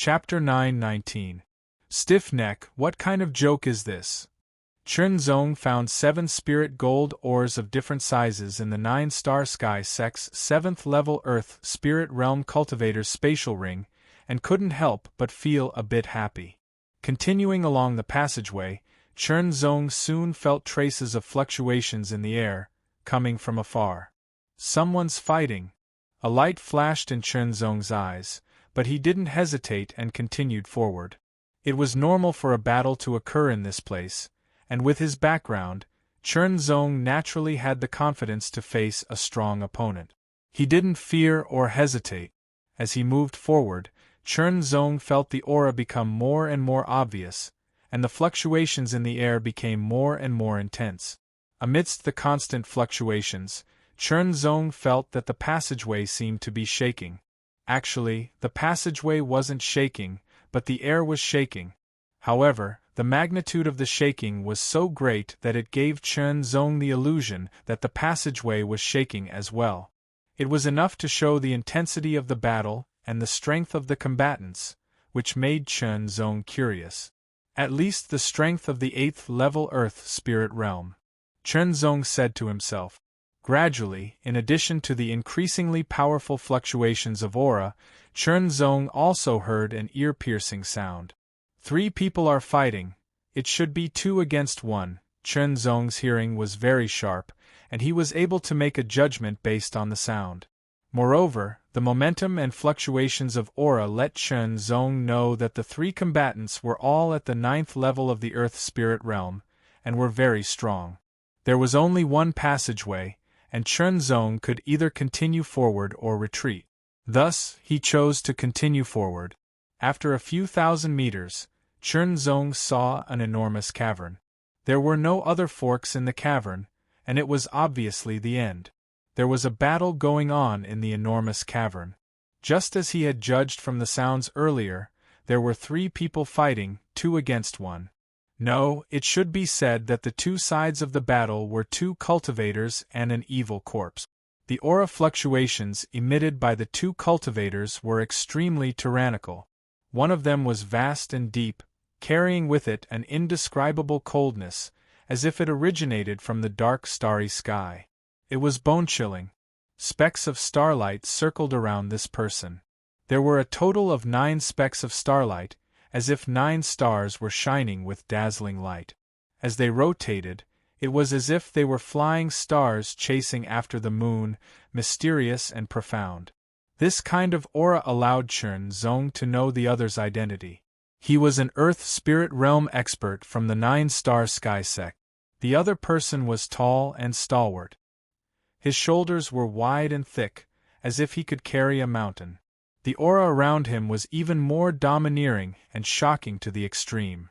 Chapter 9:19. Stiff Neck, what kind of joke is this? Chunzong found 7 spirit gold ores of different sizes in the 9-star Sky Sec's 7th level Earth Spirit Realm Cultivator's spatial ring, and couldn't help but feel a bit happy. Continuing along the passageway, Chunzong soon felt traces of fluctuations in the air, coming from afar. Someone's fighting. A light flashed in Chunzong's eyes, but he didn't hesitate and continued forward. It was normal for a battle to occur in this place, and with his background, Chunzong naturally had the confidence to face a strong opponent. He didn't fear or hesitate. As he moved forward, Chunzong felt the aura become more and more obvious, and the fluctuations in the air became more and more intense. Amidst the constant fluctuations, Chunzong felt that the passageway seemed to be shaking. Actually, the passageway wasn't shaking, but the air was shaking. However, the magnitude of the shaking was so great that it gave Chunzong the illusion that the passageway was shaking as well. It was enough to show the intensity of the battle and the strength of the combatants, which made Chunzong curious. At least the strength of the 8th level Earth Spirit Realm, Chunzong said to himself. Gradually, in addition to the increasingly powerful fluctuations of aura, Chunzong also heard an ear-piercing sound. 3 people are fighting. It should be 2 against 1. Chunzong's hearing was very sharp, and he was able to make a judgment based on the sound. Moreover, the momentum and fluctuations of aura let Chunzong know that the 3 combatants were all at the 9th level of the Earth Spirit Realm, and were very strong. There was only one passageway, and Chunzong could either continue forward or retreat. Thus, he chose to continue forward. After a few thousand meters, Chunzong saw an enormous cavern. There were no other forks in the cavern, and it was obviously the end. There was a battle going on in the enormous cavern. Just as he had judged from the sounds earlier, there were 3 people fighting, 2 against 1. No, it should be said that the 2 sides of the battle were 2 cultivators and an evil corpse. The aura fluctuations emitted by the 2 cultivators were extremely tyrannical. One of them was vast and deep, carrying with it an indescribable coldness, as if it originated from the dark starry sky. It was bone-chilling. Specks of starlight circled around this person. There were a total of 9 specks of starlight, as if 9 stars were shining with dazzling light. As they rotated, it was as if they were flying stars chasing after the moon, mysterious and profound. This kind of aura allowed Chunzong to know the other's identity. He was an Earth Spirit Realm expert from the 9-star Sky Sec. The other person was tall and stalwart. His shoulders were wide and thick, as if he could carry a mountain. The aura around him was even more domineering and shocking to the extreme.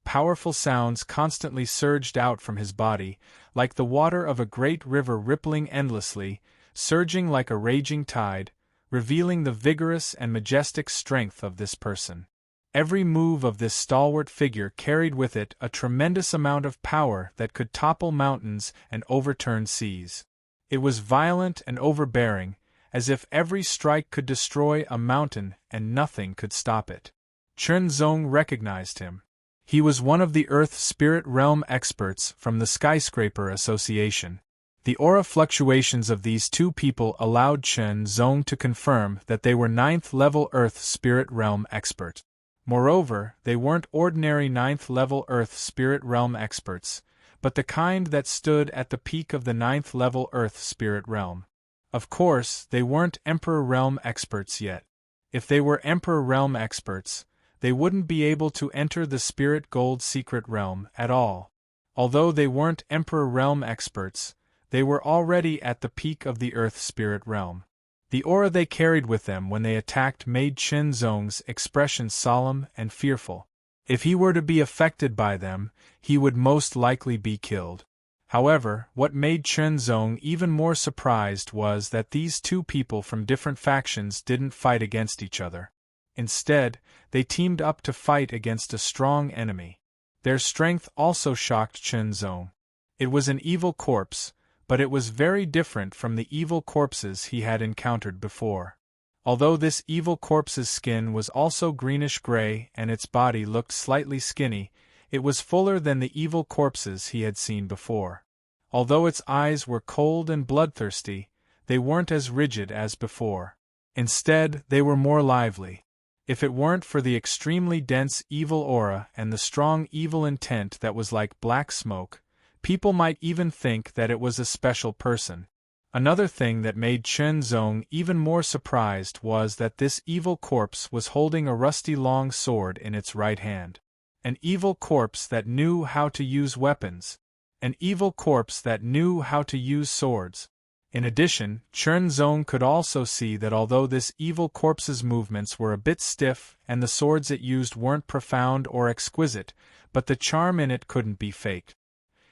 Powerful sounds constantly surged out from his body, like the water of a great river rippling endlessly, surging like a raging tide, revealing the vigorous and majestic strength of this person. Every move of this stalwart figure carried with it a tremendous amount of power that could topple mountains and overturn seas. It was violent and overbearing, as if every strike could destroy a mountain and nothing could stop it. Chunzong recognized him. He was one of the Earth Spirit Realm experts from the Skyscraper Association. The aura fluctuations of these 2 people allowed Chunzong to confirm that they were 9th level Earth Spirit Realm experts. Moreover, they weren't ordinary 9th level Earth Spirit Realm experts, but the kind that stood at the peak of the 9th level Earth Spirit Realm. Of course, they weren't Emperor Realm experts yet. If they were Emperor Realm experts, they wouldn't be able to enter the Spirit Gold Secret Realm at all. Although they weren't Emperor Realm experts, they were already at the peak of the Earth Spirit Realm. The aura they carried with them when they attacked made Chunzong's expression solemn and fearful. If he were to be affected by them, he would most likely be killed. However, what made Chunzong even more surprised was that these 2 people from different factions didn't fight against each other. Instead, they teamed up to fight against a strong enemy. Their strength also shocked Chunzong. It was an evil corpse, but it was very different from the evil corpses he had encountered before. Although this evil corpse's skin was also greenish-gray and its body looked slightly skinny, it was fuller than the evil corpses he had seen before. Although its eyes were cold and bloodthirsty, they weren't as rigid as before. Instead, they were more lively. If it weren't for the extremely dense evil aura and the strong evil intent that was like black smoke, people might even think that it was a special person. Another thing that made Chen Zong even more surprised was that this evil corpse was holding a rusty long sword in its right hand. An evil corpse that knew how to use weapons. An evil corpse that knew how to use swords. In addition, Chen Zong could also see that although this evil corpse's movements were a bit stiff and the swords it used weren't profound or exquisite, but the charm in it couldn't be faked.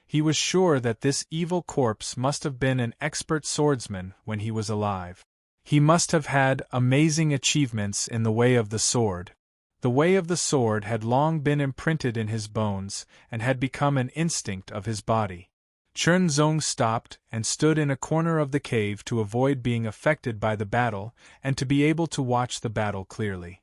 He was sure that this evil corpse must have been an expert swordsman when he was alive. He must have had amazing achievements in the way of the sword. The way of the sword had long been imprinted in his bones and had become an instinct of his body. Chen Zong stopped and stood in a corner of the cave to avoid being affected by the battle and to be able to watch the battle clearly.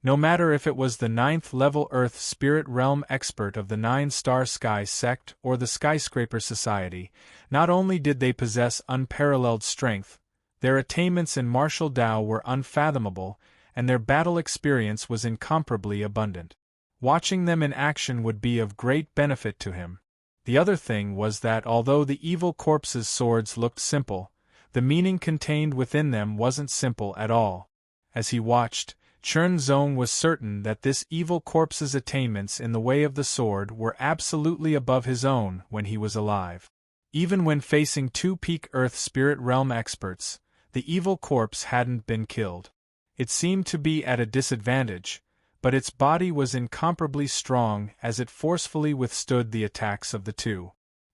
No matter if it was the 9th-level Earth Spirit Realm expert of the 9-Star Sky Sect or the Skyscraper Society, not only did they possess unparalleled strength, their attainments in martial Tao were unfathomable, and their battle experience was incomparably abundant. Watching them in action would be of great benefit to him. The other thing was that although the evil corpse's swords looked simple, the meaning contained within them wasn't simple at all. As he watched, Chen Zong was certain that this evil corpse's attainments in the way of the sword were absolutely above his own when he was alive. Even when facing two peak Earth Spirit Realm experts, the evil corpse hadn't been killed. It seemed to be at a disadvantage, but its body was incomparably strong as it forcefully withstood the attacks of the two.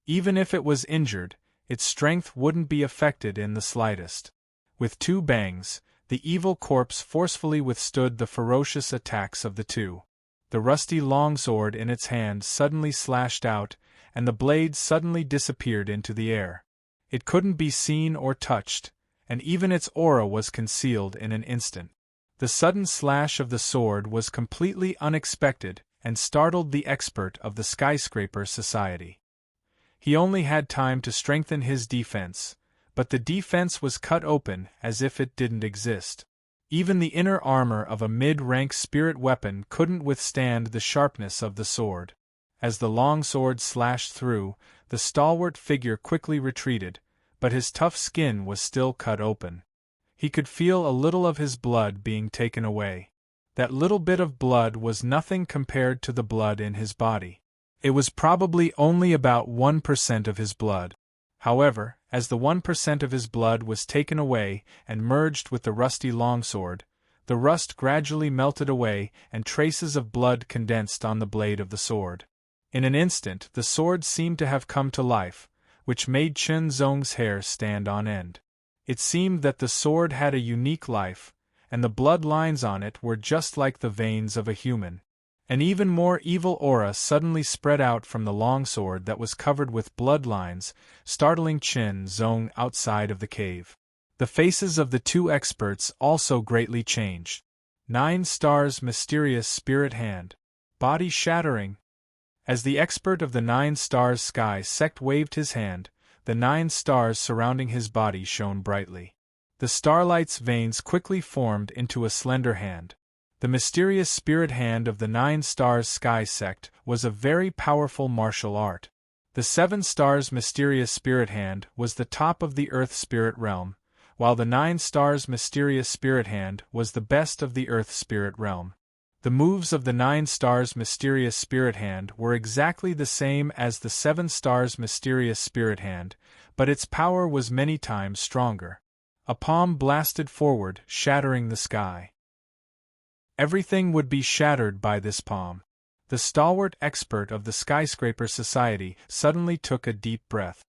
Even if it was injured, its strength wouldn't be affected in the slightest. With two bangs, the evil corpse forcefully withstood the ferocious attacks of the two. The rusty longsword in its hand suddenly slashed out, and the blade suddenly disappeared into the air. It couldn't be seen or touched, and even its aura was concealed in an instant. The sudden slash of the sword was completely unexpected and startled the expert of the Skyscraper Society. He only had time to strengthen his defense, but the defense was cut open as if it didn't exist. Even the inner armor of a mid-rank spirit weapon couldn't withstand the sharpness of the sword. As the longsword slashed through, the stalwart figure quickly retreated, but his tough skin was still cut open. He could feel a little of his blood being taken away. That little bit of blood was nothing compared to the blood in his body. It was probably only about 1% of his blood. However, as the 1% of his blood was taken away and merged with the rusty longsword, the rust gradually melted away and traces of blood condensed on the blade of the sword. In an instant the sword seemed to have come to life, which made Chen Zong's hair stand on end. It seemed that the sword had a unique life, and the blood lines on it were just like the veins of a human. An even more evil aura suddenly spread out from the longsword that was covered with blood lines, startling Chen Zong outside of the cave. The faces of the two experts also greatly changed. 9 Stars Mysterious Spirit Hand. Body shattering. As the expert of the 9 Stars Sky Sect waved his hand, the 9 stars surrounding his body shone brightly. The starlight's veins quickly formed into a slender hand. The mysterious spirit hand of the 9 Stars Sky Sect was a very powerful martial art. The 7 Stars Mysterious Spirit Hand was the top of the Earth Spirit Realm, while the 9 Stars Mysterious Spirit Hand was the best of the Earth Spirit Realm. The moves of the 9 Stars Mysterious Spirit Hand were exactly the same as the 7 Stars Mysterious Spirit Hand, but its power was many times stronger. A palm blasted forward, shattering the sky. Everything would be shattered by this palm. The stalwart expert of the Skyscraper Society suddenly took a deep breath.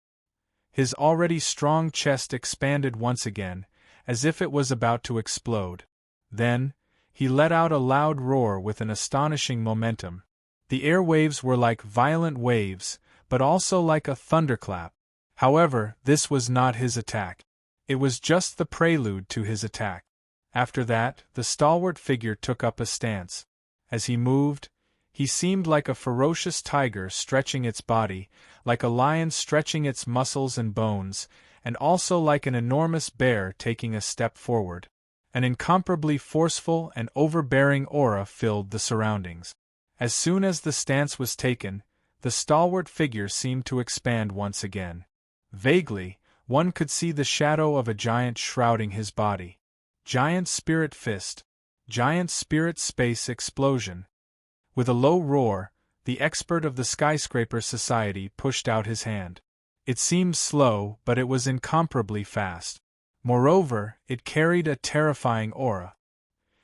His already strong chest expanded once again, as if it was about to explode. Then, he let out a loud roar with an astonishing momentum. The airwaves were like violent waves, but also like a thunderclap. However, this was not his attack. It was just the prelude to his attack. After that, the stalwart figure took up a stance. As he moved, he seemed like a ferocious tiger stretching its body, like a lion stretching its muscles and bones, and also like an enormous bear taking a step forward. An incomparably forceful and overbearing aura filled the surroundings. As soon as the stance was taken, the stalwart figure seemed to expand once again. Vaguely, one could see the shadow of a giant shrouding his body. Giant spirit fist. Giant spirit space explosion. With a low roar, the expert of the Skyscraper Society pushed out his hand. It seemed slow, but it was incomparably fast. Moreover, it carried a terrifying aura.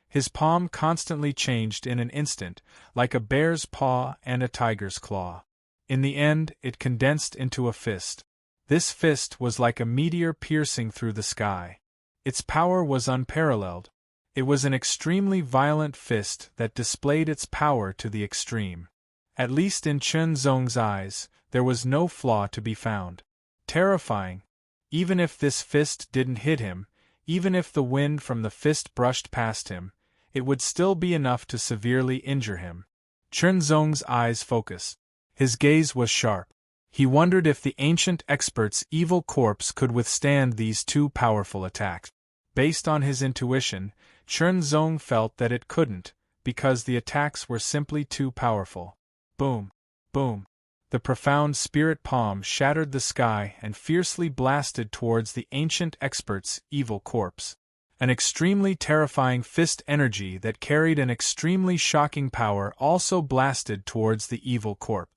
His palm constantly changed in an instant, like a bear's paw and a tiger's claw. In the end, it condensed into a fist. This fist was like a meteor piercing through the sky. Its power was unparalleled. It was an extremely violent fist that displayed its power to the extreme. At least in Chen Zong's eyes, there was no flaw to be found. Terrifying. Even if this fist didn't hit him, even if the wind from the fist brushed past him, it would still be enough to severely injure him. Chen Zong's eyes focused. His gaze was sharp. He wondered if the ancient expert's evil corpse could withstand these two powerful attacks. Based on his intuition, Chen Zong felt that it couldn't, because the attacks were simply too powerful. Boom! Boom! The profound spirit palm shattered the sky and fiercely blasted towards the ancient expert's evil corpse. An extremely terrifying fist energy that carried an extremely shocking power also blasted towards the evil corpse.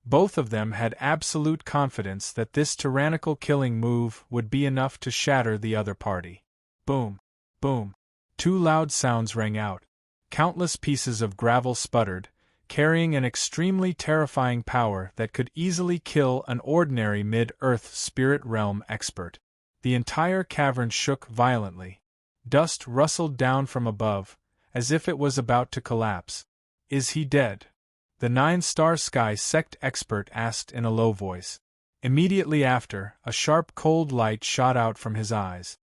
Both of them had absolute confidence that this tyrannical killing move would be enough to shatter the other party. Boom! Boom! Two loud sounds rang out. Countless pieces of gravel sputtered, carrying an extremely terrifying power that could easily kill an ordinary mid-earth spirit realm expert. The entire cavern shook violently. Dust rustled down from above, as if it was about to collapse. "Is he dead?" the 9-star sky sect expert asked in a low voice. Immediately after, a sharp cold light shot out from his eyes.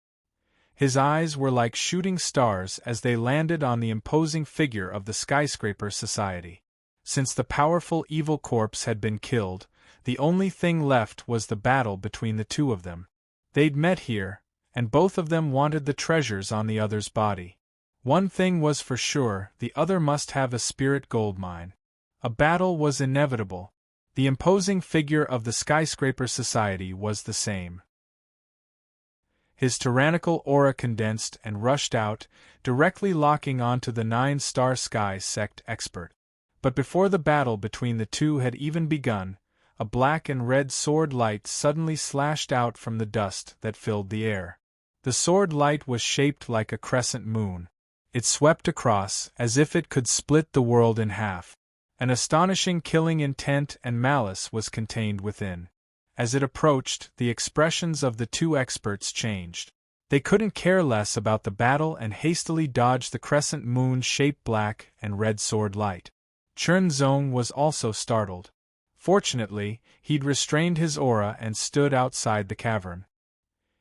His eyes were like shooting stars as they landed on the imposing figure of the Skyscraper Society. Since the powerful evil corpse had been killed, the only thing left was the battle between the two of them. They'd met here, and both of them wanted the treasures on the other's body. One thing was for sure, the other must have a spirit gold mine. A battle was inevitable. The imposing figure of the Skyscraper Society was the same. His tyrannical aura condensed and rushed out, directly locking onto the 9-star sky sect expert. But before the battle between the two had even begun, a black and red sword light suddenly slashed out from the dust that filled the air. The sword light was shaped like a crescent moon. It swept across, as if it could split the world in half. An astonishing killing intent and malice was contained within. As it approached, the expressions of the two experts changed. They couldn't care less about the battle and hastily dodged the crescent moon-shaped black and red sword light. Chen Zong was also startled. Fortunately, he'd restrained his aura and stood outside the cavern.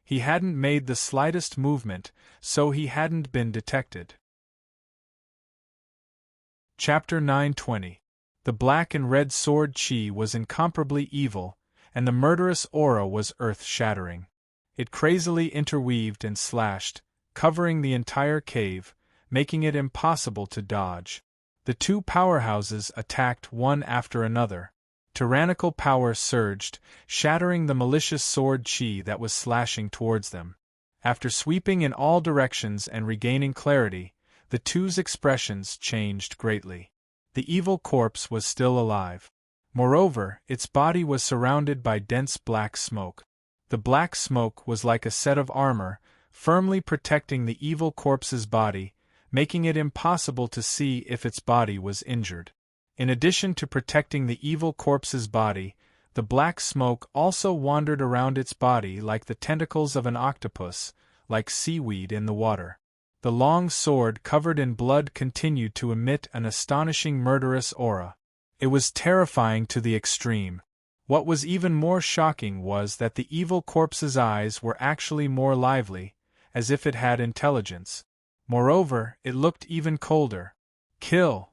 He hadn't made the slightest movement, so he hadn't been detected. Chapter 920. The black and red sword chi was incomparably evil, and the murderous aura was earth-shattering. It crazily interweaved and slashed, covering the entire cave, making it impossible to dodge. The two powerhouses attacked one after another. Tyrannical power surged, shattering the malicious sword chi that was slashing towards them. After sweeping in all directions and regaining clarity, the two's expressions changed greatly. The evil corpse was still alive. Moreover, its body was surrounded by dense black smoke. The black smoke was like a set of armor, firmly protecting the evil corpse's body, making it impossible to see if its body was injured. In addition to protecting the evil corpse's body, the black smoke also wandered around its body like the tentacles of an octopus, like seaweed in the water. The long sword covered in blood continued to emit an astonishing murderous aura. It was terrifying to the extreme. What was even more shocking was that the evil corpse's eyes were actually more lively, as if it had intelligence. Moreover, it looked even colder. Kill!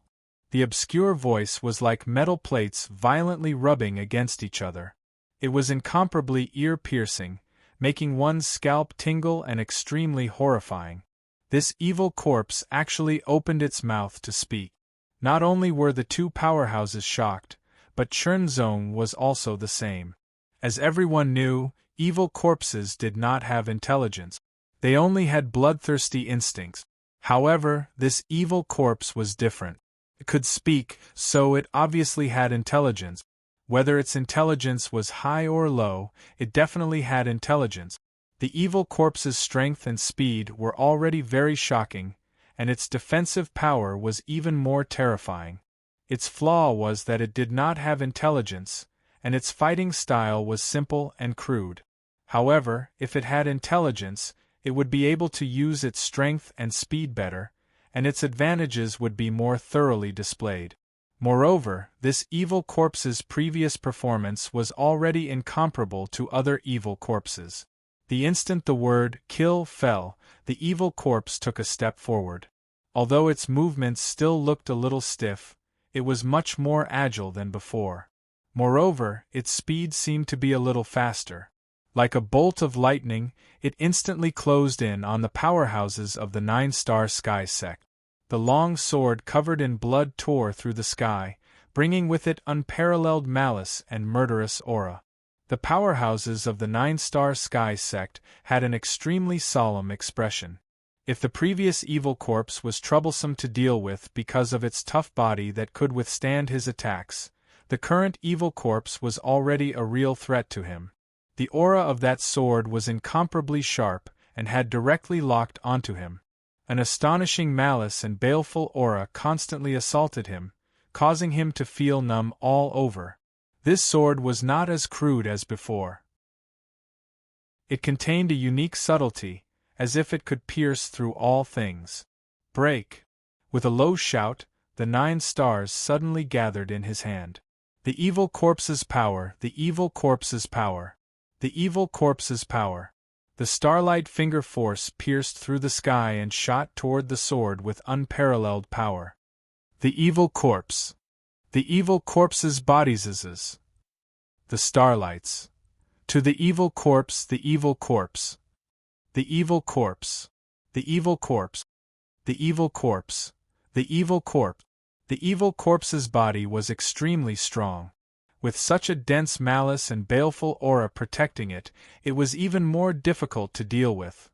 The obscure voice was like metal plates violently rubbing against each other. It was incomparably ear-piercing, making one's scalp tingle and extremely horrifying. This evil corpse actually opened its mouth to speak. Not only were the two powerhouses shocked, but Chernzong was also the same. As everyone knew, evil corpses did not have intelligence. They only had bloodthirsty instincts. However, this evil corpse was different. It could speak, so it obviously had intelligence. Whether its intelligence was high or low, it definitely had intelligence. The evil corpse's strength and speed were already very shocking, and its defensive power was even more terrifying. Its flaw was that it did not have intelligence, and its fighting style was simple and crude. However, if it had intelligence, it would be able to use its strength and speed better, and its advantages would be more thoroughly displayed. Moreover, this evil corpse's previous performance was already incomparable to other evil corpses. The instant the word "kill" fell, the evil corpse took a step forward. Although its movements still looked a little stiff, it was much more agile than before. Moreover, its speed seemed to be a little faster. Like a bolt of lightning, it instantly closed in on the powerhouses of the 9-star sky sect. The long sword covered in blood tore through the sky, bringing with it unparalleled malice and murderous aura. The powerhouses of the 9-star sky sect had an extremely solemn expression. If the previous evil corpse was troublesome to deal with because of its tough body that could withstand his attacks, the current evil corpse was already a real threat to him. The aura of that sword was incomparably sharp and had directly locked onto him. An astonishing malice and baleful aura constantly assaulted him, causing him to feel numb all over. This sword was not as crude as before. It contained a unique subtlety, as if it could pierce through all things. Break! With a low shout, the 9 stars suddenly gathered in his hand. The evil corpse's power, the evil corpse's power, the evil corpse's power. The starlight finger force pierced through the sky and shot toward the sword with unparalleled power. The evil corpse. The evil corpse's bodies. The starlights. To the evil corpse, the evil corpse. The evil corpse. The evil corpse. The evil corpse. The evil corpse. The evil corpse's body was extremely strong. With such a dense malice and baleful aura protecting it, it was even more difficult to deal with.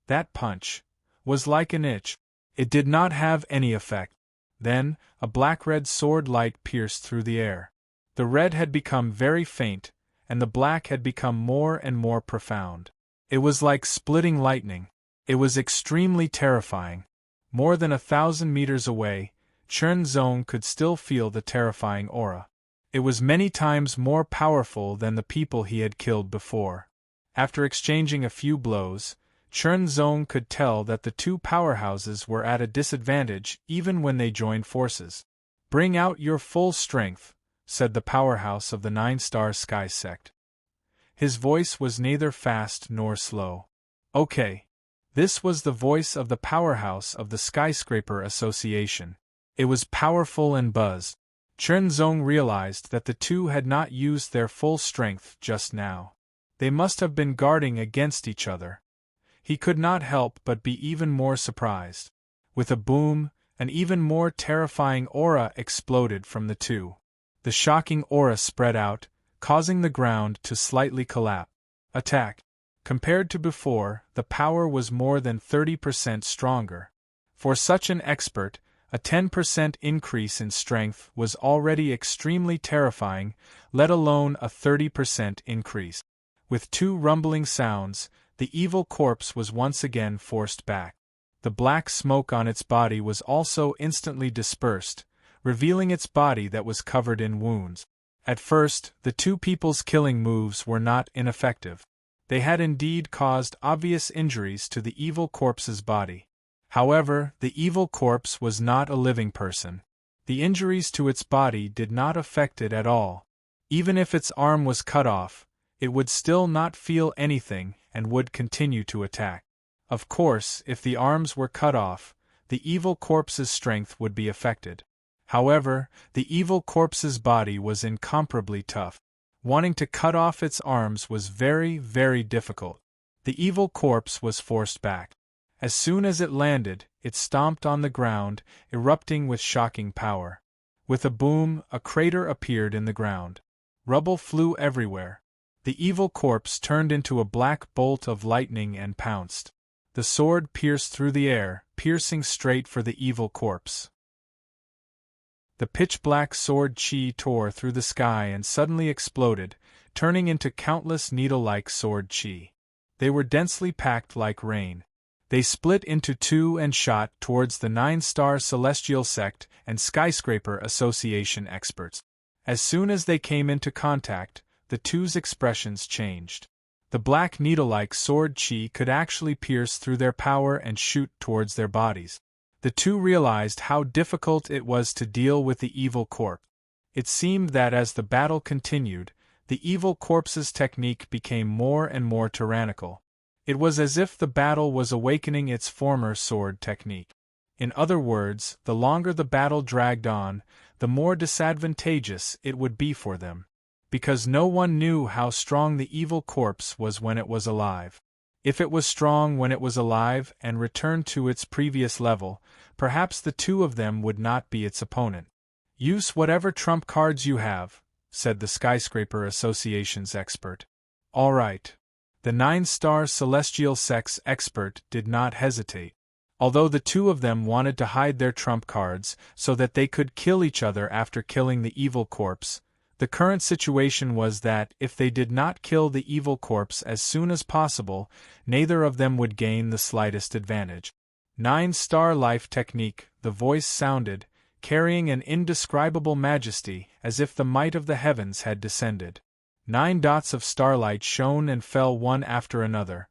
That punch was like an itch. It did not have any effect. Then, a black-red sword light pierced through the air. The red had become very faint, and the black had become more and more profound. It was like splitting lightning. It was extremely terrifying. More than 1,000 meters away, Chernzong could still feel the terrifying aura. It was many times more powerful than the people he had killed before. After exchanging a few blows, Chernzong could tell that the two powerhouses were at a disadvantage even when they joined forces. "Bring out your full strength," said the powerhouse of the 9-star sky sect. His voice was neither fast nor slow. Okay. This was the voice of the powerhouse of the Skyscraper Association. It was powerful and buzzed. Chernzong realized that the two had not used their full strength just now. They must have been guarding against each other. He could not help but be even more surprised. With a boom, an even more terrifying aura exploded from the two. The shocking aura spread out, causing the ground to slightly collapse. Attack. Compared to before, the power was more than 30% stronger. For such an expert, a 10% increase in strength was already extremely terrifying, let alone a 30% increase. With two rumbling sounds, the evil corpse was once again forced back. The black smoke on its body was also instantly dispersed, revealing its body that was covered in wounds. At first, the two people's killing moves were not ineffective. They had indeed caused obvious injuries to the evil corpse's body. However, the evil corpse was not a living person. The injuries to its body did not affect it at all. Even if its arm was cut off, it would still not feel anything and would continue to attack. Of course, if the arms were cut off, the evil corpse's strength would be affected. However, the evil corpse's body was incomparably tough. Wanting to cut off its arms was very, very difficult. The evil corpse was forced back. As soon as it landed, it stomped on the ground, erupting with shocking power. With a boom, a crater appeared in the ground. Rubble flew everywhere. The evil corpse turned into a black bolt of lightning and pounced. The sword pierced through the air, piercing straight for the evil corpse. The pitch-black sword chi tore through the sky and suddenly exploded, turning into countless needle-like sword chi. They were densely packed like rain. They split into two and shot towards the 9-star Celestial Sect and Skyscraper Association experts. As soon as they came into contact, the two's expressions changed. The black needle-like sword chi could actually pierce through their power and shoot towards their bodies. The two realized how difficult it was to deal with the evil corpse. It seemed that as the battle continued, the evil corpse's technique became more and more tyrannical. It was as if the battle was awakening its former sword technique. In other words, the longer the battle dragged on, the more disadvantageous it would be for them. Because no one knew how strong the evil corpse was when it was alive. If it was strong when it was alive and returned to its previous level, perhaps the two of them would not be its opponent. "Use whatever trump cards you have," said the Skyscraper Association's expert. "All right." The 9-star Celestial Sect's expert did not hesitate. Although the two of them wanted to hide their trump cards so that they could kill each other after killing the evil corpse, the current situation was that if they did not kill the evil corpse as soon as possible, neither of them would gain the slightest advantage. 9-star life technique, the voice sounded, carrying an indescribable majesty as if the might of the heavens had descended. 9 dots of starlight shone and fell one after another,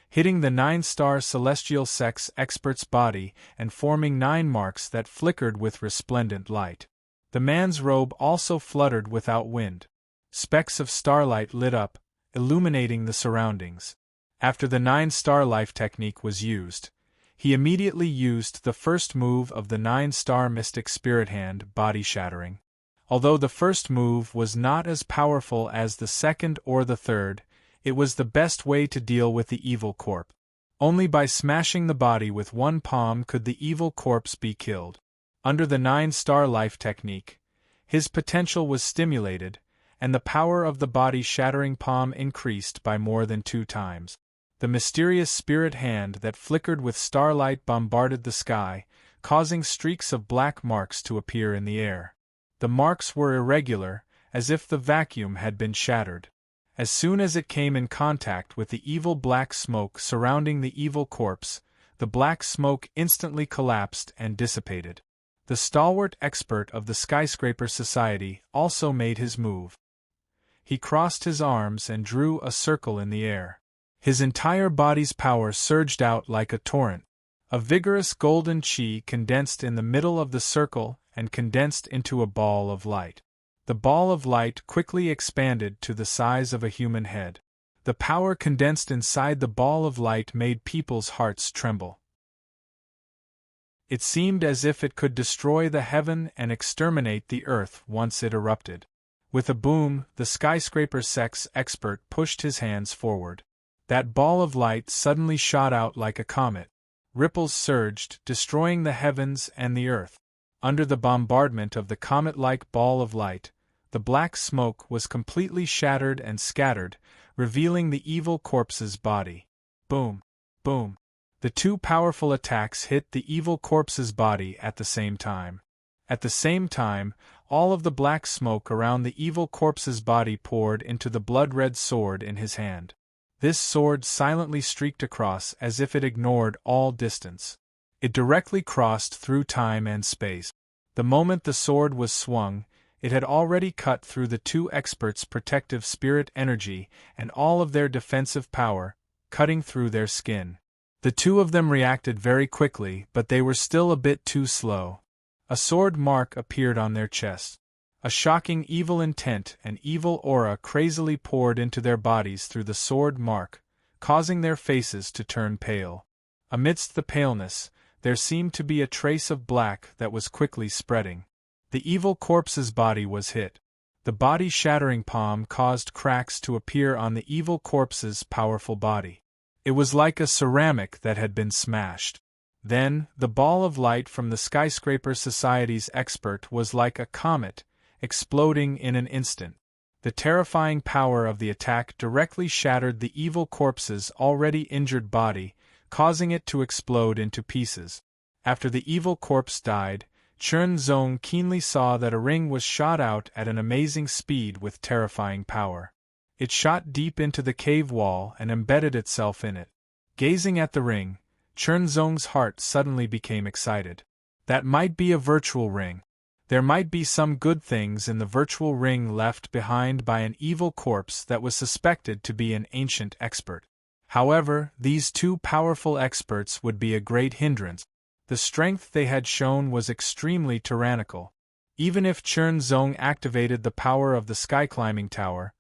hitting the 9-star Celestial Sect's expert's body and forming 9 marks that flickered with resplendent light. The man's robe also fluttered without wind. Specks of starlight lit up, illuminating the surroundings. After the 9-star life technique was used, he immediately used the first move of the 9-star Mystic Spirit Hand, Body Shattering. Although the first move was not as powerful as the second or the third, it was the best way to deal with the evil corpse. Only by smashing the body with one palm could the evil corpse be killed. Under the 9-star life technique, his potential was stimulated, and the power of the body-shattering palm increased by more than 2 times. The mysterious spirit hand that flickered with starlight bombarded the sky, causing streaks of black marks to appear in the air. The marks were irregular, as if the vacuum had been shattered. As soon as it came in contact with the evil black smoke surrounding the evil corpse, the black smoke instantly collapsed and dissipated. The stalwart expert of the Skyscraper Society also made his move. He crossed his arms and drew a circle in the air. His entire body's power surged out like a torrent. A vigorous golden chi condensed in the middle of the circle and condensed into a ball of light. The ball of light quickly expanded to the size of a human head. The power condensed inside the ball of light made people's hearts tremble. It seemed as if it could destroy the heaven and exterminate the earth once it erupted. With a boom, the Skyscraper Sect's expert pushed his hands forward. That ball of light suddenly shot out like a comet. Ripples surged, destroying the heavens and the earth. Under the bombardment of the comet-like ball of light, the black smoke was completely shattered and scattered, revealing the evil corpse's body. Boom! Boom! The 2 powerful attacks hit the evil corpse's body at the same time. At the same time, all of the black smoke around the evil corpse's body poured into the blood-red sword in his hand. This sword silently streaked across as if it ignored all distance. It directly crossed through time and space. The moment the sword was swung, it had already cut through the 2 experts' protective spirit energy and all of their defensive power, cutting through their skin. The 2 of them reacted very quickly, but they were still a bit too slow. A sword mark appeared on their chest. A shocking evil intent and evil aura crazily poured into their bodies through the sword mark, causing their faces to turn pale. Amidst the paleness, there seemed to be a trace of black that was quickly spreading. The evil corpse's body was hit. The body-shattering palm caused cracks to appear on the evil corpse's powerful body. It was like a ceramic that had been smashed. Then, the ball of light from the Skyscraper Society's expert was like a comet, exploding in an instant. The terrifying power of the attack directly shattered the evil corpse's already injured body, causing it to explode into pieces. After the evil corpse died, Chun Zong keenly saw that a ring was shot out at an amazing speed with terrifying power. It shot deep into the cave wall and embedded itself in it. Gazing at the ring, Chun Zong's heart suddenly became excited. That might be a virtual ring. There might be some good things in the virtual ring left behind by an evil corpse that was suspected to be an ancient expert. However, these two powerful experts would be a great hindrance. The strength they had shown was extremely tyrannical. Even if Chun Zong activated the power of the sky-climbing tower,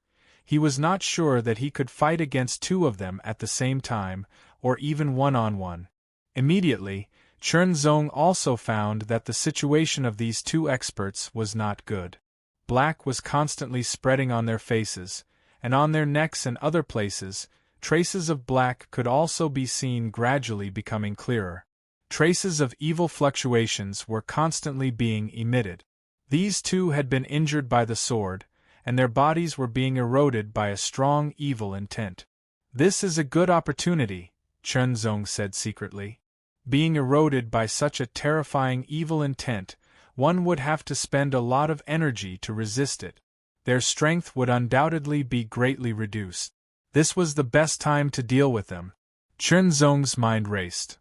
he was not sure that he could fight against two of them at the same time, or even one-on-one. Immediately, Chun Zong also found that the situation of these two experts was not good. Black was constantly spreading on their faces, and on their necks and other places, traces of black could also be seen gradually becoming clearer. Traces of evil fluctuations were constantly being emitted. These two had been injured by the sword, and their bodies were being eroded by a strong evil intent. "This is a good opportunity," Chun Zong said secretly. Being eroded by such a terrifying evil intent, one would have to spend a lot of energy to resist it. Their strength would undoubtedly be greatly reduced. This was the best time to deal with them. Chun Zong's mind raced.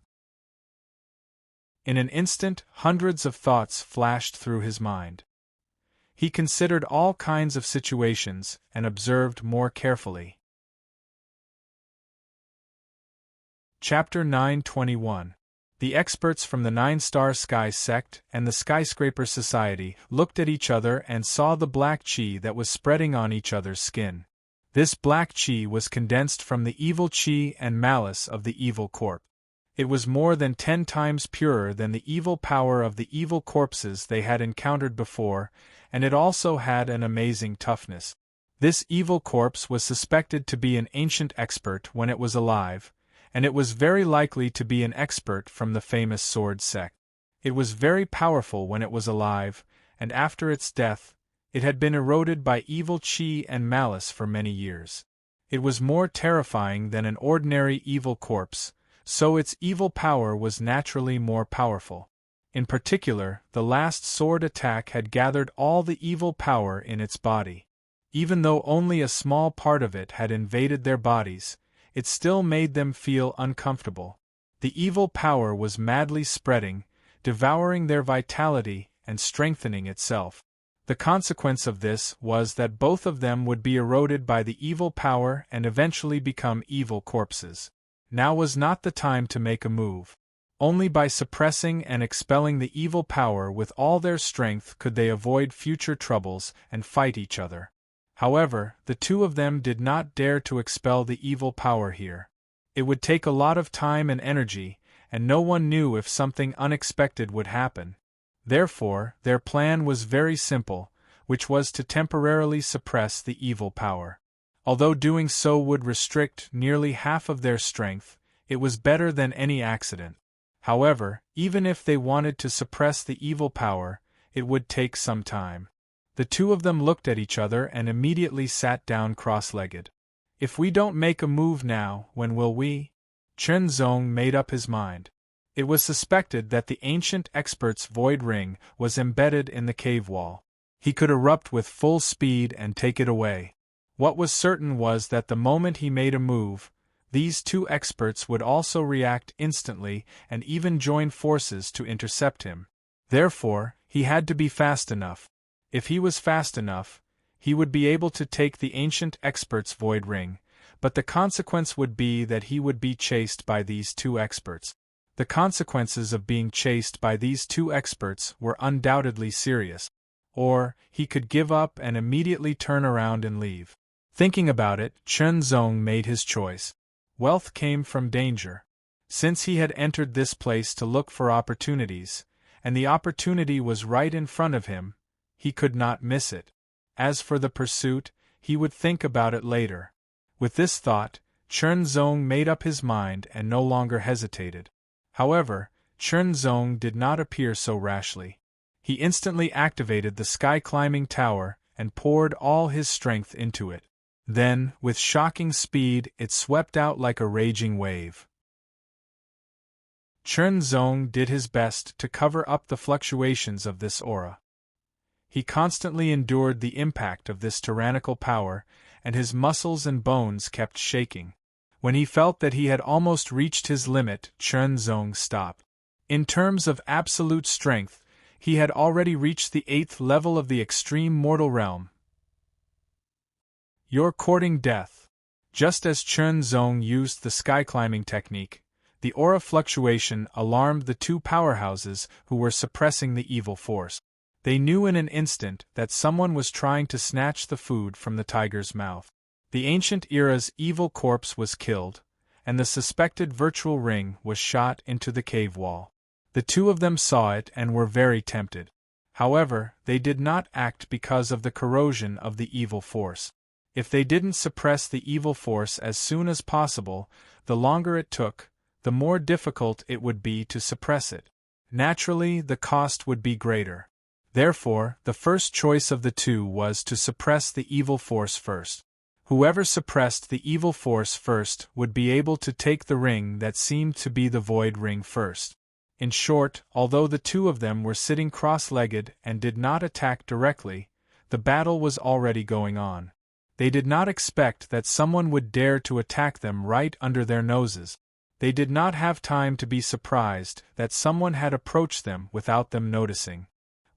In an instant, hundreds of thoughts flashed through his mind. He considered all kinds of situations and observed more carefully. Chapter 921. The experts from the Nine-Star Sky sect and the Skyscraper Society looked at each other and saw the black chi that was spreading on each other's skin. This black chi was condensed from the evil chi and malice of the evil corpse. It was more than 10 times purer than the evil power of the evil corpses they had encountered before, and it also had an amazing toughness. This evil corpse was suspected to be an ancient expert when it was alive, and it was very likely to be an expert from the famous sword sect. It was very powerful when it was alive, and after its death, it had been eroded by evil chi and malice for many years. It was more terrifying than an ordinary evil corpse, so its evil power was naturally more powerful. In particular, the last sword attack had gathered all the evil power in its body. Even though only a small part of it had invaded their bodies, it still made them feel uncomfortable. The evil power was madly spreading, devouring their vitality and strengthening itself. The consequence of this was that both of them would be eroded by the evil power and eventually become evil corpses. Now was not the time to make a move. Only by suppressing and expelling the evil power with all their strength could they avoid future troubles and fight each other. However, the two of them did not dare to expel the evil power here. It would take a lot of time and energy, and no one knew if something unexpected would happen. Therefore, their plan was very simple, which was to temporarily suppress the evil power. Although doing so would restrict nearly half of their strength, it was better than any accident. However, even if they wanted to suppress the evil power, it would take some time. The two of them looked at each other and immediately sat down cross-legged. "If we don't make a move now, when will we?" Chun Zong made up his mind. It was suspected that the ancient expert's void ring was embedded in the cave wall. He could erupt with full speed and take it away. What was certain was that the moment he made a move, these two experts would also react instantly and even join forces to intercept him. Therefore, he had to be fast enough. If he was fast enough, he would be able to take the ancient expert's void ring, but the consequence would be that he would be chased by these two experts. The consequences of being chased by these two experts were undoubtedly serious. Or, he could give up and immediately turn around and leave. Thinking about it, Chen Zong made his choice. Wealth came from danger. Since he had entered this place to look for opportunities, and the opportunity was right in front of him, he could not miss it. As for the pursuit, he would think about it later. With this thought, Chen Zong made up his mind and no longer hesitated. However, Chen Zong did not appear so rashly. He instantly activated the sky-climbing tower and poured all his strength into it. Then, with shocking speed, it swept out like a raging wave. Chen Zong did his best to cover up the fluctuations of this aura. He constantly endured the impact of this tyrannical power, and his muscles and bones kept shaking. When he felt that he had almost reached his limit, Chen Zong stopped. In terms of absolute strength, he had already reached the 8th level of the extreme mortal realm. You're courting death. Just as Chen Zong used the sky-climbing technique, the aura fluctuation alarmed the two powerhouses who were suppressing the evil force. They knew in an instant that someone was trying to snatch the food from the tiger's mouth. The ancient era's evil corpse was killed, and the suspected virtual ring was shot into the cave wall. The two of them saw it and were very tempted. However, they did not act because of the corrosion of the evil force. If they didn't suppress the evil force as soon as possible, the longer it took, the more difficult it would be to suppress it. Naturally, the cost would be greater. Therefore, the first choice of the two was to suppress the evil force first. Whoever suppressed the evil force first would be able to take the ring that seemed to be the void ring first. In short, although the two of them were sitting cross-legged and did not attack directly, the battle was already going on. They did not expect that someone would dare to attack them right under their noses. They did not have time to be surprised that someone had approached them without them noticing.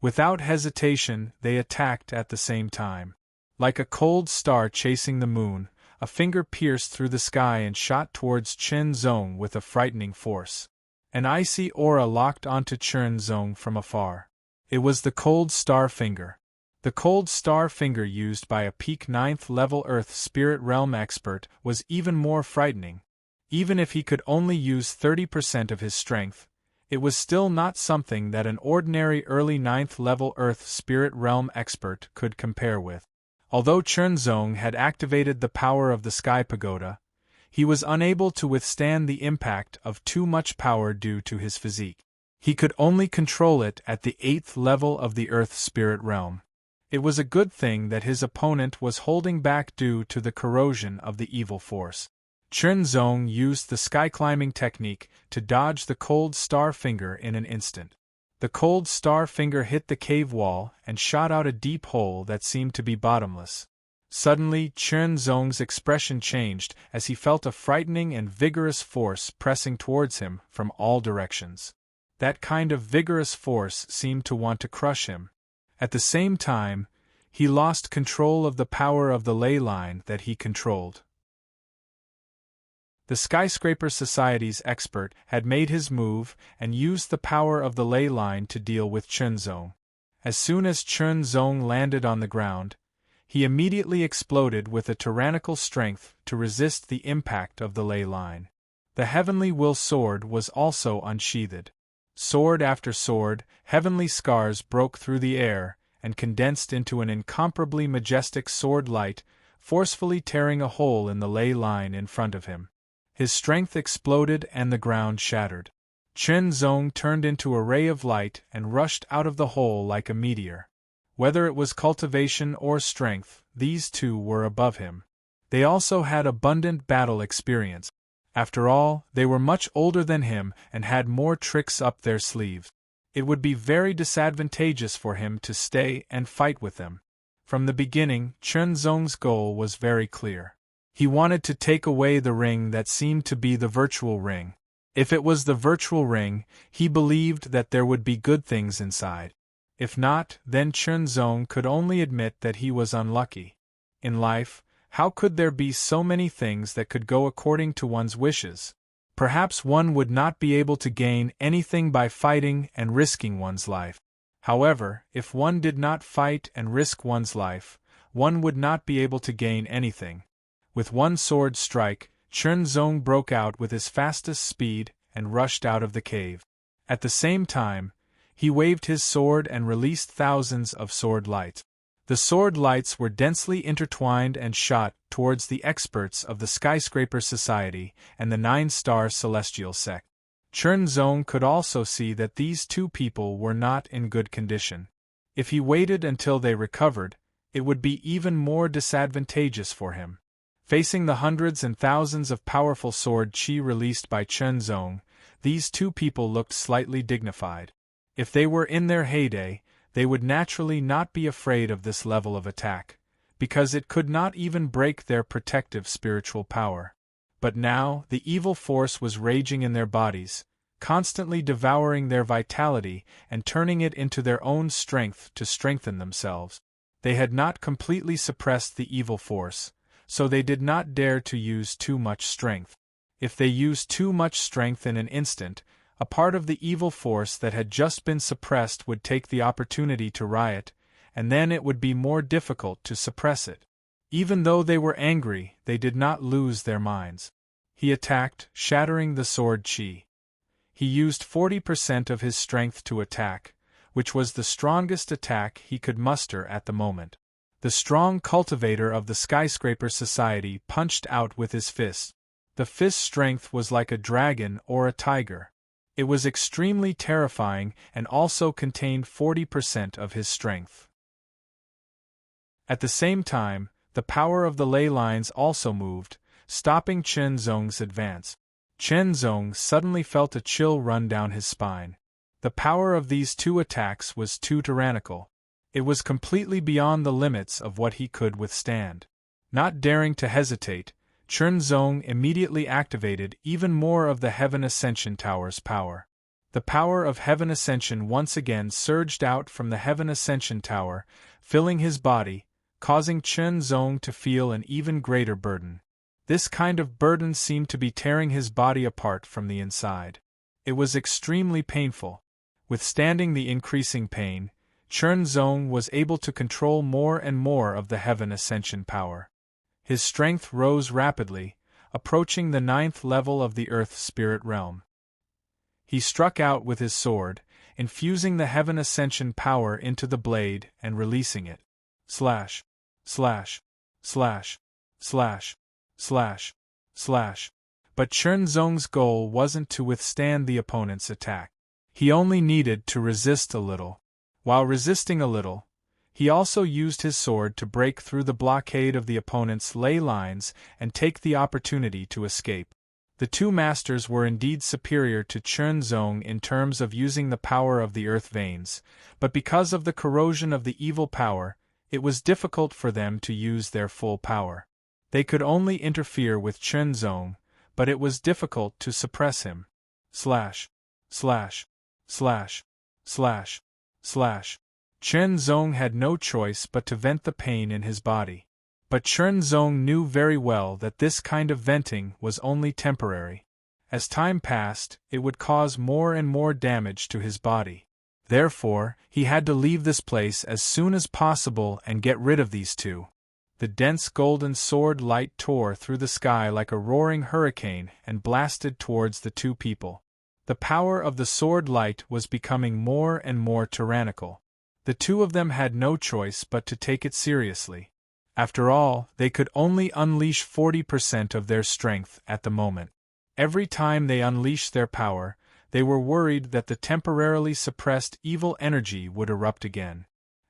Without hesitation, they attacked at the same time. Like a cold star chasing the moon, a finger pierced through the sky and shot towards Chen Zong with a frightening force. An icy aura locked onto Chen Zong from afar. It was the cold star finger. The cold star finger used by a peak 9th level Earth Spirit Realm expert was even more frightening. Even if he could only use 30% of his strength, it was still not something that an ordinary early 9th level Earth Spirit Realm expert could compare with. Although Chen Zong had activated the power of the Sky Pagoda, he was unable to withstand the impact of too much power due to his physique. He could only control it at the 8th level of the Earth Spirit Realm. It was a good thing that his opponent was holding back due to the corrosion of the evil force. Chen Zong used the sky-climbing technique to dodge the cold star finger in an instant. The cold star finger hit the cave wall and shot out a deep hole that seemed to be bottomless. Suddenly, Chen Zong's expression changed as he felt a frightening and vigorous force pressing towards him from all directions. That kind of vigorous force seemed to want to crush him. At the same time, he lost control of the power of the ley line that he controlled. The Skyscraper Society's expert had made his move and used the power of the ley line to deal with Chen Zong. As soon as Chen Zong landed on the ground, he immediately exploded with a tyrannical strength to resist the impact of the ley line. The Heavenly Will Sword was also unsheathed. Sword after sword, heavenly scars broke through the air and condensed into an incomparably majestic sword light, forcefully tearing a hole in the ley line in front of him. His strength exploded and the ground shattered. Chen Zong turned into a ray of light and rushed out of the hole like a meteor. Whether it was cultivation or strength, these two were above him. They also had abundant battle experience. After all, they were much older than him and had more tricks up their sleeves. It would be very disadvantageous for him to stay and fight with them. From the beginning, Chen Zong's goal was very clear. He wanted to take away the ring that seemed to be the virtual ring. If it was the virtual ring, he believed that there would be good things inside. If not, then Chen Zong could only admit that he was unlucky. In life, how could there be so many things that could go according to one's wishes? Perhaps one would not be able to gain anything by fighting and risking one's life. However, if one did not fight and risk one's life, one would not be able to gain anything. With one sword strike, Chernzong broke out with his fastest speed and rushed out of the cave. At the same time, he waved his sword and released thousands of sword lights. The sword lights were densely intertwined and shot towards the experts of the Skyscraper Society and the 9-star Celestial Sect. Chernzong could also see that these two people were not in good condition. If he waited until they recovered, it would be even more disadvantageous for him. Facing the hundreds and thousands of powerful sword chi released by Chernzong, these two people looked slightly dignified. If they were in their heyday, they would naturally not be afraid of this level of attack, because it could not even break their protective spiritual power. But now, the evil force was raging in their bodies, constantly devouring their vitality and turning it into their own strength to strengthen themselves. They had not completely suppressed the evil force, so they did not dare to use too much strength. If they used too much strength in an instant, a part of the evil force that had just been suppressed would take the opportunity to riot, and then it would be more difficult to suppress it. Even though they were angry, they did not lose their minds. He attacked, shattering the sword chi. He used 40% of his strength to attack, which was the strongest attack he could muster at the moment. The strong cultivator of the Skyscraper Society punched out with his fist. The fist's strength was like a dragon or a tiger. It was extremely terrifying and also contained 40% of his strength. At the same time, the power of the ley lines also moved, stopping Chernzong's advance. Chernzong suddenly felt a chill run down his spine. The power of these two attacks was too tyrannical. It was completely beyond the limits of what he could withstand. Not daring to hesitate, Chernzong immediately activated even more of the Heaven Ascension Tower's power. The power of Heaven Ascension once again surged out from the Heaven Ascension Tower, filling his body, causing Chernzong to feel an even greater burden. This kind of burden seemed to be tearing his body apart from the inside. It was extremely painful. Withstanding the increasing pain, Chernzong was able to control more and more of the Heaven Ascension power. His strength rose rapidly, approaching the 9th level of the Earth Spirit Realm. He struck out with his sword, infusing the Heaven Ascension power into the blade and releasing it. Slash, slash, slash, slash, slash, slash. But Chernzong's goal wasn't to withstand the opponent's attack. He only needed to resist a little. While resisting a little, he also used his sword to break through the blockade of the opponent's ley lines and take the opportunity to escape. The two masters were indeed superior to Chernzong in terms of using the power of the earth veins, but because of the corrosion of the evil power, it was difficult for them to use their full power. They could only interfere with Chernzong, but it was difficult to suppress him. Slash, slash, slash, slash, slash. Chernzong had no choice but to vent the pain in his body. But Chernzong knew very well that this kind of venting was only temporary. As time passed, it would cause more and more damage to his body. Therefore, he had to leave this place as soon as possible and get rid of these two. The dense golden sword light tore through the sky like a roaring hurricane and blasted towards the two people. The power of the sword light was becoming more and more tyrannical. The two of them had no choice but to take it seriously. After all, they could only unleash 40% of their strength at the moment. Every time they unleashed their power, they were worried that the temporarily suppressed evil energy would erupt again.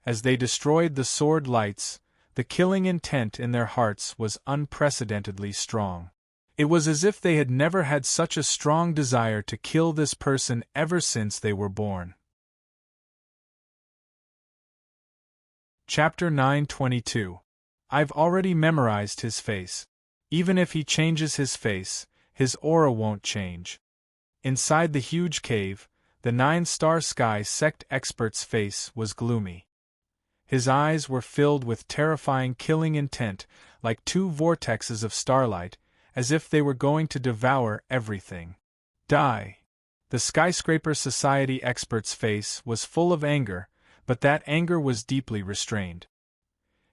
As they destroyed the sword lights, the killing intent in their hearts was unprecedentedly strong. It was as if they had never had such a strong desire to kill this person ever since they were born. Chapter 922. I've already memorized his face. Even if he changes his face, his aura won't change. Inside the huge cave, the 9-star sky sect expert's face was gloomy. His eyes were filled with terrifying killing intent, like two vortexes of starlight, as if they were going to devour everything. Die! The Skyscraper Society expert's face was full of anger, but that anger was deeply restrained.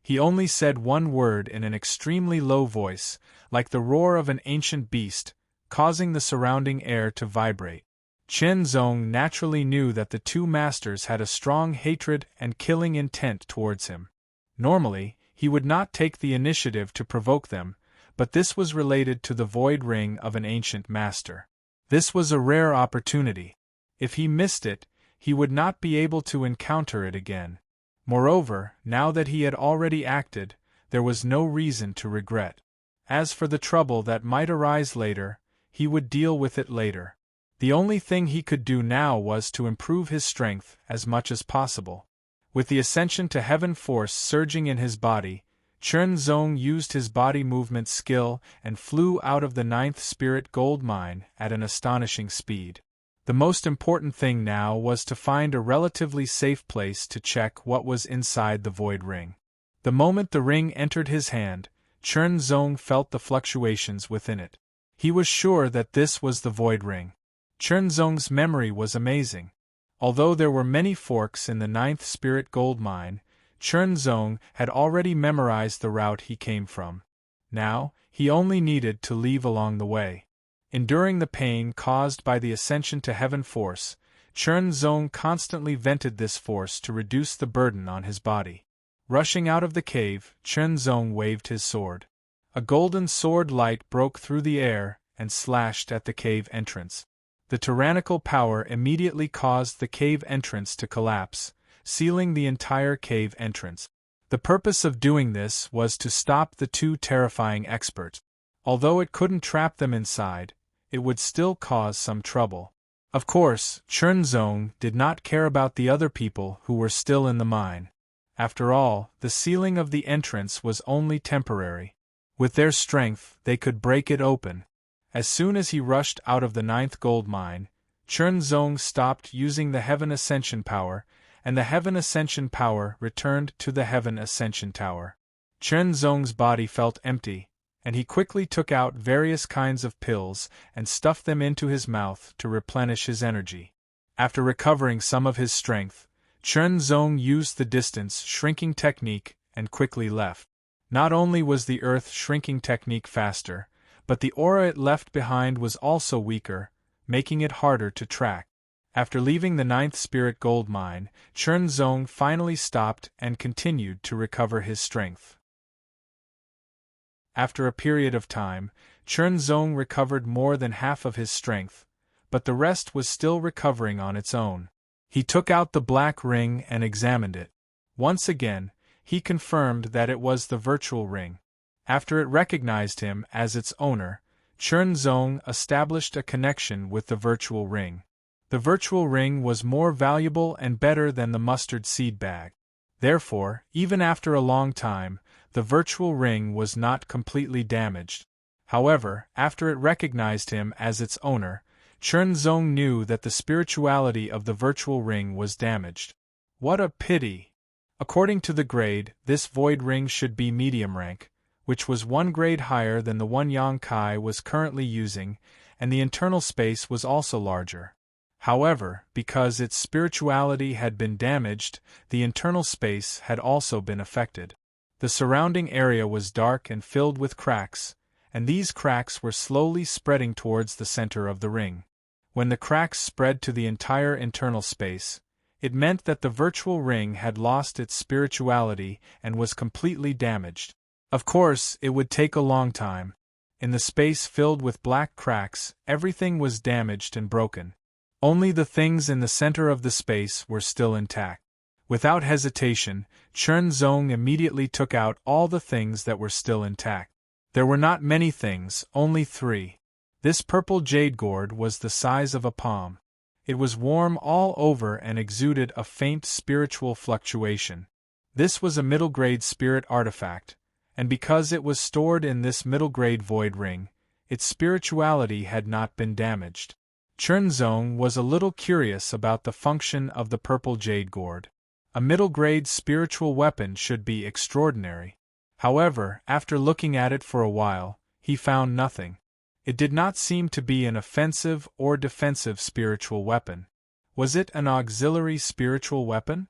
He only said one word in an extremely low voice, like the roar of an ancient beast, causing the surrounding air to vibrate. Chen Zong naturally knew that the two masters had a strong hatred and killing intent towards him. Normally, he would not take the initiative to provoke them, but this was related to the void ring of an ancient master. This was a rare opportunity. If he missed it, he would not be able to encounter it again. Moreover, now that he had already acted, there was no reason to regret. As for the trouble that might arise later, he would deal with it later. The only thing he could do now was to improve his strength as much as possible. With the ascension to heaven force surging in his body, Chen Zong used his body movement skill and flew out of the 9th spirit gold mine at an astonishing speed. The most important thing now was to find a relatively safe place to check what was inside the void ring. The moment the ring entered his hand, Chen Zong felt the fluctuations within it. He was sure that this was the void ring. Chen Zong's memory was amazing. Although there were many forks in the 9th spirit gold mine, Chen Zong had already memorized the route he came from. Now, he only needed to leave along the way. Enduring the pain caused by the ascension to heaven force, Chen Zong constantly vented this force to reduce the burden on his body. Rushing out of the cave, Chen Zong waved his sword. A golden sword light broke through the air and slashed at the cave entrance. The tyrannical power immediately caused the cave entrance to collapse, sealing the entire cave entrance. The purpose of doing this was to stop the two terrifying experts. Although it couldn't trap them inside, it would still cause some trouble. Of course, Chen Zong did not care about the other people who were still in the mine. After all, the sealing of the entrance was only temporary. With their strength, they could break it open. As soon as he rushed out of the 9th gold mine, Chen Zong stopped using the Heaven Ascension power, and the Heaven Ascension power returned to the Heaven Ascension Tower. Chen Zong's body felt empty, and he quickly took out various kinds of pills and stuffed them into his mouth to replenish his energy. After recovering some of his strength, Chen Zong used the distance shrinking technique and quickly left. Not only was the earth shrinking technique faster, but the aura it left behind was also weaker, making it harder to track. After leaving the 9th spirit gold mine, Chen Zong finally stopped and continued to recover his strength. After a period of time, Chen Zong recovered more than half of his strength, but the rest was still recovering on its own. He took out the black ring and examined it. Once again, he confirmed that it was the virtual ring. After it recognized him as its owner, Chen Zong established a connection with the virtual ring. The virtual ring was more valuable and better than the mustard seed bag. Therefore, even after a long time, the virtual ring was not completely damaged. However, after it recognized him as its owner, Chen Zong knew that the spirituality of the virtual ring was damaged. What a pity! According to the grade, this void ring should be medium rank, which was one grade higher than the one Yang Kai was currently using, and the internal space was also larger. However, because its spirituality had been damaged, the internal space had also been affected. The surrounding area was dark and filled with cracks, and these cracks were slowly spreading towards the center of the ring. When the cracks spread to the entire internal space, it meant that the virtual ring had lost its spirituality and was completely damaged. Of course, it would take a long time. In the space filled with black cracks, everything was damaged and broken. Only the things in the center of the space were still intact. Without hesitation, Chen Zong immediately took out all the things that were still intact. There were not many things, only 3. This purple jade gourd was the size of a palm. It was warm all over and exuded a faint spiritual fluctuation. This was a middle-grade spirit artifact, and because it was stored in this middle-grade void ring, its spirituality had not been damaged. Chen Zong was a little curious about the function of the purple jade gourd. A middle-grade spiritual weapon should be extraordinary. However, after looking at it for a while, he found nothing. It did not seem to be an offensive or defensive spiritual weapon. Was it an auxiliary spiritual weapon?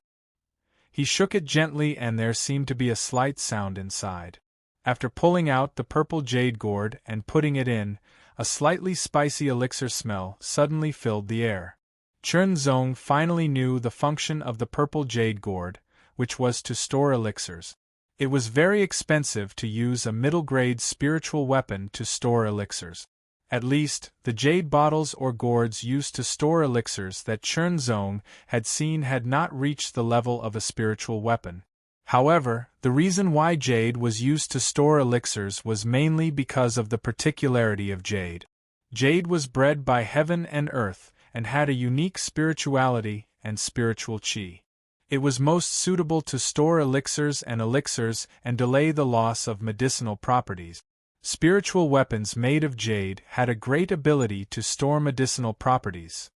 He shook it gently and there seemed to be a slight sound inside. After pulling out the purple jade gourd and putting it in, a slightly spicy elixir smell suddenly filled the air. Chernzong finally knew the function of the purple jade gourd, which was to store elixirs. It was very expensive to use a middle-grade spiritual weapon to store elixirs. At least, the jade bottles or gourds used to store elixirs that Chernzong had seen had not reached the level of a spiritual weapon. However, the reason why jade was used to store elixirs was mainly because of the particularity of jade. Jade was bred by heaven and earth, and had a unique spirituality and spiritual chi. It was most suitable to store elixirs and delay the loss of medicinal properties. Spiritual weapons made of jade had a great ability to store medicinal properties.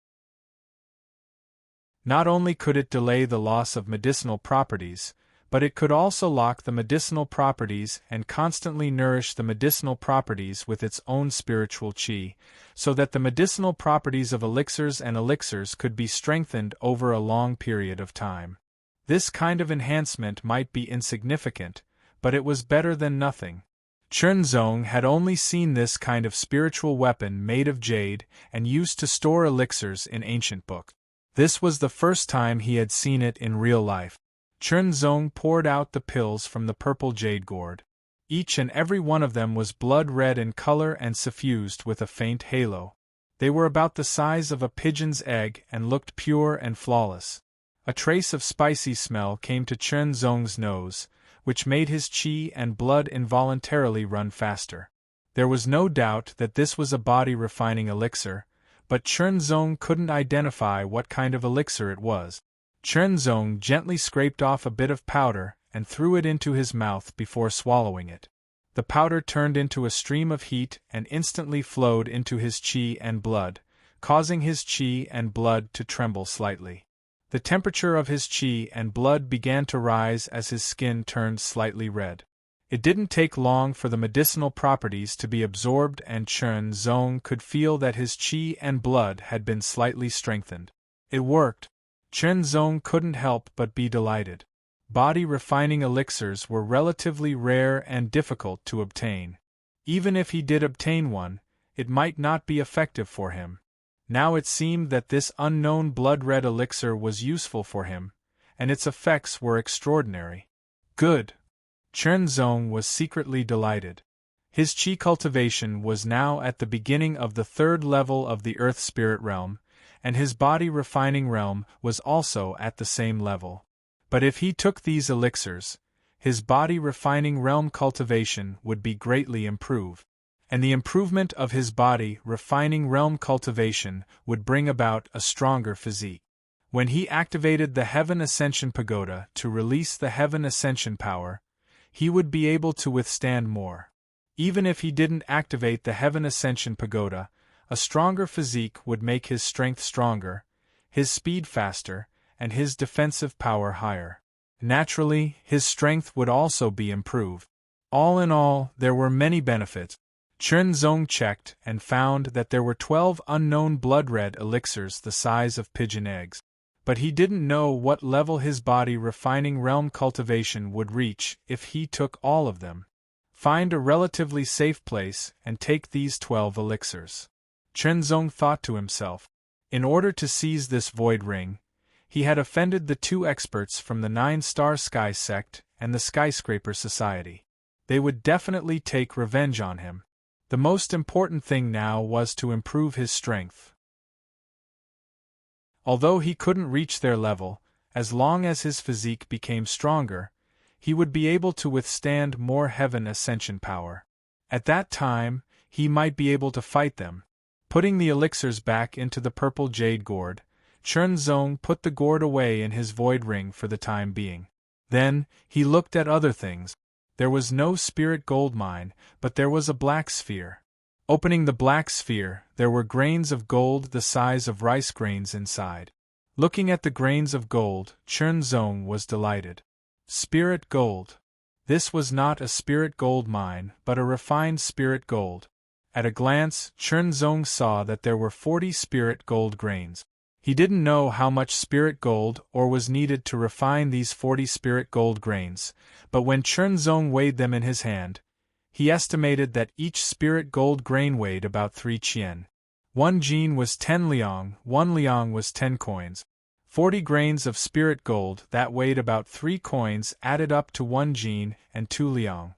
Not only could it delay the loss of medicinal properties, but it could also lock the medicinal properties and constantly nourish the medicinal properties with its own spiritual chi, so that the medicinal properties of elixirs could be strengthened over a long period of time. This kind of enhancement might be insignificant, but it was better than nothing. Chernzong had only seen this kind of spiritual weapon made of jade and used to store elixirs in ancient books. This was the first time he had seen it in real life. Chernzong poured out the pills from the purple jade gourd. Each and every one of them was blood red in color and suffused with a faint halo. They were about the size of a pigeon's egg and looked pure and flawless. A trace of spicy smell came to Chernzong's nose, which made his chi and blood involuntarily run faster. There was no doubt that this was a body-refining elixir, but Chernzong couldn't identify what kind of elixir it was. Chernzong gently scraped off a bit of powder and threw it into his mouth before swallowing it. The powder turned into a stream of heat and instantly flowed into his chi and blood, causing his chi and blood to tremble slightly. The temperature of his chi and blood began to rise as his skin turned slightly red. It didn't take long for the medicinal properties to be absorbed and Chernzong could feel that his chi and blood had been slightly strengthened. It worked. Chernzong couldn't help but be delighted. Body-refining elixirs were relatively rare and difficult to obtain. Even if he did obtain one, it might not be effective for him. Now it seemed that this unknown blood-red elixir was useful for him, and its effects were extraordinary. Good! Chernzong was secretly delighted. His chi cultivation was now at the beginning of the third level of the Earth Spirit realm, and his body-refining realm was also at the same level. But if he took these elixirs, his body-refining realm cultivation would be greatly improved, and the improvement of his body-refining realm cultivation would bring about a stronger physique. When he activated the Heaven Ascension Pagoda to release the Heaven Ascension power, he would be able to withstand more. Even if he didn't activate the Heaven Ascension Pagoda, a stronger physique would make his strength stronger, his speed faster, and his defensive power higher. Naturally, his strength would also be improved. All in all, there were many benefits. Chernzong checked and found that there were 12 unknown blood-red elixirs the size of pigeon eggs. But he didn't know what level his body-refining realm cultivation would reach if he took all of them. Find a relatively safe place and take these 12 elixirs. Chernzong thought to himself. In order to seize this void ring, he had offended the 2 experts from the 9-Star Sky sect and the Skyscraper Society. They would definitely take revenge on him. The most important thing now was to improve his strength. Although he couldn't reach their level, as long as his physique became stronger, he would be able to withstand more Heaven Ascension power. At that time, he might be able to fight them. Putting the elixirs back into the purple jade gourd, Chernzong put the gourd away in his void ring for the time being. Then, he looked at other things. There was no spirit gold mine, but there was a black sphere. Opening the black sphere, there were grains of gold the size of rice grains inside. Looking at the grains of gold, Chernzong was delighted. Spirit gold. This was not a spirit gold mine, but a refined spirit gold. At a glance, Chernzong saw that there were 40 spirit gold grains. He didn't know how much spirit gold ore was needed to refine these 40 spirit gold grains, but when Chernzong weighed them in his hand, he estimated that each spirit gold grain weighed about 3 qian. 1 jin was 10 liang, 1 liang was 10 coins. 40 grains of spirit gold that weighed about 3 coins added up to 1 jin and 2 liang.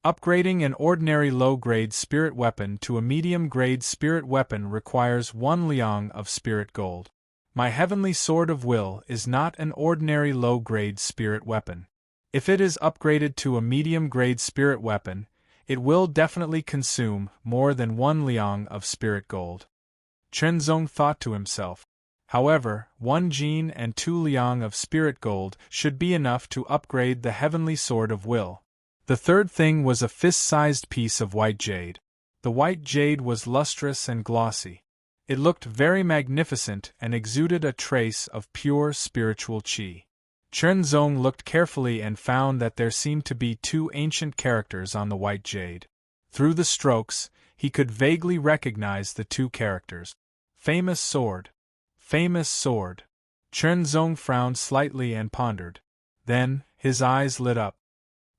Upgrading an ordinary low-grade spirit weapon to a medium-grade spirit weapon requires 1 liang of spirit gold. My heavenly sword of will is not an ordinary low-grade spirit weapon. If it is upgraded to a medium-grade spirit weapon, it will definitely consume more than 1 liang of spirit gold. Chernzong thought to himself. However, 1 jin and 2 liang of spirit gold should be enough to upgrade the heavenly sword of will. The third thing was a fist-sized piece of white jade. The white jade was lustrous and glossy. It looked very magnificent and exuded a trace of pure spiritual qi. Chernzong looked carefully and found that there seemed to be 2 ancient characters on the white jade. Through the strokes, he could vaguely recognize the 2 characters. Famous sword. Famous sword. Chernzong frowned slightly and pondered. Then, his eyes lit up.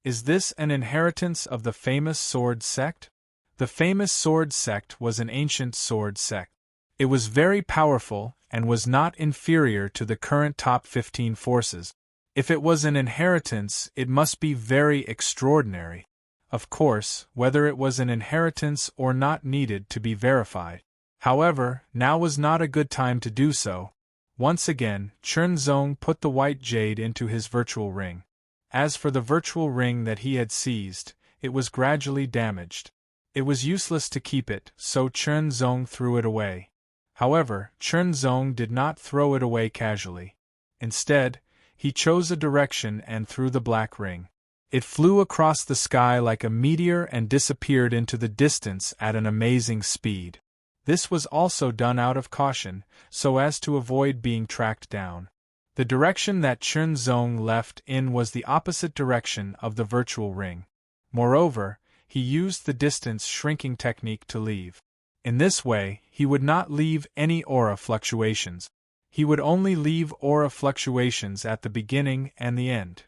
Is this an inheritance of the famous sword sect? The famous sword sect was an ancient sword sect. It was very powerful and was not inferior to the current top 15 forces. If it was an inheritance, it must be very extraordinary. Of course, whether it was an inheritance or not needed to be verified. However, now was not a good time to do so. Once again, Chernzong put the white jade into his virtual ring. As for the virtual ring that he had seized, it was gradually damaged. It was useless to keep it, so Chernzong threw it away. However, Chernzong did not throw it away casually. Instead, he chose a direction and threw the black ring. It flew across the sky like a meteor and disappeared into the distance at an amazing speed. This was also done out of caution, so as to avoid being tracked down. The direction that Chernzong left in was the opposite direction of the virtual ring. Moreover, he used the distance shrinking technique to leave. In this way, he would not leave any aura fluctuations. He would only leave aura fluctuations at the beginning and the end.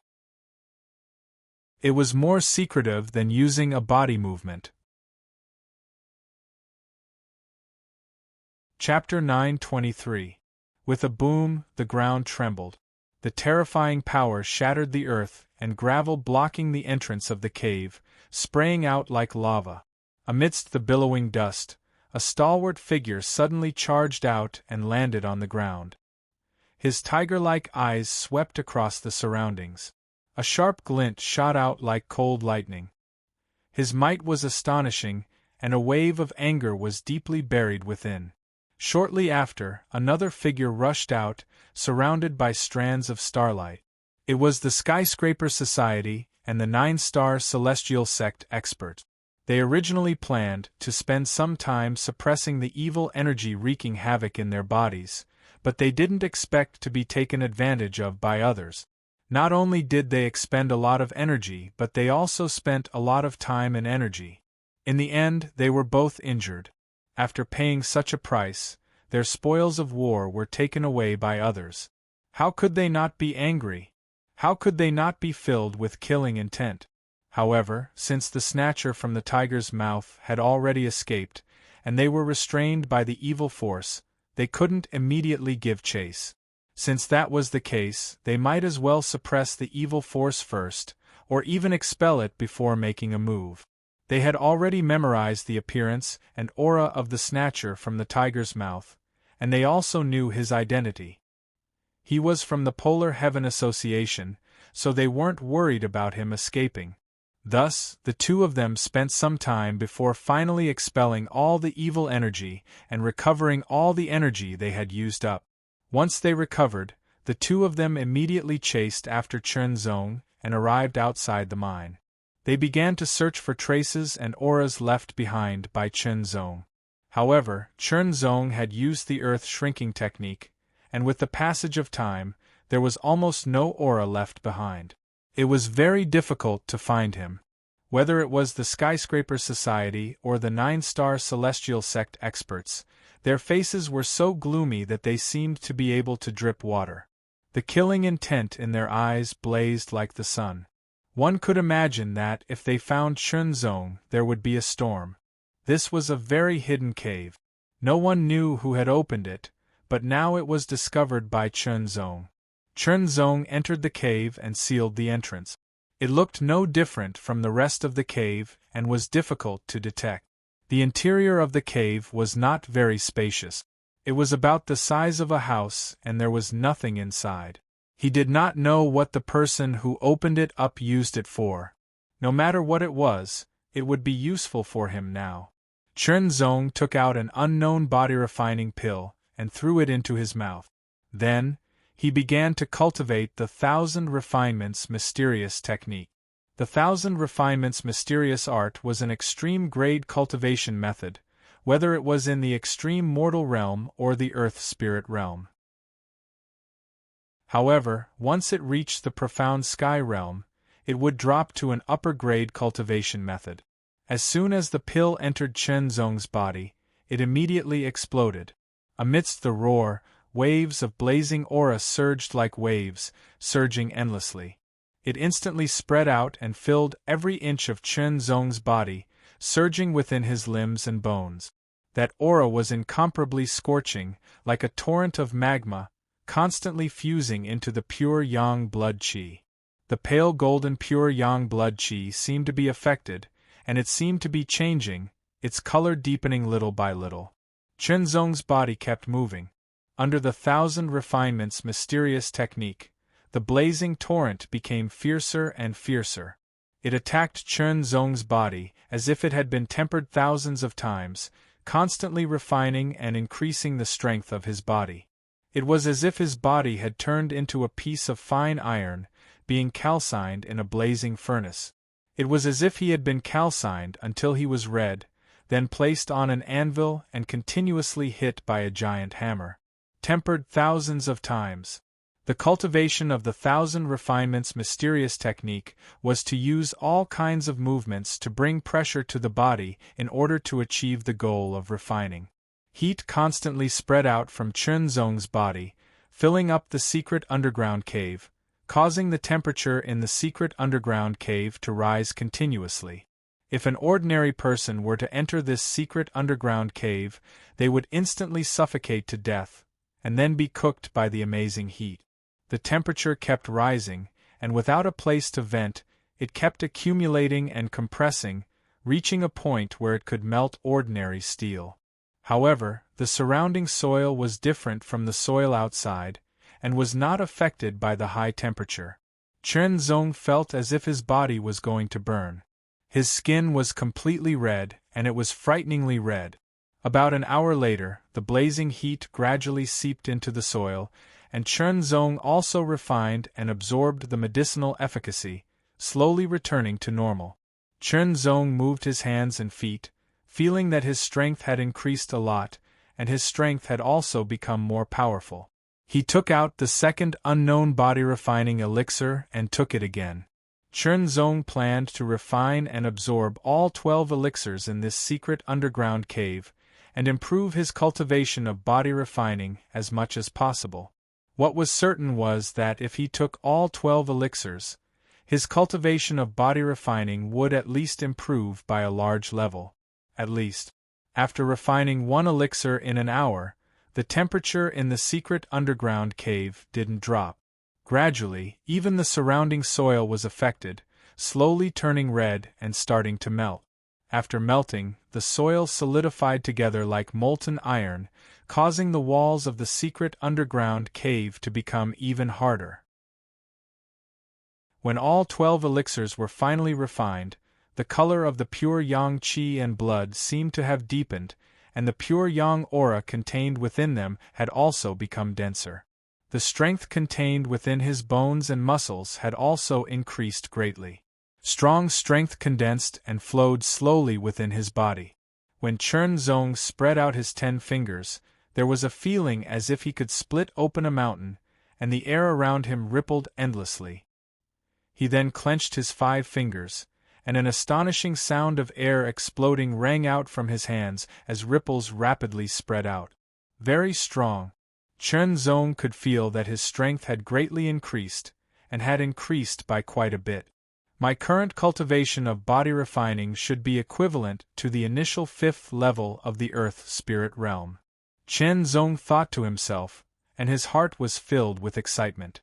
It was more secretive than using a body movement. Chapter 923. With a boom, the ground trembled. The terrifying power shattered the earth and gravel, blocking the entrance of the cave, spraying out like lava. Amidst the billowing dust, a stalwart figure suddenly charged out and landed on the ground. His tiger-like eyes swept across the surroundings. A sharp glint shot out like cold lightning. His might was astonishing, and a wave of anger was deeply buried within. Shortly after, another figure rushed out, surrounded by strands of starlight. It was the Skyscraper Society and the 9-star Celestial Sect experts. They originally planned to spend some time suppressing the evil energy wreaking havoc in their bodies, but they didn't expect to be taken advantage of by others. Not only did they expend a lot of energy, but they also spent a lot of time and energy. In the end, they were both injured. After paying such a price, their spoils of war were taken away by others. How could they not be angry? How could they not be filled with killing intent? However, since the snatcher from the tiger's mouth had already escaped, and they were restrained by the evil force, they couldn't immediately give chase. Since that was the case, they might as well suppress the evil force first, or even expel it before making a move. They had already memorized the appearance and aura of the snatcher from the tiger's mouth, and they also knew his identity. He was from the Polar Heaven Association, so they weren't worried about him escaping. Thus, the two of them spent some time before finally expelling all the evil energy and recovering all the energy they had used up. Once they recovered, the two of them immediately chased after Chernzong and arrived outside the mine. They began to search for traces and auras left behind by Chernzong. However, Chernzong had used the earth shrinking technique, and with the passage of time, there was almost no aura left behind. It was very difficult to find him. Whether it was the Skyscraper Society or the 9-star Celestial Sect experts, Their faces were so gloomy that they seemed to be able to drip water. The killing intent in their eyes blazed like the sun. One could imagine that if they found Chunzong, there would be a storm. This was a very hidden cave. No one knew who had opened it, but now it was discovered by Chunzong. Chunzong entered the cave and sealed the entrance. It looked no different from the rest of the cave and was difficult to detect. The interior of the cave was not very spacious. It was about the size of a house and there was nothing inside. He did not know what the person who opened it up used it for. No matter what it was, it would be useful for him now. Chunzong took out an unknown body-refining pill and threw it into his mouth. Then, he began to cultivate the 1,000 Refinements Mysterious technique. The 1,000 Refinements Mysterious art was an extreme-grade cultivation method, whether it was in the extreme mortal realm or the earth spirit realm. However, once it reached the profound sky realm, it would drop to an upper-grade cultivation method. As soon as the pill entered Chunzong's body, it immediately exploded. Amidst the roar, waves of blazing aura surged like waves, surging endlessly. It instantly spread out and filled every inch of Chunzong's body, surging within his limbs and bones. That aura was incomparably scorching, like a torrent of magma, constantly fusing into the pure yang blood qi. The pale golden pure yang blood qi seemed to be affected, and it seemed to be changing, its color deepening little by little. Chunzong's body kept moving. Under the 1,000 Refinements Mysterious technique, the blazing torrent became fiercer and fiercer. It attacked Chunzong's body as if it had been tempered thousands of times, constantly refining and increasing the strength of his body. It was as if his body had turned into a piece of fine iron, being calcined in a blazing furnace. It was as if he had been calcined until he was red, then placed on an anvil and continuously hit by a giant hammer. Tempered thousands of times. The cultivation of the 1,000 Refinements Mysterious technique was to use all kinds of movements to bring pressure to the body in order to achieve the goal of refining. Heat constantly spread out from Chunzong's body, filling up the secret underground cave, causing the temperature in the secret underground cave to rise continuously. If an ordinary person were to enter this secret underground cave, they would instantly suffocate to death, and then be cooked by the amazing heat. The temperature kept rising, and without a place to vent, it kept accumulating and compressing, reaching a point where it could melt ordinary steel. However, the surrounding soil was different from the soil outside, and was not affected by the high temperature. Chunzong felt as if his body was going to burn. His skin was completely red, and it was frighteningly red. About an hour later, the blazing heat gradually seeped into the soil, and Chunzong also refined and absorbed the medicinal efficacy, slowly returning to normal. Chunzong moved his hands and feet, feeling that his strength had increased a lot, and his strength had also become more powerful. He took out the second unknown body-refining elixir and took it again. Chunzong planned to refine and absorb all 12 elixirs in this secret underground cave, and improve his cultivation of body refining as much as possible. What was certain was that if he took all 12 elixirs, his cultivation of body refining would at least improve by a large level. At least. After refining one elixir in an hour, the temperature in the secret underground cave didn't drop. Gradually, even the surrounding soil was affected, slowly turning red and starting to melt. After melting, the soil solidified together like molten iron, causing the walls of the secret underground cave to become even harder. When all 12 elixirs were finally refined, the color of the pure yang qi and blood seemed to have deepened, and the pure yang aura contained within them had also become denser. The strength contained within his bones and muscles had also increased greatly. Strong strength condensed and flowed slowly within his body. When Chunzong spread out his 10 fingers, there was a feeling as if he could split open a mountain, and the air around him rippled endlessly. He then clenched his 5 fingers, and an astonishing sound of air exploding rang out from his hands as ripples rapidly spread out. Very strong. Chen Zong could feel that his strength had greatly increased, and had increased by quite a bit. My current cultivation of body refining should be equivalent to the initial 5th level of the Earth Spirit Realm. Chen Zong thought to himself, and his heart was filled with excitement.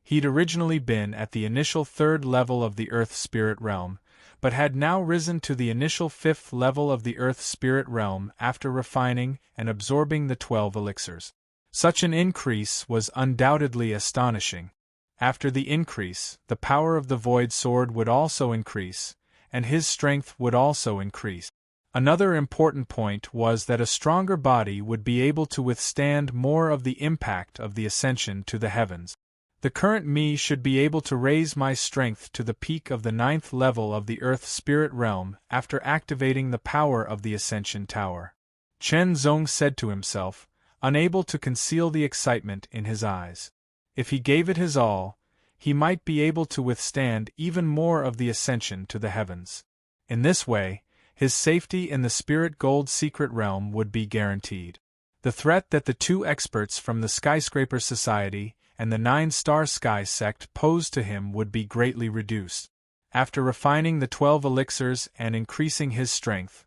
He'd originally been at the initial 3rd level of the Earth Spirit Realm, but had now risen to the initial 5th level of the Earth Spirit Realm after refining and absorbing the 12 elixirs. Such an increase was undoubtedly astonishing. After the increase, the power of the Void Sword would also increase, and his strength would also increase. Another important point was that a stronger body would be able to withstand more of the impact of the ascension to the heavens. The current me should be able to raise my strength to the peak of the 9th level of the Earth Spirit Realm after activating the power of the Ascension Tower. Chen Zong said to himself, unable to conceal the excitement in his eyes. If he gave it his all, he might be able to withstand even more of the ascension to the heavens. In this way, his safety in the Spirit Gold Secret Realm would be guaranteed. The threat that the 2 experts from the Skyscraper Society and the 9-Star Sky sect posed to him would be greatly reduced. After refining the 12 elixirs and increasing his strength,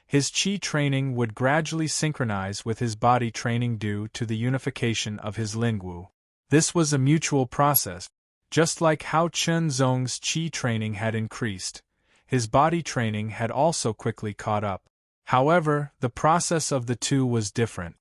his Qi training would gradually synchronize with his body training due to the unification of his Lingwu. This was a mutual process. Just like how Chen Zong's Qi training had increased, his body training had also quickly caught up. However, the process of the two was different.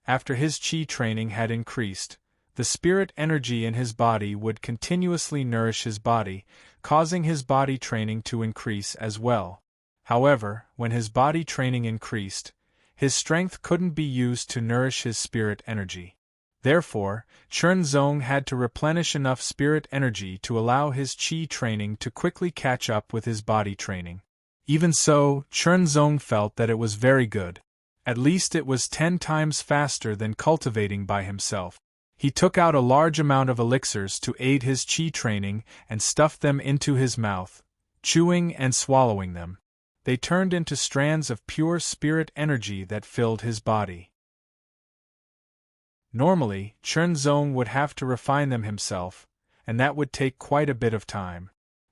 After his Qi training had increased, the spirit energy in his body would continuously nourish his body, causing his body training to increase as well. However, when his body training increased, his strength couldn't be used to nourish his spirit energy. Therefore, Chen Zong had to replenish enough spirit energy to allow his Qi training to quickly catch up with his body training. Even so, Chen Zong felt that it was very good. At least it was 10 times faster than cultivating by himself. He took out a large amount of elixirs to aid his Qi training and stuffed them into his mouth, chewing and swallowing them. They turned into strands of pure spirit energy that filled his body. Normally, Chen Zong would have to refine them himself, and that would take quite a bit of time.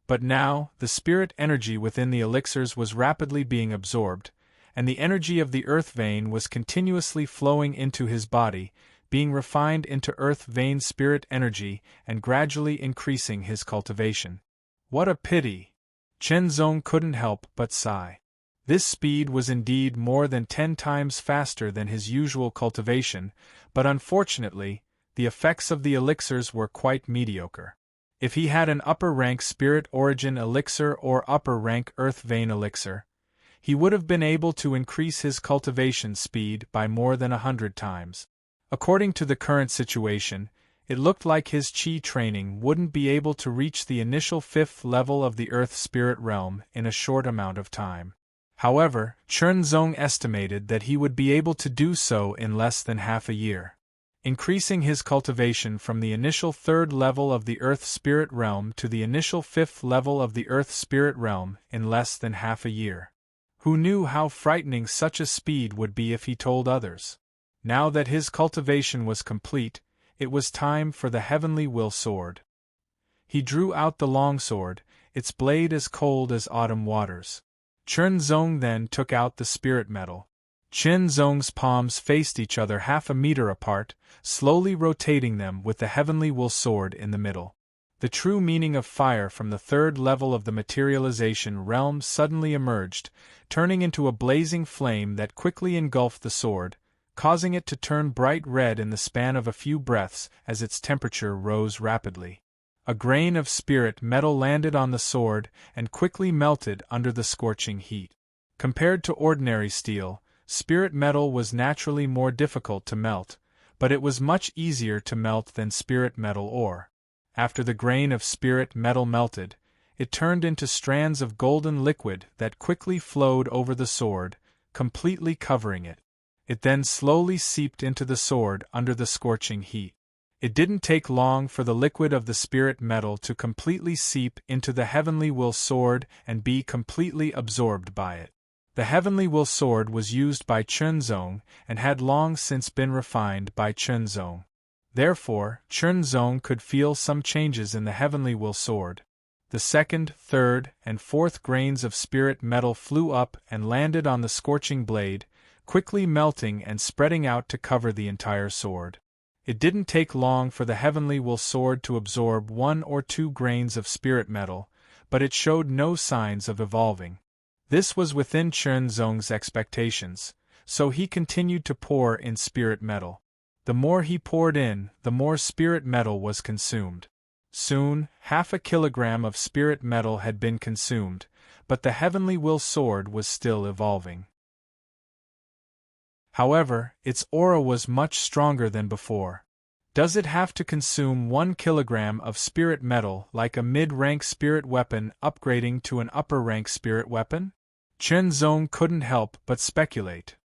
But now, the spirit energy within the elixirs was rapidly being absorbed, and the energy of the earth vein was continuously flowing into his body, being refined into earth vein spirit energy and gradually increasing his cultivation. What a pity! Chen Zong couldn't help but sigh. This speed was indeed more than 10 times faster than his usual cultivation, but unfortunately, the effects of the elixirs were quite mediocre. If he had an upper-rank Spirit Origin elixir or upper-rank Earth Vein elixir, he would have been able to increase his cultivation speed by more than 100 times. According to the current situation, it looked like his Qi training wouldn't be able to reach the initial 5th level of the Earth Spirit Realm in a short amount of time. However, Chen Zong estimated that he would be able to do so in less than half a year. Increasing his cultivation from the initial 3rd level of the Earth Spirit Realm to the initial 5th level of the Earth Spirit Realm in less than half a year. Who knew how frightening such a speed would be if he told others? Now that his cultivation was complete, it was time for the Heavenly Will Sword. He drew out the longsword, its blade as cold as autumn waters. Chen Zong then took out the spirit metal. Chen Zong's palms faced each other half a meter apart, slowly rotating them with the Heavenly Will Sword in the middle. The true meaning of fire from the 3rd level of the materialization realm suddenly emerged, turning into a blazing flame that quickly engulfed the sword, causing it to turn bright red in the span of a few breaths as its temperature rose rapidly. A grain of spirit metal landed on the sword and quickly melted under the scorching heat. Compared to ordinary steel, spirit metal was naturally more difficult to melt, but it was much easier to melt than spirit metal ore. After the grain of spirit metal melted, it turned into strands of golden liquid that quickly flowed over the sword, completely covering it. It then slowly seeped into the sword under the scorching heat. It didn't take long for the liquid of the spirit metal to completely seep into the Heavenly Will Sword and be completely absorbed by it. The Heavenly Will Sword was used by Chunzong and had long since been refined by Chunzong. Therefore, Chunzong could feel some changes in the Heavenly Will Sword. The second, third, and fourth grains of spirit metal flew up and landed on the scorching blade, quickly melting and spreading out to cover the entire sword. It didn't take long for the Heavenly Will Sword to absorb 1 or 2 grains of spirit metal, but it showed no signs of evolving. This was within Chunzong's expectations, so he continued to pour in spirit metal. The more he poured in, the more spirit metal was consumed. Soon, 1/2 kilogram of spirit metal had been consumed, but the Heavenly Will Sword was still evolving. However, its aura was much stronger than before. Does it have to consume 1 kilogram of spirit metal like a mid-rank spirit weapon upgrading to an upper-rank spirit weapon? Chunzong couldn't help but speculate.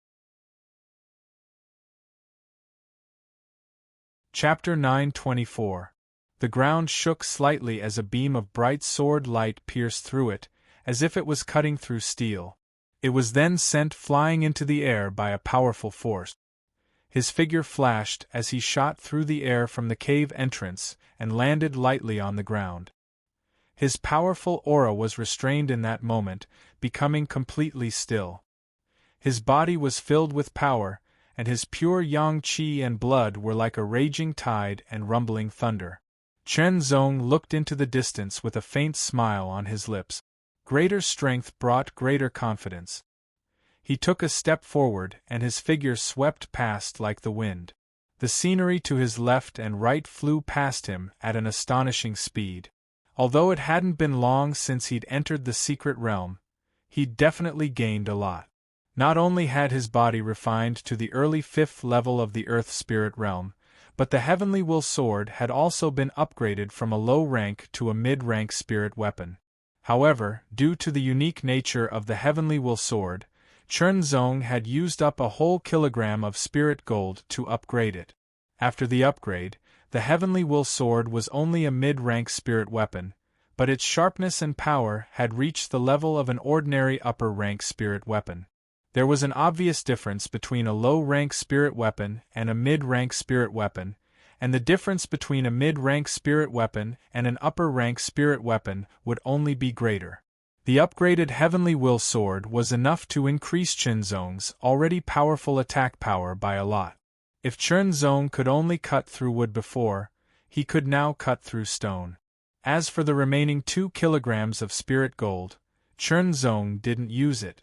Chapter 924. The ground shook slightly as a beam of bright sword light pierced through it, as if it was cutting through steel. It was then sent flying into the air by a powerful force. His figure flashed as he shot through the air from the cave entrance and landed lightly on the ground. His powerful aura was restrained in that moment, becoming completely still. His body was filled with power, and his pure yang qi and blood were like a raging tide and rumbling thunder. Chunzong looked into the distance with a faint smile on his lips. Greater strength brought greater confidence. He took a step forward and his figure swept past like the wind. The scenery to his left and right flew past him at an astonishing speed. Although it hadn't been long since he'd entered the secret realm, he'd definitely gained a lot. Not only had his body refined to the early 5th level of the Earth Spirit Realm, but the Heavenly Will Sword had also been upgraded from a low rank to a mid-rank spirit weapon. However, due to the unique nature of the Heavenly Will Sword, Chunzong had used up a whole kilogram of spirit gold to upgrade it. After the upgrade, the Heavenly Will Sword was only a mid-rank spirit weapon, but its sharpness and power had reached the level of an ordinary upper-rank spirit weapon. There was an obvious difference between a low-rank spirit weapon and a mid-rank spirit weapon, and the difference between a mid-rank spirit weapon and an upper-rank spirit weapon would only be greater. The upgraded Heavenly Will Sword was enough to increase Chunzong's already powerful attack power by a lot. If Chunzong could only cut through wood before, he could now cut through stone. As for the remaining 2 kilograms of spirit gold, Chunzong didn't use it.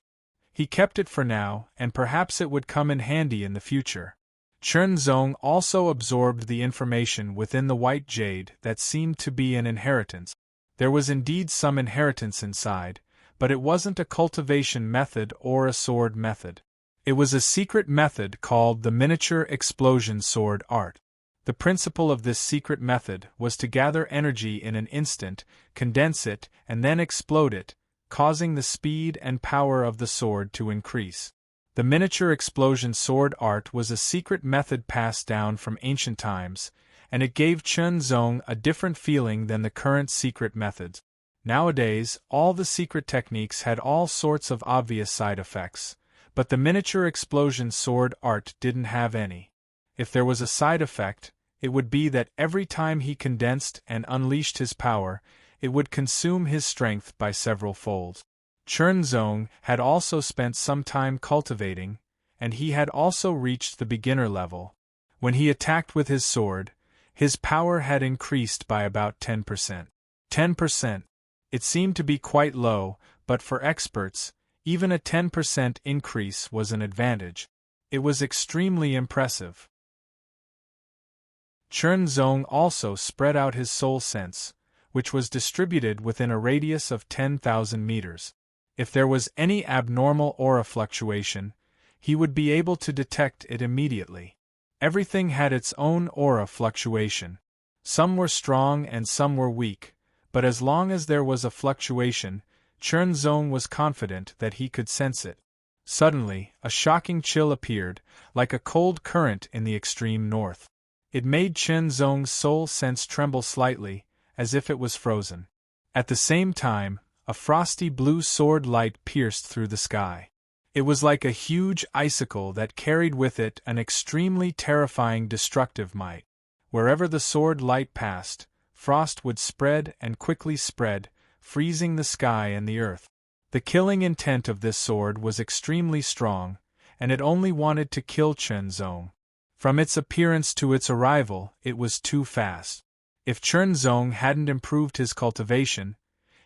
He kept it for now, and perhaps it would come in handy in the future. Chunzong also absorbed the information within the white jade that seemed to be an inheritance. There was indeed some inheritance inside, but it wasn't a cultivation method or a sword method. It was a secret method called the miniature explosion sword art. The principle of this secret method was to gather energy in an instant, condense it, and then explode it, causing the speed and power of the sword to increase. The miniature explosion sword art was a secret method passed down from ancient times, and it gave Chunzong a different feeling than the current secret methods. Nowadays, all the secret techniques had all sorts of obvious side effects, but the miniature explosion sword art didn't have any. If there was a side effect, it would be that every time he condensed and unleashed his power, it would consume his strength by several folds. Chunzong had also spent some time cultivating, and he had also reached the beginner level. When he attacked with his sword, his power had increased by about 10%. 10%. It seemed to be quite low, but for experts, even a 10% increase was an advantage. It was extremely impressive. Chunzong also spread out his soul sense, which was distributed within a radius of 10,000 meters. If there was any abnormal aura fluctuation, he would be able to detect it immediately. Everything had its own aura fluctuation. Some were strong and some were weak, but as long as there was a fluctuation, Chunzong was confident that he could sense it. Suddenly, a shocking chill appeared, like a cold current in the extreme north. It made Chen Zong's soul sense tremble slightly, as if it was frozen. At the same time, a frosty blue sword light pierced through the sky. It was like a huge icicle that carried with it an extremely terrifying destructive might. Wherever the sword light passed, frost would spread and quickly spread, freezing the sky and the earth. The killing intent of this sword was extremely strong, and it only wanted to kill Chen Zong. From its appearance to its arrival, it was too fast. If Chen Zong hadn't improved his cultivation,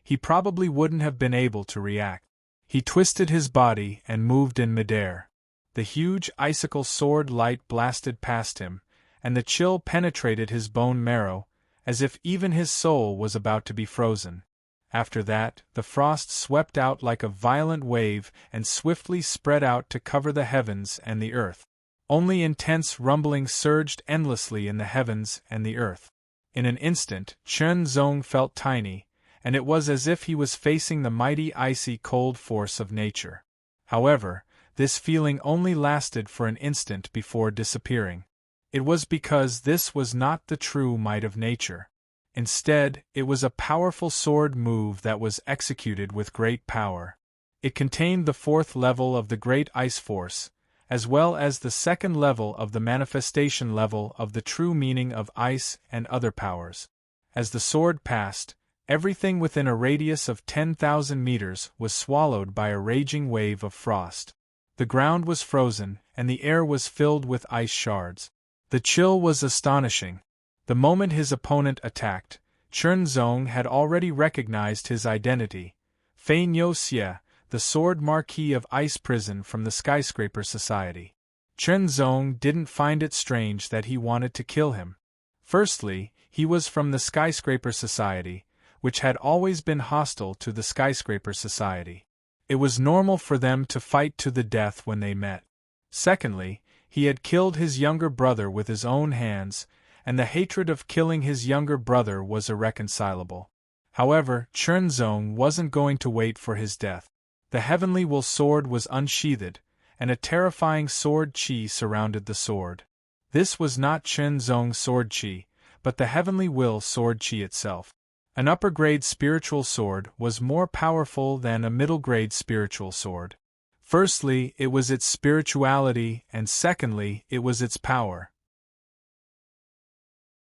he probably wouldn't have been able to react. He twisted his body and moved in midair. The huge icicle sword light blasted past him, and the chill penetrated his bone marrow, as if even his soul was about to be frozen. After that, the frost swept out like a violent wave and swiftly spread out to cover the heavens and the earth. Only intense rumbling surged endlessly in the heavens and the earth. In an instant, Chen Zong felt tiny, and it was as if he was facing the mighty icy cold force of nature. However, this feeling only lasted for an instant before disappearing. It was because this was not the true might of nature. Instead, it was a powerful sword move that was executed with great power. It contained the fourth level of the Great Ice Force, as well as the second level of the manifestation level of the true meaning of ice and other powers. As the sword passed, everything within a radius of 10,000 meters was swallowed by a raging wave of frost. The ground was frozen, and the air was filled with ice shards. The chill was astonishing. The moment his opponent attacked, Chen Zong had already recognized his identity. Fei Nyo-xie, the Sword Marquis of Ice Prison from the Skyscraper Society. Chen Zong didn't find it strange that he wanted to kill him. Firstly, he was from the Skyscraper Society, which had always been hostile to the Skyscraper Society. It was normal for them to fight to the death when they met. Secondly, he had killed his younger brother with his own hands, and the hatred of killing his younger brother was irreconcilable. However, Chen Zong wasn't going to wait for his death. The heavenly will sword was unsheathed, and a terrifying sword chi surrounded the sword. This was not Chen Zong's sword chi, but the heavenly will sword chi itself. An upper-grade spiritual sword was more powerful than a middle-grade spiritual sword. Firstly, it was its spirituality, and secondly, it was its power.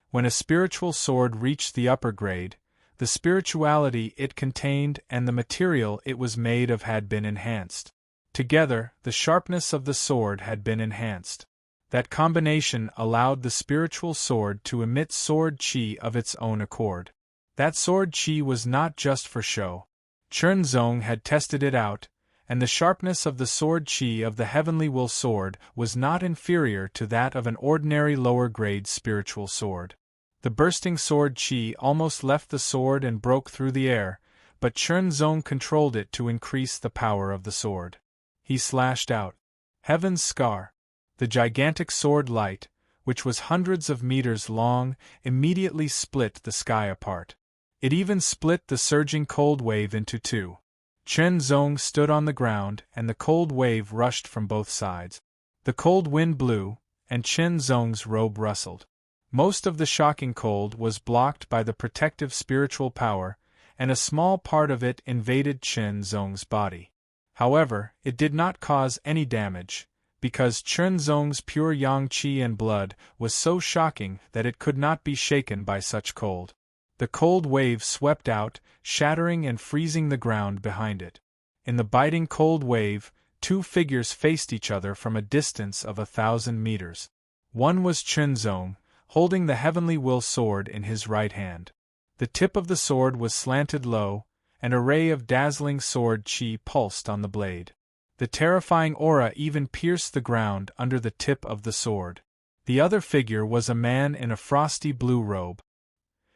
When a spiritual sword reached the upper grade, the spirituality it contained and the material it was made of had been enhanced. Together, the sharpness of the sword had been enhanced. That combination allowed the spiritual sword to emit sword chi of its own accord. That sword chi was not just for show. Chen Zong had tested it out, and the sharpness of the sword chi of the heavenly will sword was not inferior to that of an ordinary lower-grade spiritual sword. The bursting sword chi almost left the sword and broke through the air, but Chen Zong controlled it to increase the power of the sword. He slashed out. Heaven's Scar. The gigantic sword light, which was hundreds of meters long, immediately split the sky apart. It even split the surging cold wave into two. Chen Zong stood on the ground, and the cold wave rushed from both sides. The cold wind blew, and Chen Zong's robe rustled. Most of the shocking cold was blocked by the protective spiritual power, and a small part of it invaded Chen Zong's body. However, it did not cause any damage, because Chen Zong's pure yang qi and blood was so shocking that it could not be shaken by such cold. The cold wave swept out, shattering and freezing the ground behind it. In the biting cold wave, two figures faced each other from a distance of 1,000 meters. One was Chen Zong, holding the heavenly will sword in his right hand. The tip of the sword was slanted low, and a ray of dazzling sword chi pulsed on the blade. The terrifying aura even pierced the ground under the tip of the sword. The other figure was a man in a frosty blue robe.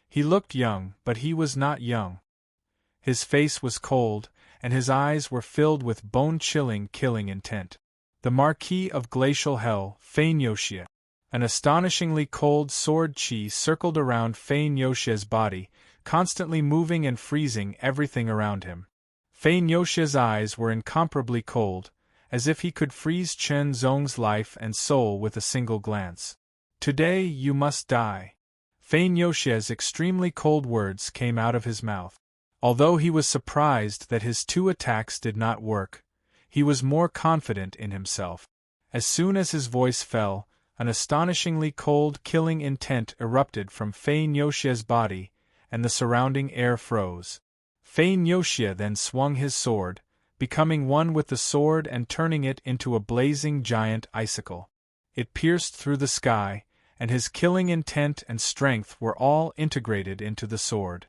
He looked young, but he was not young. His face was cold, and his eyes were filled with bone-chilling killing intent. The Marquis of Glacial Hell, Fei Nyo-xie. An astonishingly cold sword chi circled around Fei Nyo-xie's body, constantly moving and freezing everything around him. Fei Nyo-xie's eyes were incomparably cold, as if he could freeze Chen Zong's life and soul with a single glance. Today you must die. Fein Yoshie's extremely cold words came out of his mouth. Although he was surprised that his 2 attacks did not work, he was more confident in himself. As soon as his voice fell, an astonishingly cold killing intent erupted from Fein Yoshie's body, and the surrounding air froze. Fein Yoshie then swung his sword, becoming one with the sword and turning it into a blazing giant icicle. It pierced through the sky, and his killing intent and strength were all integrated into the sword.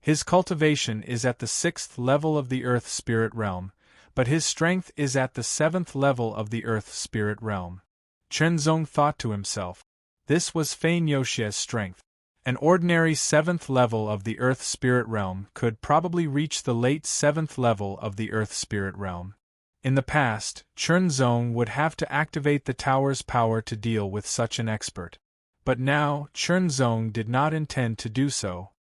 His cultivation is at the 6th level of the Earth Spirit Realm, but his strength is at the 7th level of the Earth Spirit Realm. Chenzong thought to himself. This was Fein Yoshie's strength. An ordinary 7th level of the Earth Spirit Realm could probably reach the late 7th level of the Earth Spirit Realm. In the past, Chenzong would have to activate the tower's power to deal with such an expert. But now, Chenzong did not intend to do so.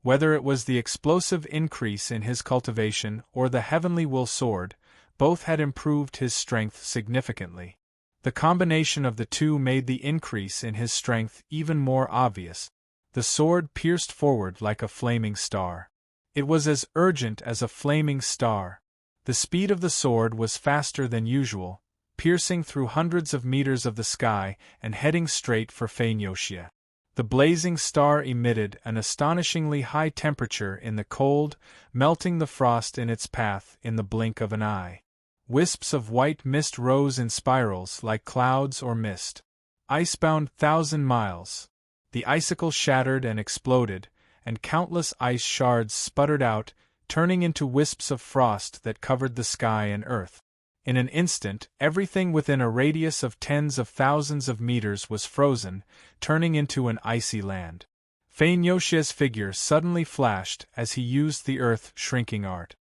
Whether it was the explosive increase in his cultivation or the Heavenly Will Sword, both had improved his strength significantly. The combination of the two made the increase in his strength even more obvious. The sword pierced forward like a flaming star. It was as urgent as a flaming star. The speed of the sword was faster than usual, piercing through hundreds of meters of the sky and heading straight for Fein Yoshie. The blazing star emitted an astonishingly high temperature in the cold, melting the frost in its path in the blink of an eye. Wisps of white mist rose in spirals like clouds or mist. Icebound 1,000 miles. The icicle shattered and exploded, and countless ice shards sputtered out, turning into wisps of frost that covered the sky and earth. In an instant, everything within a radius of tens of thousands of meters was frozen, turning into an icy land. Fein Yoshie's figure suddenly flashed as he used the earth-shrinking art.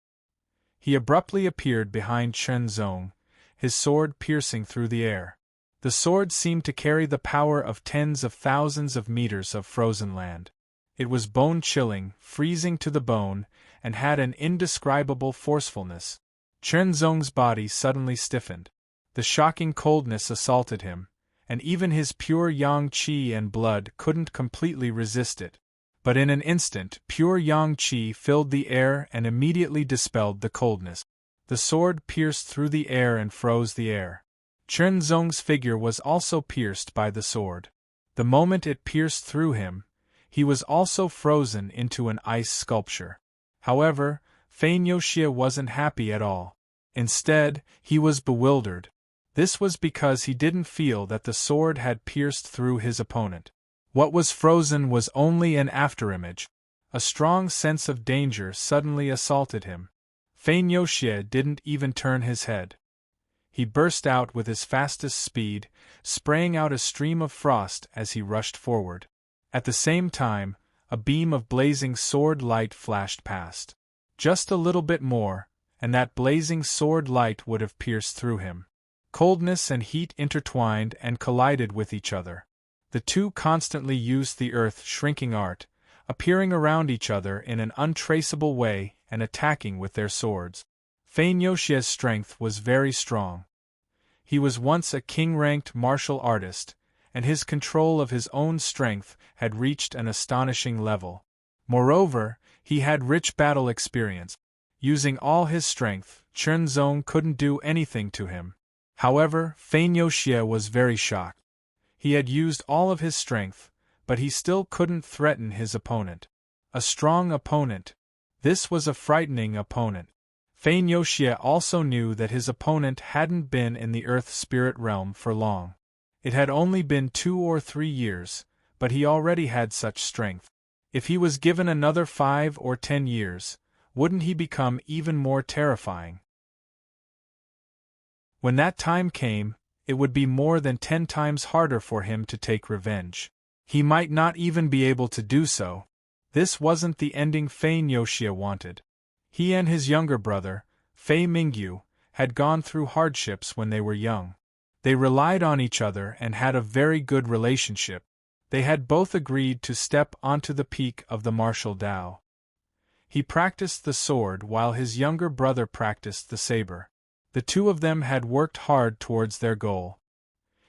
He abruptly appeared behind Chenzong, his sword piercing through the air. The sword seemed to carry the power of tens of thousands of meters of frozen land. It was bone-chilling, freezing to the bone, and had an indescribable forcefulness. Chenzong's body suddenly stiffened. The shocking coldness assaulted him, and even his pure yang qi and blood couldn't completely resist it. But in an instant, pure yang qi filled the air and immediately dispelled the coldness. The sword pierced through the air and froze the air. Chenzong's figure was also pierced by the sword. The moment it pierced through him, he was also frozen into an ice sculpture. However, Fein Yoshie wasn't happy at all. Instead, he was bewildered. This was because he didn't feel that the sword had pierced through his opponent. What was frozen was only an afterimage. A strong sense of danger suddenly assaulted him. Fein Yoshie didn't even turn his head. He burst out with his fastest speed, spraying out a stream of frost as he rushed forward. At the same time, a beam of blazing sword light flashed past. Just a little bit more, and that blazing sword light would have pierced through him. Coldness and heat intertwined and collided with each other. The two constantly used the earth-shrinking art, appearing around each other in an untraceable way and attacking with their swords. Fein Yoshie's strength was very strong. He was once a king-ranked martial artist, and his control of his own strength had reached an astonishing level. Moreover, he had rich battle experience. Using all his strength, Chenzong couldn't do anything to him. However, Fein Yoshie was very shocked. He had used all of his strength, but he still couldn't threaten his opponent. A strong opponent. This was a frightening opponent. Fein Yoshie also knew that his opponent hadn't been in the Earth Spirit Realm for long. It had only been 2 or 3 years, but he already had such strength. If he was given another 5 or 10 years, wouldn't he become even more terrifying? When that time came, it would be more than 10 times harder for him to take revenge. He might not even be able to do so. This wasn't the ending Fein Yoshie wanted. He and his younger brother, Fei Mingyu, had gone through hardships when they were young. They relied on each other and had a very good relationship. They had both agreed to step onto the peak of the martial Tao. He practiced the sword while his younger brother practiced the saber. The two of them had worked hard towards their goal.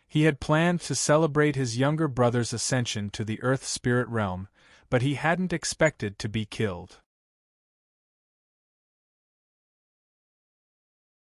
He had planned to celebrate his younger brother's ascension to the Earth Spirit realm, but he hadn't expected to be killed.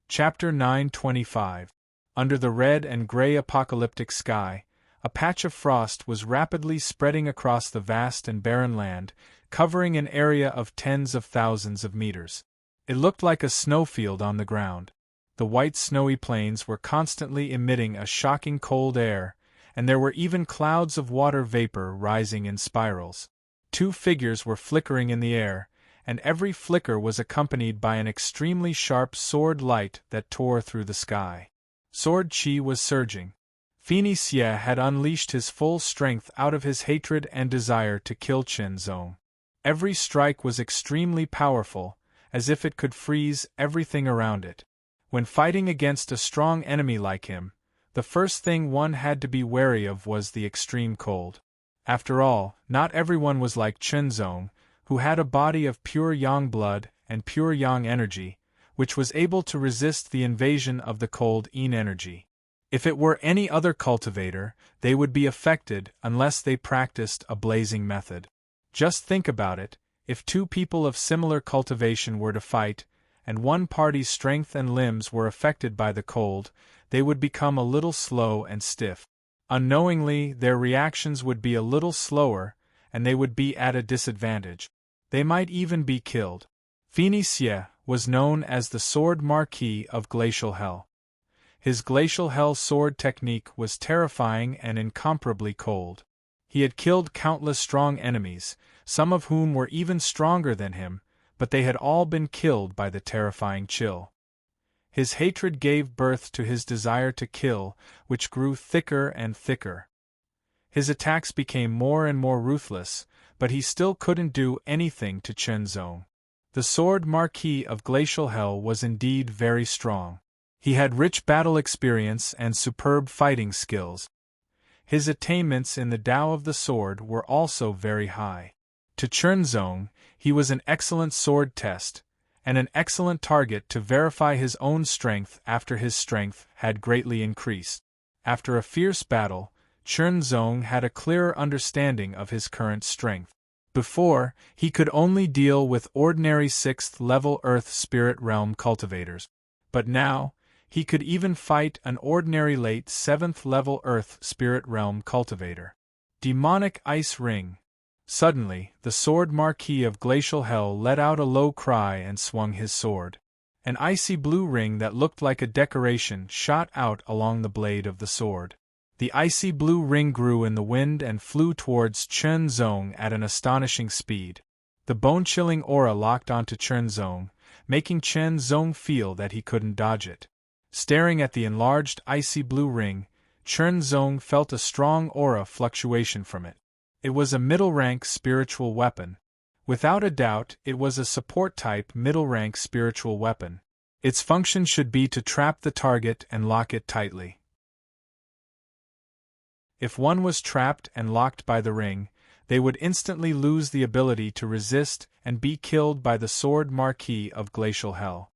Chapter 925. Under the red and gray apocalyptic sky, a patch of frost was rapidly spreading across the vast and barren land, covering an area of tens of thousands of meters. It looked like a snowfield on the ground. The white snowy plains were constantly emitting a shocking cold air, and there were even clouds of water vapor rising in spirals. Two figures were flickering in the air, and every flicker was accompanied by an extremely sharp sword light that tore through the sky. Sword chi was surging. Xie had unleashed his full strength out of his hatred and desire to kill Chen Zong. Every strike was extremely powerful, as if it could freeze everything around it. When fighting against a strong enemy like him, the first thing one had to be wary of was the extreme cold. After all, not everyone was like Chen Zong, who had a body of pure yang blood and pure yang energy, which was able to resist the invasion of the cold yin energy. If it were any other cultivator, they would be affected unless they practiced a blazing method. Just think about it, if two people of similar cultivation were to fight, and one party's strength and limbs were affected by the cold, they would become a little slow and stiff. Unknowingly, their reactions would be a little slower, and they would be at a disadvantage. They might even be killed. Xie was known as the Sword Marquis of Glacial Hell. His Glacial Hell sword technique was terrifying and incomparably cold. He had killed countless strong enemies, some of whom were even stronger than him, but they had all been killed by the terrifying chill. His hatred gave birth to his desire to kill, which grew thicker and thicker. His attacks became more and more ruthless, but he still couldn't do anything to Chen Zong. The Sword Marquis of Glacial Hell was indeed very strong. He had rich battle experience and superb fighting skills. His attainments in the Tao of the Sword were also very high. To Chen Zong, he was an excellent sword test, and an excellent target to verify his own strength after his strength had greatly increased. After a fierce battle, Chen Zong had a clearer understanding of his current strength. Before, he could only deal with ordinary 6th-level Earth Spirit Realm cultivators. But now, he could even fight an ordinary late 7th-level Earth Spirit Realm cultivator. Demonic Ice Ring. Suddenly, the Sword Marquis of Glacial Hell let out a low cry and swung his sword. An icy blue ring that looked like a decoration shot out along the blade of the sword. The icy blue ring grew in the wind and flew towards Chen Zong at an astonishing speed. The bone-chilling aura locked onto Chen Zong, making Chen Zong feel that he couldn't dodge it. Staring at the enlarged icy blue ring, Chen Zong felt a strong aura fluctuation from it. It was a middle-rank spiritual weapon. Without a doubt, it was a support-type middle-rank spiritual weapon. Its function should be to trap the target and lock it tightly. If one was trapped and locked by the ring, they would instantly lose the ability to resist and be killed by the Sword Marquis of Glacial Hell.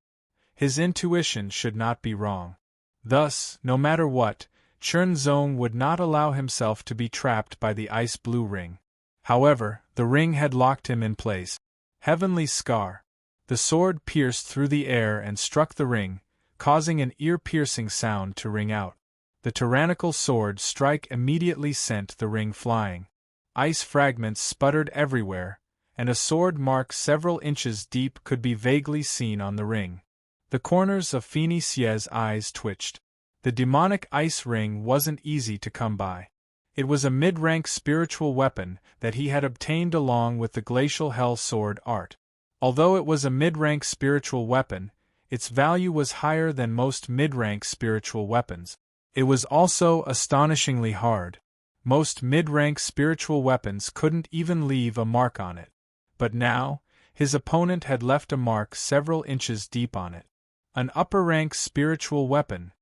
His intuition should not be wrong. Thus, no matter what, Chen Zong would not allow himself to be trapped by the ice blue ring. However, the ring had locked him in place. Heavenly Scar. The sword pierced through the air and struck the ring, causing an ear-piercing sound to ring out. The tyrannical sword strike immediately sent the ring flying. Ice fragments sputtered everywhere, and a sword mark several inches deep could be vaguely seen on the ring. The corners of Xie's eyes twitched. The demonic ice ring wasn't easy to come by. It was a mid-rank spiritual weapon that he had obtained along with the Glacial Hell sword art. Although it was a mid-rank spiritual weapon, its value was higher than most mid-rank spiritual weapons. It was also astonishingly hard. Most mid-rank spiritual weapons couldn't even leave a mark on it. But now, his opponent had left a mark several inches deep on it. An upper-rank spiritual weapon.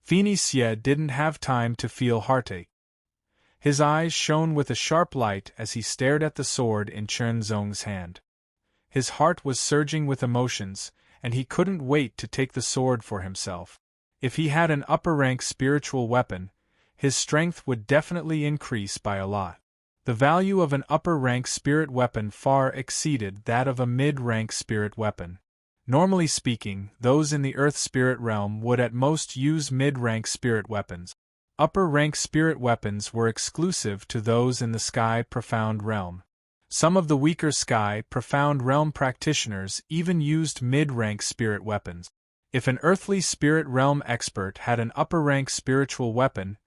Xie didn't have time to feel heartache. His eyes shone with a sharp light as he stared at the sword in Chen Zong's hand. His heart was surging with emotions, and he couldn't wait to take the sword for himself. If he had an upper-rank spiritual weapon, his strength would definitely increase by a lot. The value of an upper-rank spirit weapon far exceeded that of a mid-rank spirit weapon. Normally speaking, those in the Earth spirit realm would at most use mid-rank spirit weapons. Upper-rank spirit weapons were exclusive to those in the Sky Profound realm. Some of the weaker Sky Profound realm practitioners even used mid-rank spirit weapons. If an earthly spirit realm expert had an upper-rank spiritual weapon,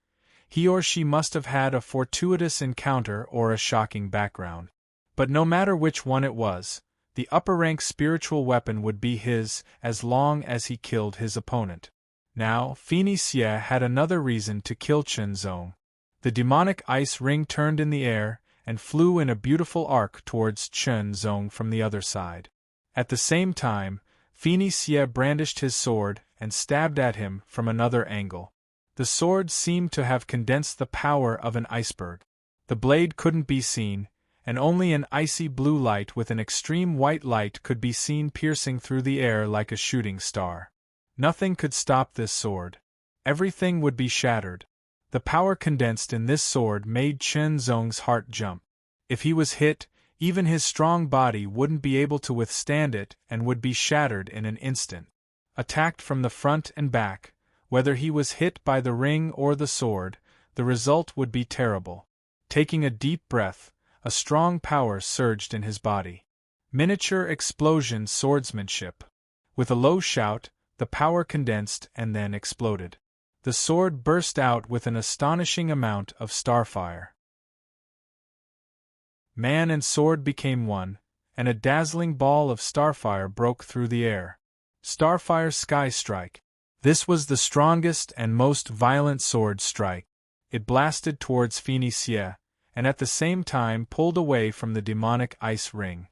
he or she must have had a fortuitous encounter or a shocking background. But no matter which one it was, the upper-rank spiritual weapon would be his as long as he killed his opponent. Now, Phoenicia had another reason to kill Chen Zong. The demonic ice ring turned in the air and flew in a beautiful arc towards Chen Zong from the other side. At the same time, Phoenicia brandished his sword and stabbed at him from another angle. The sword seemed to have condensed the power of an iceberg. The blade couldn't be seen, and only an icy blue light with an extreme white light could be seen piercing through the air like a shooting star. Nothing could stop this sword. Everything would be shattered. The power condensed in this sword made Chen Zong's heart jump. If he was hit, even his strong body wouldn't be able to withstand it and would be shattered in an instant. Attacked from the front and back, whether he was hit by the ring or the sword, the result would be terrible. Taking a deep breath, a strong power surged in his body. Miniature explosion swordsmanship. With a low shout, the power condensed and then exploded. The sword burst out with an astonishing amount of starfire. Man and sword became one, and a dazzling ball of starfire broke through the air. Starfire Sky Strike. This was the strongest and most violent sword strike. It blasted towards Phoenicia, and at the same time pulled away from the demonic ice ring.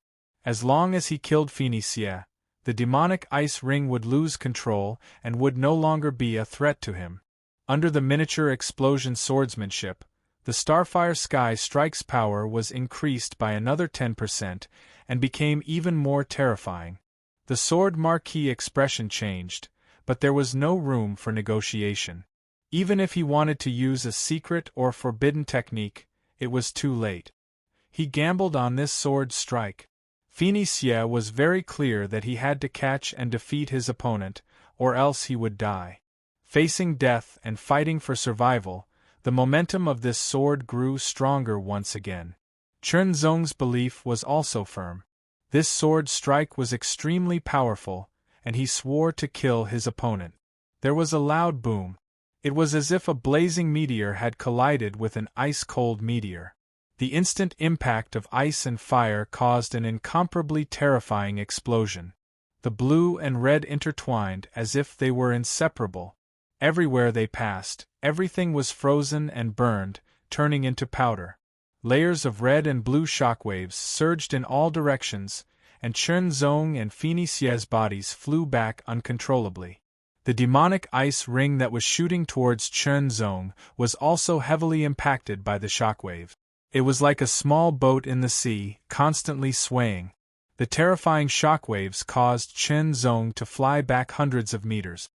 As long as he killed Phoenicia, the demonic ice ring would lose control and would no longer be a threat to him. Under the miniature explosion swordsmanship, the Starfire Sky Strike's power was increased by another 10% and became even more terrifying. The sword marquee expression changed, but there was no room for negotiation. Even if he wanted to use a secret or forbidden technique, it was too late. He gambled on this sword strike. Phoenicia was very clear that he had to catch and defeat his opponent, or else he would die. Facing death and fighting for survival, the momentum of this sword grew stronger once again. Chen Zong's belief was also firm. This sword strike was extremely powerful, and he swore to kill his opponent. There was a loud boom. It was as if a blazing meteor had collided with an ice-cold meteor. The instant impact of ice and fire caused an incomparably terrifying explosion. The blue and red intertwined as if they were inseparable. Everywhere they passed, everything was frozen and burned, turning into powder. Layers of red and blue shockwaves surged in all directions, and Chen Zong and Phoenicia's bodies flew back uncontrollably. The demonic ice ring that was shooting towards Chen Zong was also heavily impacted by the shockwave. It was like a small boat in the sea, constantly swaying. The terrifying shockwaves caused Chen Zong to fly back hundreds of meters.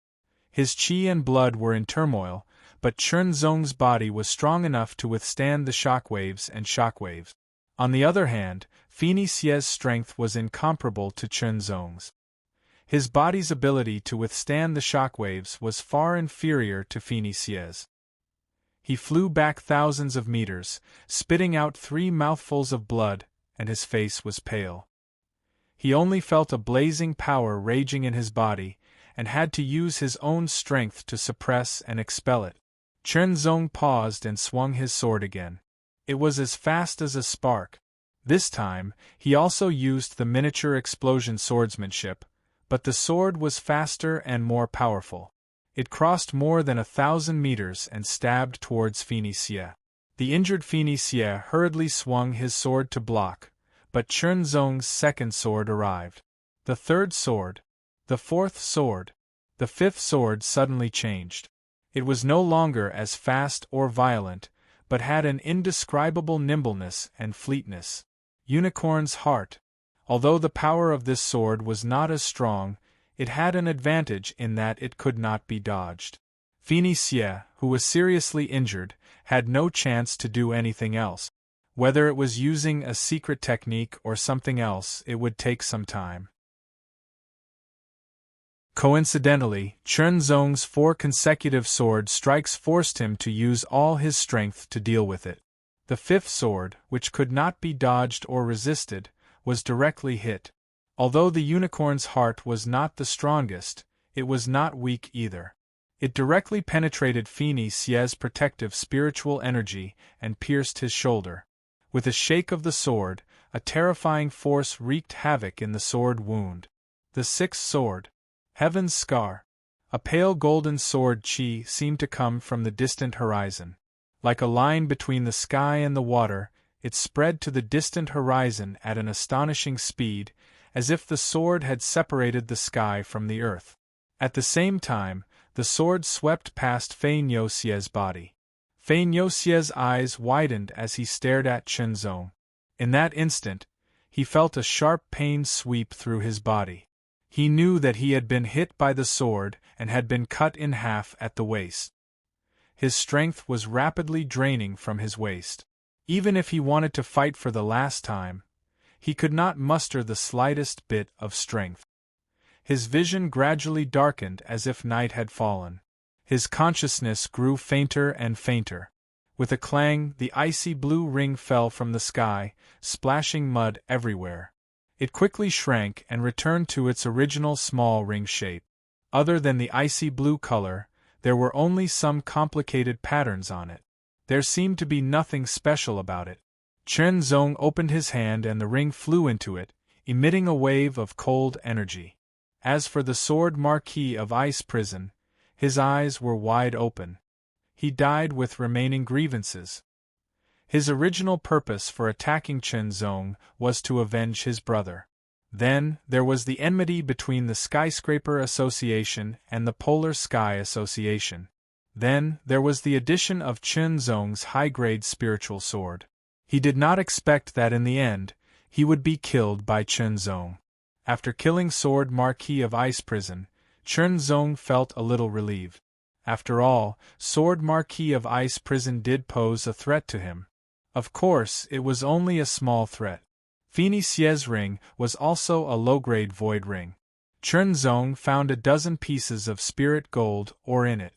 His qi and blood were in turmoil, but Chen Zong's body was strong enough to withstand the shockwaves and shockwaves. On the other hand, Phoenicia's strength was incomparable to Chen Zong's. His body's ability to withstand the shockwaves was far inferior to Phoenicia's. He flew back thousands of meters, spitting out 3 mouthfuls of blood, and his face was pale. He only felt a blazing power raging in his body, and had to use his own strength to suppress and expel it. Chen Zong paused and swung his sword again. It was as fast as a spark. This time, he also used the miniature explosion swordsmanship, but the sword was faster and more powerful. It crossed more than 1,000 meters and stabbed towards Phoenicia. The injured Phoenicia hurriedly swung his sword to block, but Chen Zong's second sword arrived. The third sword, the fourth sword, the fifth sword suddenly changed. It was no longer as fast or violent, but had an indescribable nimbleness and fleetness. Unicorn's heart. Although the power of this sword was not as strong, it had an advantage in that it could not be dodged. Xie, who was seriously injured, had no chance to do anything else. Whether it was using a secret technique or something else, it would take some time. Coincidentally, Chunzong's 4 consecutive sword strikes forced him to use all his strength to deal with it. The 5th sword, which could not be dodged or resisted, was directly hit. Although the unicorn's heart was not the strongest, it was not weak either. It directly penetrated Xie's protective spiritual energy and pierced his shoulder. With a shake of the sword, a terrifying force wreaked havoc in the sword wound. The 6th sword, Heaven's Scar. A pale golden sword chi seemed to come from the distant horizon. Like a line between the sky and the water, it spread to the distant horizon at an astonishing speed, as if the sword had separated the sky from the earth. At the same time, the sword swept past Xie's body. Xie's eyes widened as he stared at Chunzong. In that instant, he felt a sharp pain sweep through his body. He knew that he had been hit by the sword and had been cut in half at the waist. His strength was rapidly draining from his waist. Even if he wanted to fight for the last time, he could not muster the slightest bit of strength. His vision gradually darkened as if night had fallen. His consciousness grew fainter and fainter. With a clang, the icy blue ring fell from the sky, splashing mud everywhere. It quickly shrank and returned to its original small ring shape. Other than the icy blue color, there were only some complicated patterns on it. There seemed to be nothing special about it. Chunzong opened his hand and the ring flew into it, emitting a wave of cold energy. As for the sword Marquis of Ice Prison, his eyes were wide open. He died with remaining grievances. His original purpose for attacking Chunzong was to avenge his brother. Then, there was the enmity between the Skyscraper Association and the Polar Sky Association. Then, there was the addition of Chunzong's high-grade spiritual sword. He did not expect that in the end, he would be killed by Chunzong. After killing Sword Marquis of Ice Prison, Chunzong felt a little relieved. After all, Sword Marquis of Ice Prison did pose a threat to him. Of course, it was only a small threat. Xie's ring was also a low-grade void ring. Chunzong found a dozen pieces of spirit gold ore in it.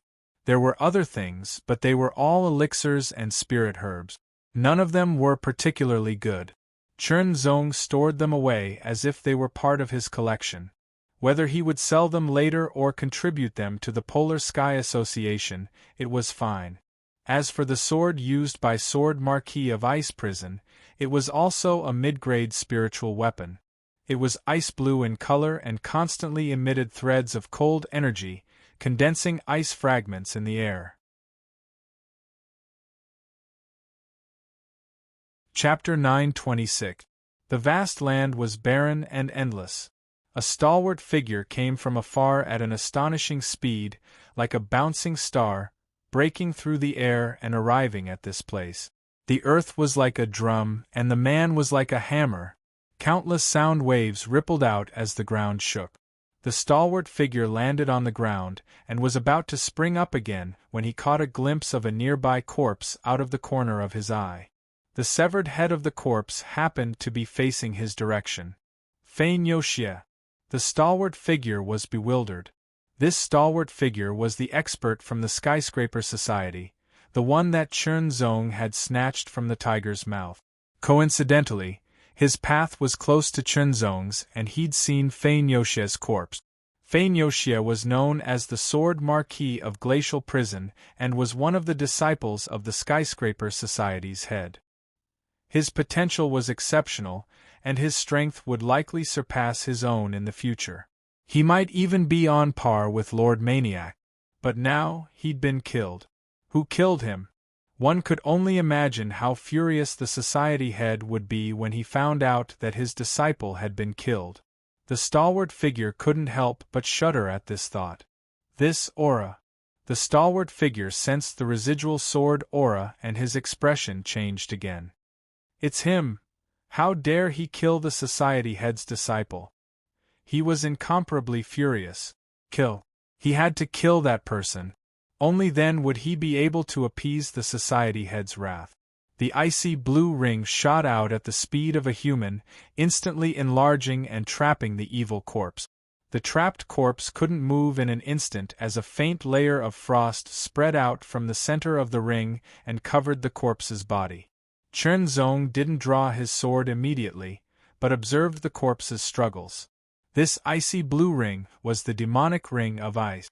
There were other things, but they were all elixirs and spirit herbs. None of them were particularly good. Chunzong stored them away as if they were part of his collection. Whether he would sell them later or contribute them to the Polar Sky Association, it was fine. As for the sword used by Sword Marquis of Ice Prison, it was also a mid-grade spiritual weapon. It was ice blue in color and constantly emitted threads of cold energy, condensing ice fragments in the air. Chapter 926. The vast land was barren and endless. A stalwart figure came from afar at an astonishing speed, like a bouncing star, breaking through the air and arriving at this place. The earth was like a drum, and the man was like a hammer. Countless sound waves rippled out as the ground shook. The stalwart figure landed on the ground, and was about to spring up again when he caught a glimpse of a nearby corpse out of the corner of his eye. The severed head of the corpse happened to be facing his direction. Xie. The stalwart figure was bewildered. This stalwart figure was the expert from the Skyscraper Society, the one that Chunzong had snatched from the tiger's mouth. Coincidentally, his path was close to Chunzong's and he'd seen Xie's corpse. Xie was known as the Sword Marquis of Glacial Prison and was one of the disciples of the Skyscraper Society's head. His potential was exceptional, and his strength would likely surpass his own in the future. He might even be on par with Lord Maniac. But now, he'd been killed. Who killed him? One could only imagine how furious the society head would be when he found out that his disciple had been killed. The stalwart figure couldn't help but shudder at this thought. This aura. The stalwart figure sensed the residual sword aura and his expression changed again. It's him! How dare he kill the society head's disciple? He was incomparably furious. Kill. He had to kill that person. Only then would he be able to appease the society head's wrath. The icy blue ring shot out at the speed of a human, instantly enlarging and trapping the evil corpse. The trapped corpse couldn't move in an instant as a faint layer of frost spread out from the center of the ring and covered the corpse's body. Chen Zong didn't draw his sword immediately, but observed the corpse's struggles. This icy blue ring was the demonic ring of ice.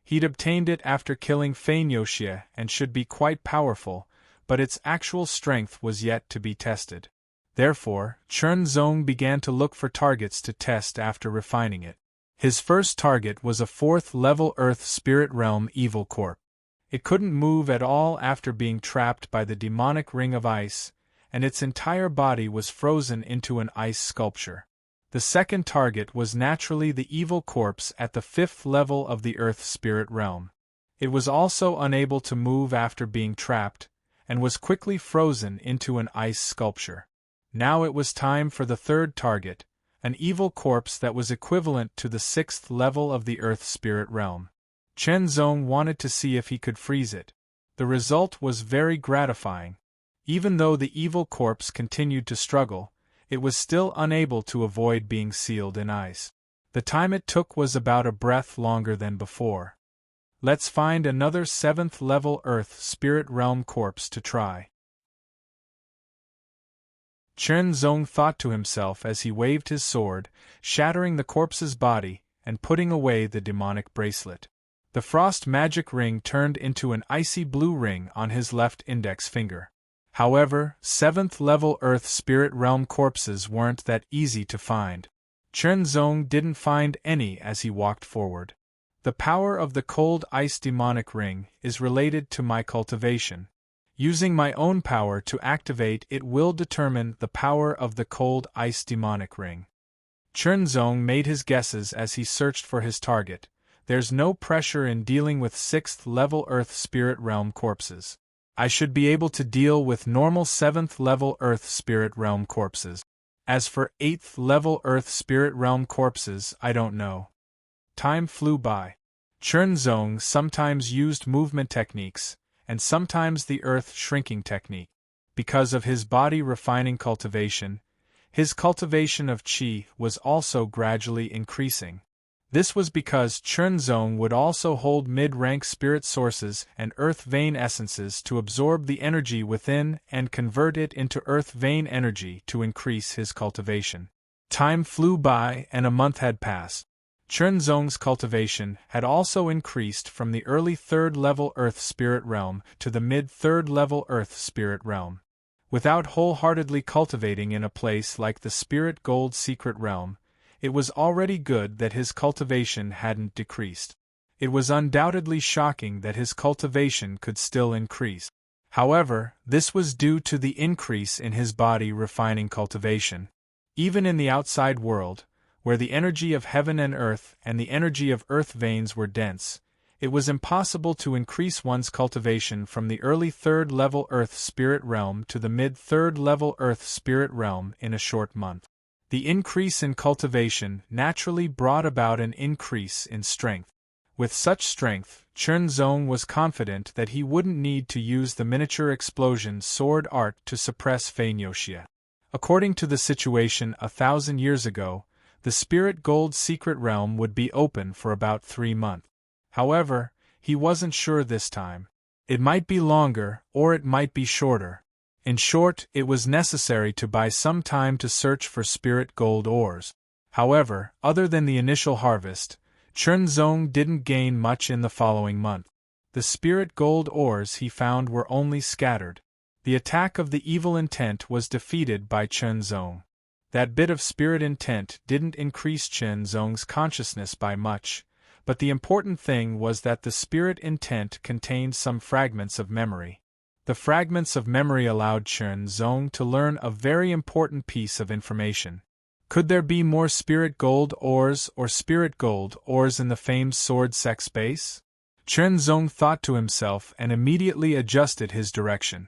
He'd obtained it after killing Feinyoxie and should be quite powerful, but its actual strength was yet to be tested. Therefore, Chen Zong began to look for targets to test after refining it. His first target was a 4th-level Earth Spirit Realm evil corpse. It couldn't move at all after being trapped by the demonic ring of ice, and its entire body was frozen into an ice sculpture. The second target was naturally the evil corpse at the 5th level of the Earth Spirit Realm. It was also unable to move after being trapped, and was quickly frozen into an ice sculpture. Now it was time for the third target, an evil corpse that was equivalent to the 6th level of the Earth Spirit Realm. Chen Zong wanted to see if he could freeze it. The result was very gratifying. Even though the evil corpse continued to struggle, it was still unable to avoid being sealed in ice. The time it took was about a breath longer than before. Let's find another 7th-level Earth Spirit Realm corpse to try. Chen Zong thought to himself as he waved his sword, shattering the corpse's body and putting away the demonic bracelet. The frost magic ring turned into an icy blue ring on his left index finger. However, 7th-level Earth Spirit Realm corpses weren't that easy to find. Chen Zong didn't find any as he walked forward. The power of the cold ice demonic ring is related to my cultivation. Using my own power to activate it will determine the power of the cold ice demonic ring. Chen Zong made his guesses as he searched for his target. There's no pressure in dealing with 6th-level Earth Spirit Realm corpses. I should be able to deal with normal 7th-level Earth Spirit Realm corpses. As for 8th-level Earth Spirit Realm corpses, I don't know. Time flew by. Chen Zong sometimes used movement techniques, and sometimes the earth shrinking technique. Because of his body refining cultivation, his cultivation of qi was also gradually increasing. This was because Chen Zong would also hold mid-rank spirit sources and earth vein essences to absorb the energy within and convert it into earth vein energy to increase his cultivation. Time flew by and a month had passed. Chen Zong's cultivation had also increased from the early 3rd-level Earth Spirit Realm to the mid-3rd-level Earth Spirit Realm. Without wholeheartedly cultivating in a place like the Spirit Gold Secret Realm, it was already good that his cultivation hadn't decreased. It was undoubtedly shocking that his cultivation could still increase. However, this was due to the increase in his body refining cultivation. Even in the outside world, where the energy of heaven and earth and the energy of earth veins were dense, it was impossible to increase one's cultivation from the early 3rd-level Earth Spirit Realm to the mid-3rd-level Earth Spirit Realm in a short month. The increase in cultivation naturally brought about an increase in strength. With such strength, Chen Zong was confident that he wouldn't need to use the miniature explosion sword art to suppress Feinyoxie. According to the situation 1,000 years ago, the Spirit Gold Secret Realm would be open for about 3 months. However, he wasn't sure this time. It might be longer, or it might be shorter. In short, it was necessary to buy some time to search for Spirit Gold ores. However, other than the initial harvest, Chen Zong didn't gain much in the following month. The Spirit Gold ores he found were only scattered. The attack of the evil intent was defeated by Chen Zong. That bit of spirit intent didn't increase Chen Zong's consciousness by much, but the important thing was that the spirit intent contained some fragments of memory. The fragments of memory allowed Chen Zong to learn a very important piece of information. Could there be more spirit gold ores or spirit gold ores in the famed sword sex base? Chen Zong thought to himself and immediately adjusted his direction.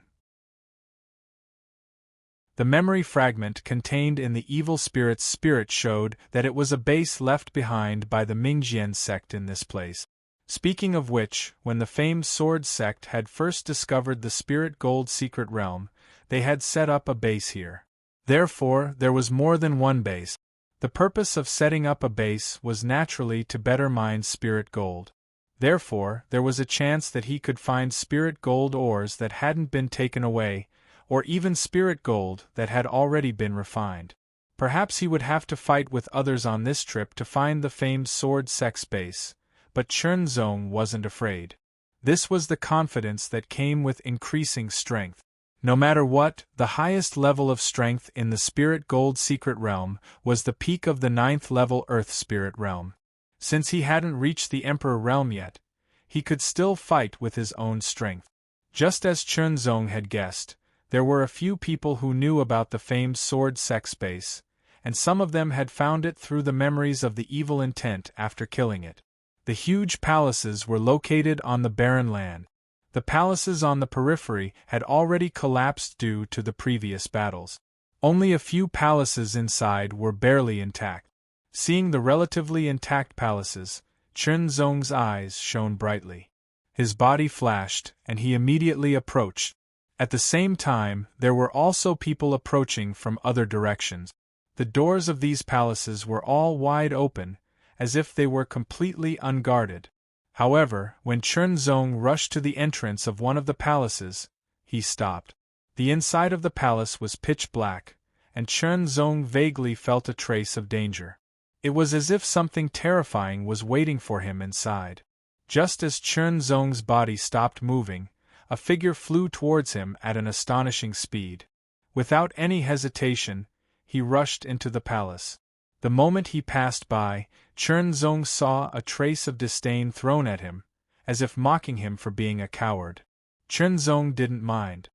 The memory fragment contained in the evil spirit's spirit showed that it was a base left behind by the Mingjian sect in this place. Speaking of which, when the famed sword sect had first discovered the spirit gold secret realm, they had set up a base here. Therefore, there was more than one base. The purpose of setting up a base was naturally to better mine spirit gold. Therefore, there was a chance that he could find spirit gold ores that hadn't been taken away, or even spirit gold that had already been refined. Perhaps he would have to fight with others on this trip to find the famed sword sect's base, but Chernzong wasn't afraid. This was the confidence that came with increasing strength. No matter what, the highest level of strength in the spirit gold secret realm was the peak of the 9th level earth spirit realm. Since he hadn't reached the emperor realm yet, he could still fight with his own strength. Just as Chernzong had guessed, there were a few people who knew about the famed sword sect's base, and some of them had found it through the memories of the evil intent after killing it. The huge palaces were located on the barren land. The palaces on the periphery had already collapsed due to the previous battles. Only a few palaces inside were barely intact. Seeing the relatively intact palaces, Chernzong's eyes shone brightly. His body flashed, and he immediately approached. At the same time, there were also people approaching from other directions. The doors of these palaces were all wide open, as if they were completely unguarded. However, when Chernzong rushed to the entrance of one of the palaces, he stopped. The inside of the palace was pitch black, and Chernzong vaguely felt a trace of danger. It was as if something terrifying was waiting for him inside. Just as Chernzong's body stopped moving, a figure flew towards him at an astonishing speed. Without any hesitation, he rushed into the palace. The moment he passed by, Chernzong saw a trace of disdain thrown at him, as if mocking him for being a coward. Chernzong didn't mind.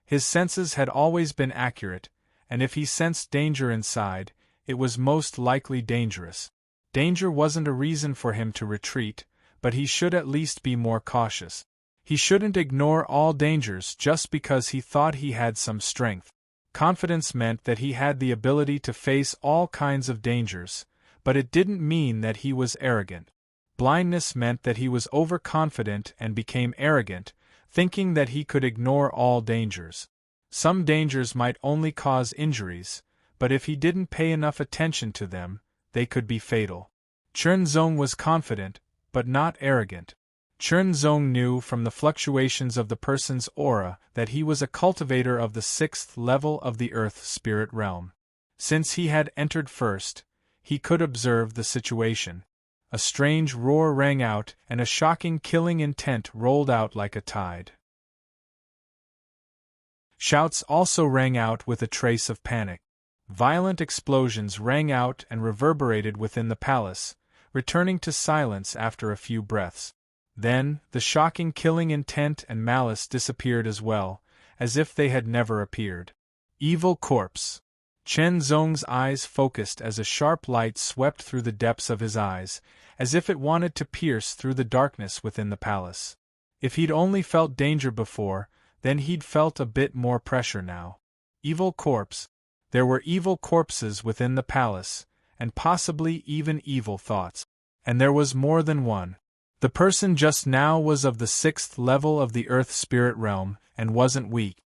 His senses had always been accurate, and if he sensed danger inside, it was most likely dangerous. Danger wasn't a reason for him to retreat, but he should at least be more cautious. He shouldn't ignore all dangers just because he thought he had some strength. Confidence meant that he had the ability to face all kinds of dangers, but it didn't mean that he was arrogant. Blindness meant that he was overconfident and became arrogant, thinking that he could ignore all dangers. Some dangers might only cause injuries, but if he didn't pay enough attention to them, they could be fatal. Chernzong was confident, but not arrogant. Chernzong knew from the fluctuations of the person's aura that he was a cultivator of the 6th level of the earth spirit realm. Since he had entered first, he could observe the situation. A strange roar rang out, and a shocking killing intent rolled out like a tide. Shouts also rang out with a trace of panic. Violent explosions rang out and reverberated within the palace, returning to silence after a few breaths. Then, the shocking killing intent and malice disappeared as well, as if they had never appeared. Evil corpse. Chernzong's eyes focused as a sharp light swept through the depths of his eyes, as if it wanted to pierce through the darkness within the palace. If he'd only felt danger before, then he'd felt a bit more pressure now. Evil corpse. There were evil corpses within the palace, and possibly even evil thoughts. And there was more than one. The person just now was of the 6th level of the earth spirit realm, and wasn't weak.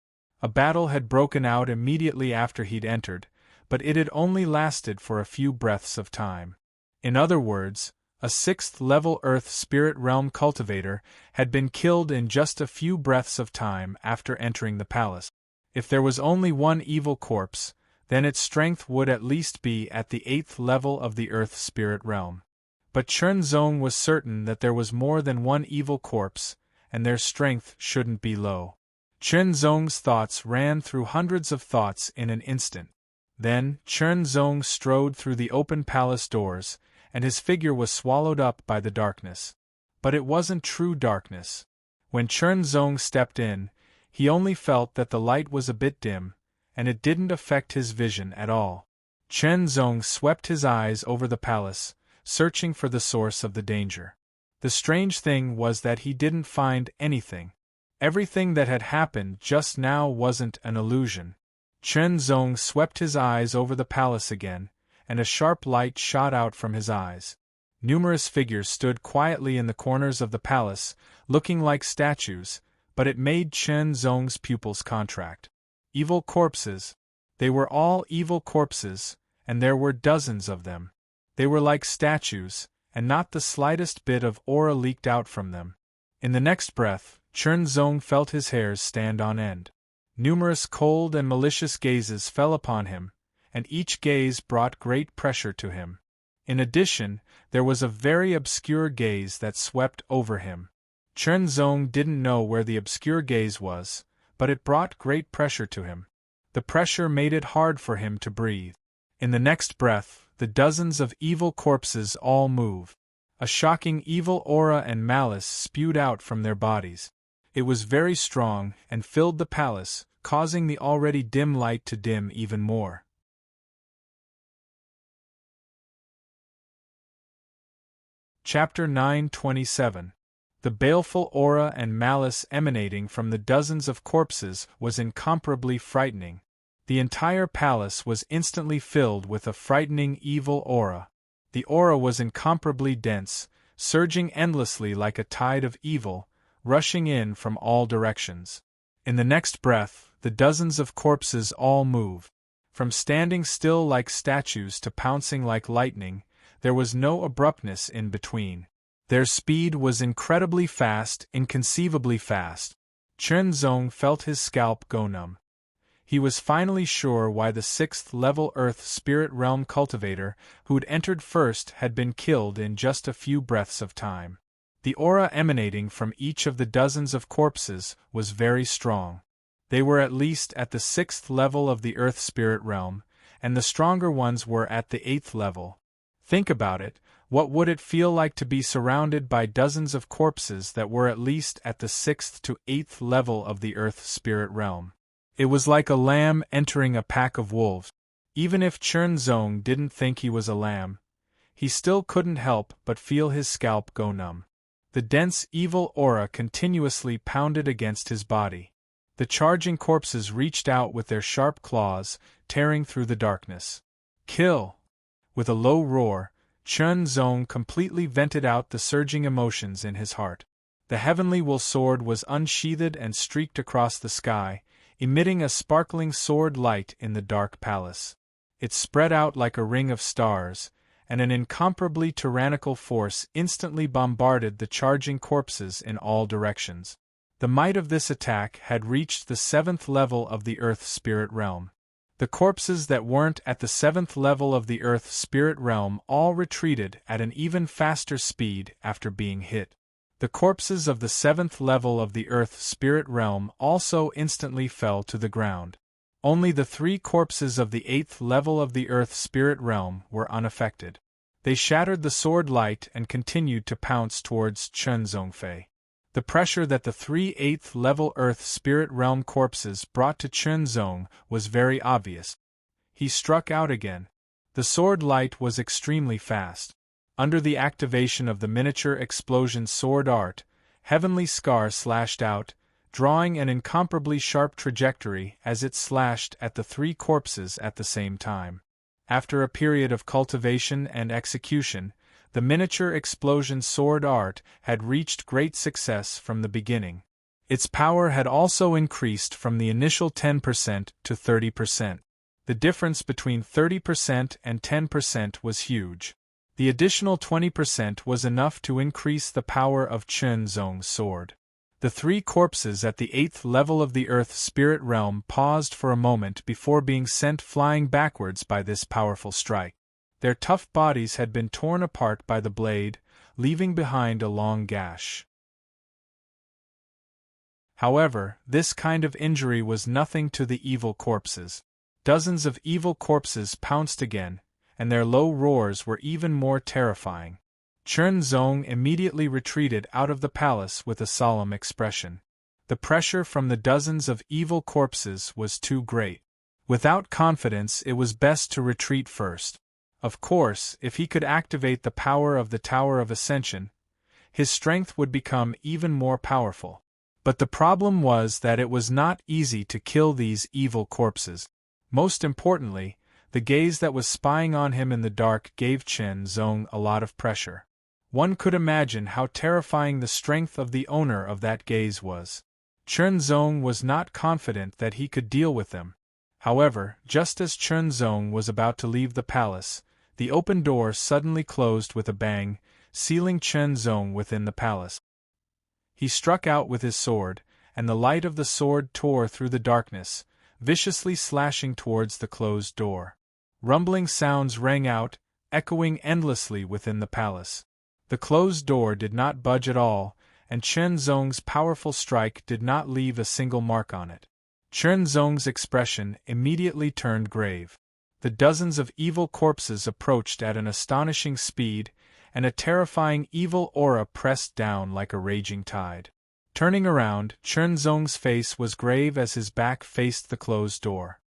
A battle had broken out immediately after he'd entered, but it had only lasted for a few breaths of time. In other words, a 6th level earth spirit realm cultivator had been killed in just a few breaths of time after entering the palace. If there was only one evil corpse, then its strength would at least be at the 8th level of the earth spirit realm. But Chernzong was certain that there was more than one evil corpse, and their strength shouldn't be low. Chernzong's thoughts ran through hundreds of thoughts in an instant. Then, Chernzong strode through the open palace doors, and his figure was swallowed up by the darkness. But it wasn't true darkness. When Chernzong stepped in, he only felt that the light was a bit dim, and it didn't affect his vision at all. Chernzong swept his eyes over the palace, searching for the source of the danger. The strange thing was that he didn't find anything. Everything that had happened just now wasn't an illusion. Chernzong swept his eyes over the palace again, and a sharp light shot out from his eyes. Numerous figures stood quietly in the corners of the palace, looking like statues, but it made Chen Zong's pupils contract. Evil corpses. They were all evil corpses, and there were dozens of them. They were like statues, and not the slightest bit of aura leaked out from them. In the next breath, Chen Zong felt his hairs stand on end. Numerous cold and malicious gazes fell upon him, and each gaze brought great pressure to him. In addition, there was a very obscure gaze that swept over him. Chen Zong didn't know where the obscure gaze was, but it brought great pressure to him. The pressure made it hard for him to breathe. In the next breath, the dozens of evil corpses all moved. A shocking evil aura and malice spewed out from their bodies. It was very strong and filled the palace, causing the already dim light to dim even more. Chapter 9:27. The baleful aura and malice emanating from the dozens of corpses was incomparably frightening. The entire palace was instantly filled with a frightening evil aura. The aura was incomparably dense, surging endlessly like a tide of evil, rushing in from all directions. In the next breath, the dozens of corpses all moved. From standing still like statues to pouncing like lightning, there was no abruptness in between. Their speed was incredibly fast, inconceivably fast. Chen Zong felt his scalp go numb. He was finally sure why the 6th-level Earth Spirit Realm cultivator who'd entered first had been killed in just a few breaths of time. The aura emanating from each of the dozens of corpses was very strong. They were at least at the 6th level of the Earth Spirit Realm, and the stronger ones were at the 8th level. Think about it, what would it feel like to be surrounded by dozens of corpses that were at least at the 6th to 8th level of the Earth Spirit Realm? It was like a lamb entering a pack of wolves. Even if Chen Zong didn't think he was a lamb, he still couldn't help but feel his scalp go numb. The dense evil aura continuously pounded against his body. The charging corpses reached out with their sharp claws, tearing through the darkness. Kill! With a low roar, Chen Zong completely vented out the surging emotions in his heart. The heavenly wool sword was unsheathed and streaked across the sky, emitting a sparkling sword light in the dark palace. It spread out like a ring of stars, and an incomparably tyrannical force instantly bombarded the charging corpses in all directions. The might of this attack had reached the 7th level of the Earth Spirit Realm. The corpses that weren't at the 7th level of the Earth Spirit Realm all retreated at an even faster speed after being hit. The corpses of the 7th level of the Earth Spirit Realm also instantly fell to the ground. Only the 3 corpses of the 8th level of the Earth Spirit Realm were unaffected. They shattered the sword light and continued to pounce towards Chen Zongfei. The pressure that the 3 8th level Earth Spirit Realm corpses brought to Chen Zong was very obvious. He struck out again. The sword light was extremely fast. Under the activation of the miniature explosion sword art, Heavenly Scar slashed out, drawing an incomparably sharp trajectory as it slashed at the 3 corpses at the same time. After a period of cultivation and execution, the miniature explosion sword art had reached great success from the beginning. Its power had also increased from the initial 10% to 30%. The difference between 30% and 10% was huge. The additional 20% was enough to increase the power of Chen Zong's sword. The 3 corpses at the 8th level of the Earth Spirit Realm paused for a moment before being sent flying backwards by this powerful strike. Their tough bodies had been torn apart by the blade, leaving behind a long gash. However, this kind of injury was nothing to the evil corpses. Dozens of evil corpses pounced again, and their low roars were even more terrifying. Chen Zong immediately retreated out of the palace with a solemn expression. The pressure from the dozens of evil corpses was too great. Without confidence, it was best to retreat first. Of course, if he could activate the power of the Tower of Ascension, his strength would become even more powerful. But the problem was that it was not easy to kill these evil corpses. Most importantly, the gaze that was spying on him in the dark gave Chen Zong a lot of pressure. One could imagine how terrifying the strength of the owner of that gaze was. Chunzong was not confident that he could deal with them. However, just as Chunzong was about to leave the palace, the open door suddenly closed with a bang, sealing Chunzong within the palace. He struck out with his sword, and the light of the sword tore through the darkness, viciously slashing towards the closed door. Rumbling sounds rang out, echoing endlessly within the palace. The closed door did not budge at all, and Chunzong's powerful strike did not leave a single mark on it. Chunzong's expression immediately turned grave. The dozens of evil corpses approached at an astonishing speed, and a terrifying evil aura pressed down like a raging tide. Turning around, Chunzong's face was grave as his back faced the closed door.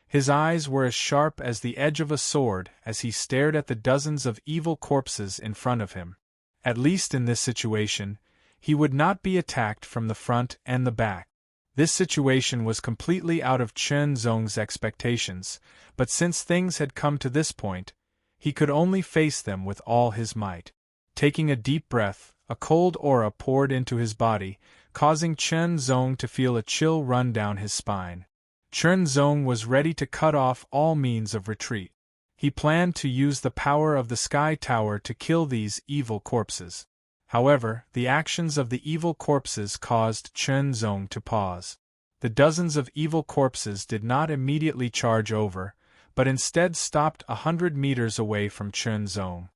His eyes were as sharp as the edge of a sword as he stared at the dozens of evil corpses in front of him. At least in this situation, he would not be attacked from the front and the back. This situation was completely out of Chunzong's expectations, but since things had come to this point, he could only face them with all his might. Taking a deep breath, a cold aura poured into his body, causing Chunzong to feel a chill run down his spine. Chunzong was ready to cut off all means of retreat. He planned to use the power of the Sky Tower to kill these evil corpses. However, the actions of the evil corpses caused Chunzong to pause. The dozens of evil corpses did not immediately charge over, but instead stopped 100 meters away from Chunzong.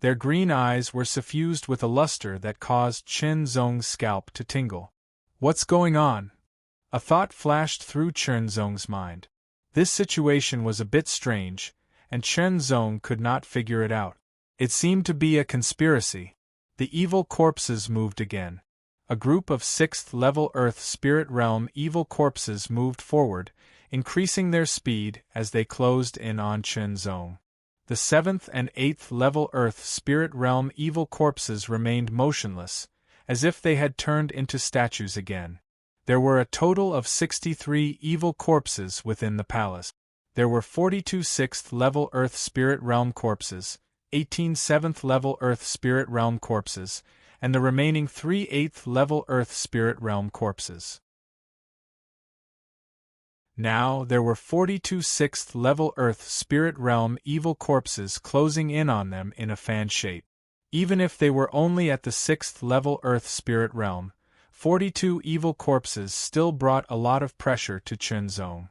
Their green eyes were suffused with a luster that caused Chunzong's scalp to tingle. "What's going on?" A thought flashed through Chunzong's mind. This situation was a bit strange, and Chunzong could not figure it out. It seemed to be a conspiracy. The evil corpses moved again. A group of 6th-level Earth Spirit Realm evil corpses moved forward, increasing their speed as they closed in on Chunzong. The 7th and 8th-level Earth Spirit Realm evil corpses remained motionless, as if they had turned into statues again. There were a total of 63 evil corpses within the palace. There were 42 6th-level Earth Spirit Realm corpses, 18 7th-level Earth Spirit Realm corpses, and the remaining 3 8th-level Earth Spirit Realm corpses. Now there were 42 6th-level Earth Spirit Realm evil corpses closing in on them in a fan shape. Even if they were only at the 6th-level Earth Spirit Realm, 42 evil corpses still brought a lot of pressure to Chunzong.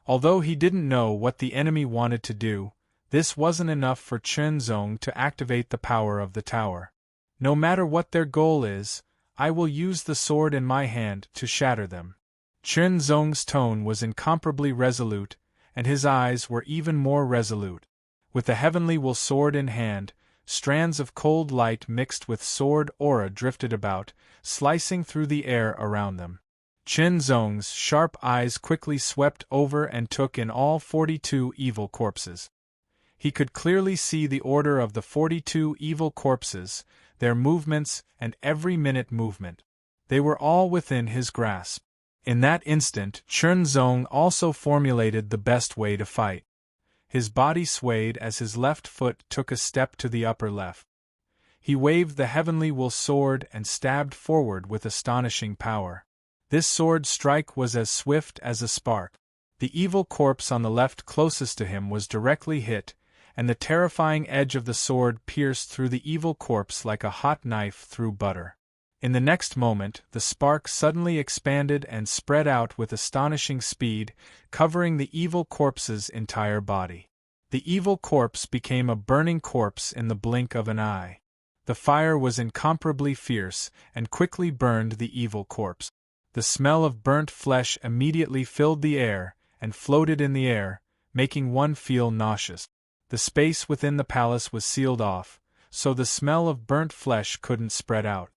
Although he didn't know what the enemy wanted to do, this wasn't enough for Chunzong to activate the power of the tower. No matter what their goal is, I will use the sword in my hand to shatter them. Chunzong's tone was incomparably resolute, and his eyes were even more resolute. With the heavenly will sword in hand, strands of cold light mixed with sword aura drifted about, slicing through the air around them. Chunzong's sharp eyes quickly swept over and took in all 42 evil corpses. He could clearly see the order of the 42 evil corpses, their movements, and every minute movement. They were all within his grasp. In that instant, Chunzong also formulated the best way to fight. His body swayed as his left foot took a step to the upper left. He waved the heavenly will sword and stabbed forward with astonishing power. This sword strike was as swift as a spark. The evil corpse on the left closest to him was directly hit, and the terrifying edge of the sword pierced through the evil corpse like a hot knife through butter. In the next moment, the spark suddenly expanded and spread out with astonishing speed, covering the evil corpse's entire body. The evil corpse became a burning corpse in the blink of an eye. The fire was incomparably fierce, and quickly burned the evil corpse. The smell of burnt flesh immediately filled the air, and floated in the air, making one feel nauseous. The space within the palace was sealed off, so the smell of burnt flesh couldn't spread out.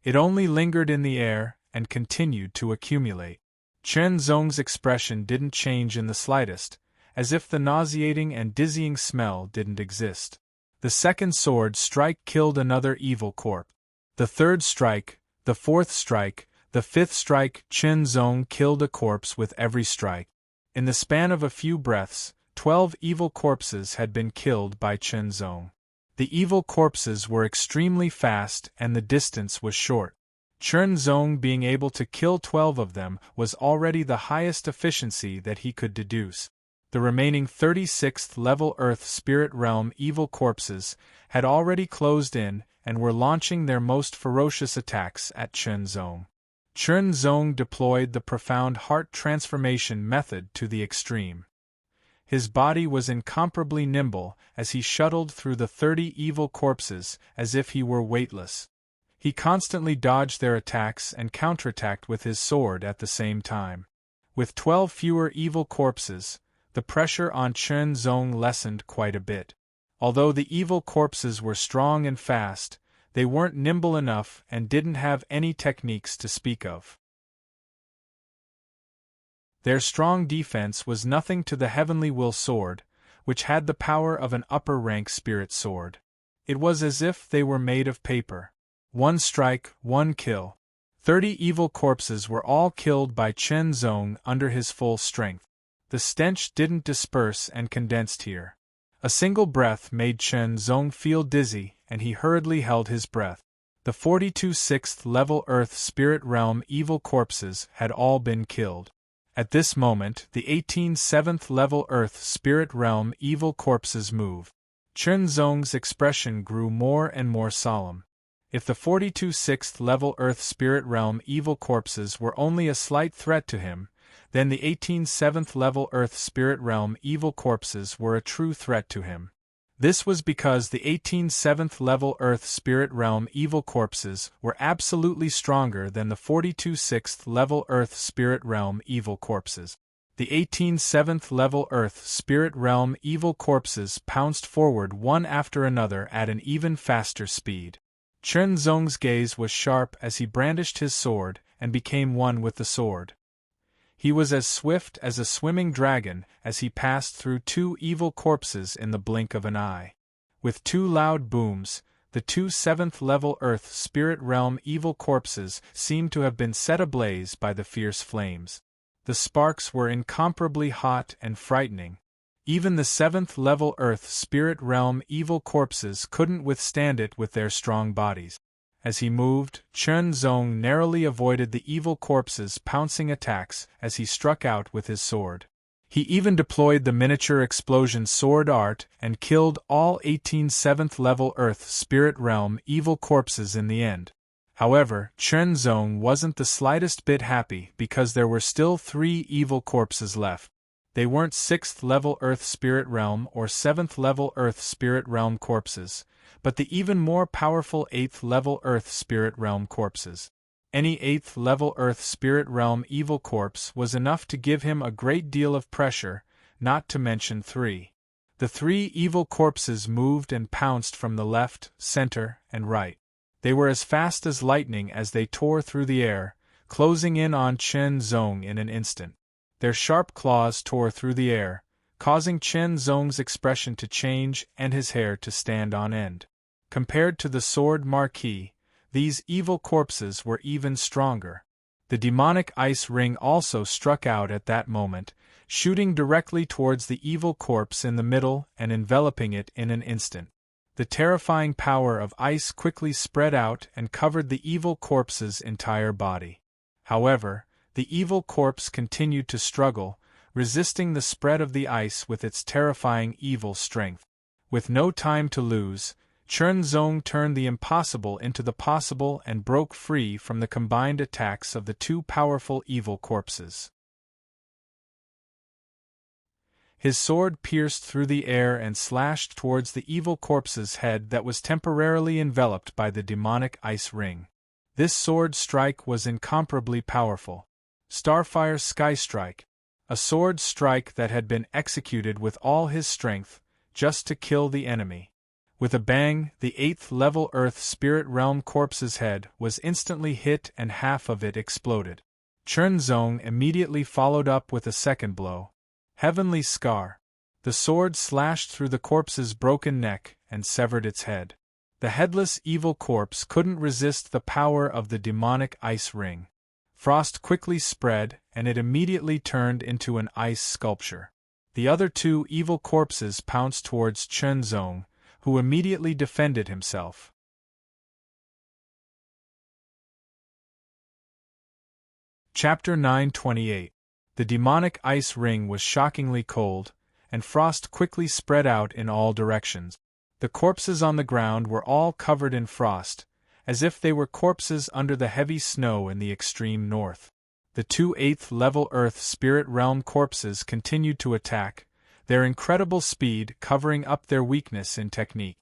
It only lingered in the air, and continued to accumulate. Chunzong's expression didn't change in the slightest, as if the nauseating and dizzying smell didn't exist. The second sword strike killed another evil corpse. The third strike, the fourth strike, the fifth strike. Chunzong killed a corpse with every strike. In the span of a few breaths, 12 evil corpses had been killed by Chunzong. The evil corpses were extremely fast and the distance was short. Chen Zong being able to kill 12 of them was already the highest efficiency that he could deduce. The remaining 36th level Earth Spirit Realm evil corpses had already closed in and were launching their most ferocious attacks at Chen Zong. Chen Zong deployed the profound heart transformation method to the extreme. His body was incomparably nimble as he shuttled through the 30 evil corpses as if he were weightless. He constantly dodged their attacks and counterattacked with his sword at the same time. With 12 fewer evil corpses, the pressure on Chen Zong lessened quite a bit. Although the evil corpses were strong and fast, they weren't nimble enough and didn't have any techniques to speak of. Their strong defense was nothing to the Heavenly Will Sword, which had the power of an upper-rank spirit sword. It was as if they were made of paper. One strike, one kill. 30 evil corpses were all killed by Chen Zong under his full strength. The stench didn't disperse and condensed here. A single breath made Chen Zong feel dizzy, and he hurriedly held his breath. The 42 6th level Earth Spirit Realm evil corpses had all been killed. At this moment, the 18 7th level Earth Spirit Realm evil corpses moved. Chen Zong's expression grew more and more solemn. If the 42 6th level Earth Spirit Realm evil corpses were only a slight threat to him, then the 18 7th level Earth Spirit Realm evil corpses were a true threat to him. This was because the 18 7th level Earth Spirit Realm evil corpses were absolutely stronger than the 42 6th level Earth Spirit Realm evil corpses. The 18 7th level Earth Spirit Realm evil corpses pounced forward one after another at an even faster speed. Chen Zong's gaze was sharp as he brandished his sword and became one with the sword. He was as swift as a swimming dragon as he passed through 2 evil corpses in the blink of an eye. With 2 loud booms, the 2 7th level Earth Spirit Realm evil corpses seemed to have been set ablaze by the fierce flames. The sparks were incomparably hot and frightening. Even the 7th level Earth Spirit Realm evil corpses couldn't withstand it with their strong bodies. As he moved, Chen Zong narrowly avoided the evil corpses' pouncing attacks as he struck out with his sword. He even deployed the miniature explosion sword art and killed all 18 7th level Earth Spirit Realm evil corpses in the end. However, Chen Zong wasn't the slightest bit happy because there were still 3 evil corpses left. They weren't 6th level Earth Spirit Realm or 7th level Earth Spirit Realm corpses, but the even more powerful 8th level Earth Spirit Realm corpses. Any 8th level Earth Spirit Realm evil corpse was enough to give him a great deal of pressure, not to mention 3. The 3 evil corpses moved and pounced from the left, center, and right. They were as fast as lightning as they tore through the air, closing in on Chen Zong in an instant. Their sharp claws tore through the air, causing Chen Zong's expression to change and his hair to stand on end. Compared to the sword marquis, these evil corpses were even stronger. The demonic ice ring also struck out at that moment, shooting directly towards the evil corpse in the middle and enveloping it in an instant. The terrifying power of ice quickly spread out and covered the evil corpse's entire body. However, the evil corpse continued to struggle, resisting the spread of the ice with its terrifying evil strength. With no time to lose, Chen Zong turned the impossible into the possible and broke free from the combined attacks of the 2 powerful evil corpses. His sword pierced through the air and slashed towards the evil corpse's head that was temporarily enveloped by the demonic ice ring. This sword strike was incomparably powerful. Starfire Sky Strike. A sword strike that had been executed with all his strength, just to kill the enemy. With a bang, the 8th level Earth Spirit Realm corpse's head was instantly hit and half of it exploded. Chen Zong immediately followed up with a second blow. Heavenly Scar. The sword slashed through the corpse's broken neck and severed its head. The headless evil corpse couldn't resist the power of the demonic ice ring. Frost quickly spread, and it immediately turned into an ice sculpture. The other 2 evil corpses pounced towards Chen Zong, who immediately defended himself. Chapter 928. The demonic ice ring was shockingly cold, and frost quickly spread out in all directions. The corpses on the ground were all covered in frost, as if they were corpses under the heavy snow in the extreme north. The two 8th level Earth Spirit Realm corpses continued to attack, their incredible speed covering up their weakness in technique.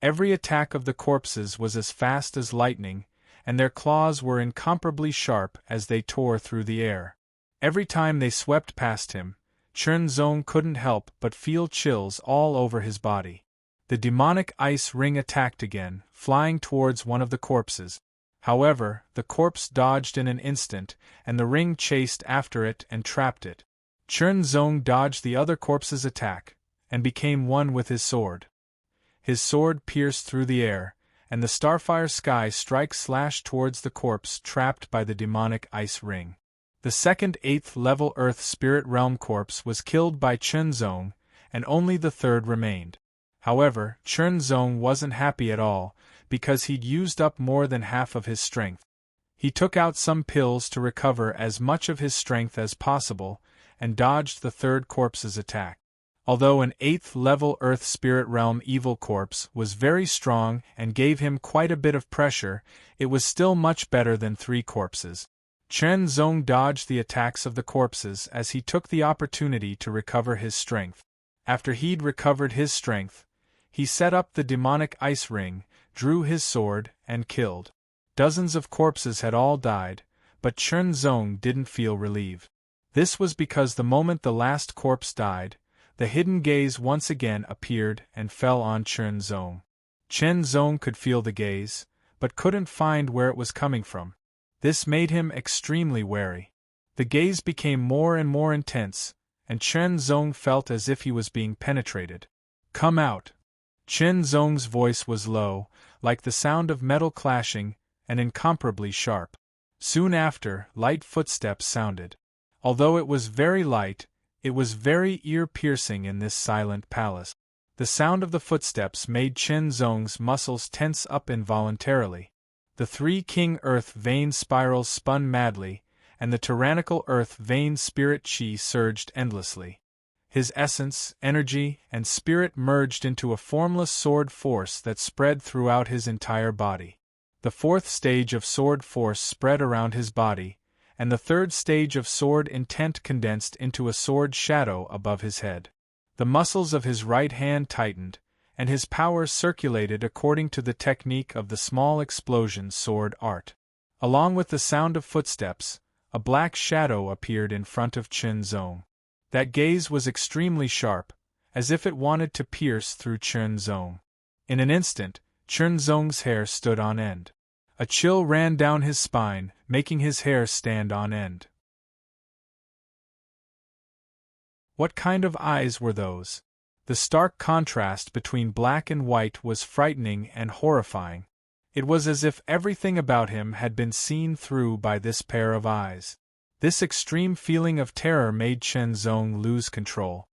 Every attack of the corpses was as fast as lightning, and their claws were incomparably sharp as they tore through the air. Every time they swept past him, Chernzong couldn't help but feel chills all over his body. The demonic ice ring attacked again, flying towards one of the corpses. However, the corpse dodged in an instant, and the ring chased after it and trapped it. Chernzong dodged the other corpse's attack, and became one with his sword. His sword pierced through the air, and the starfire sky strike slashed towards the corpse trapped by the demonic ice ring. The second 8th level Earth Spirit Realm corpse was killed by Chernzong, and only the third remained. However, Chernzong wasn't happy at all, because he'd used up more than half of his strength. He took out some pills to recover as much of his strength as possible, and dodged the third corpse's attack. Although an 8th level Earth Spirit Realm evil corpse was very strong and gave him quite a bit of pressure, it was still much better than 3 corpses. Chernzong dodged the attacks of the corpses as he took the opportunity to recover his strength. After he'd recovered his strength, he set up the demonic ice ring, drew his sword, and killed. Dozens of corpses had all died, but Chernzong didn't feel relieved. This was because the moment the last corpse died, the hidden gaze once again appeared and fell on Chernzong. Chernzong could feel the gaze, but couldn't find where it was coming from. This made him extremely wary. The gaze became more and more intense, and Chernzong felt as if he was being penetrated. "Come out!" Chernzong's voice was low, like the sound of metal clashing, and incomparably sharp. Soon after, light footsteps sounded. Although it was very light, it was very ear-piercing in this silent palace. The sound of the footsteps made Chernzong's muscles tense up involuntarily. The 3 King Earth vein spirals spun madly, and the tyrannical Earth vein spirit chi surged endlessly. His essence, energy, and spirit merged into a formless sword force that spread throughout his entire body. The 4th stage of sword force spread around his body, and the 3rd stage of sword intent condensed into a sword shadow above his head. The muscles of his right hand tightened, and his power circulated according to the technique of the small explosion sword art. Along with the sound of footsteps, a black shadow appeared in front of Chernzong. That gaze was extremely sharp, as if it wanted to pierce through Chernzong. In an instant, Chernzong's hair stood on end. A chill ran down his spine, making his hair stand on end. What kind of eyes were those? The stark contrast between black and white was frightening and horrifying. It was as if everything about him had been seen through by this pair of eyes. This extreme feeling of terror made Chernzong lose control.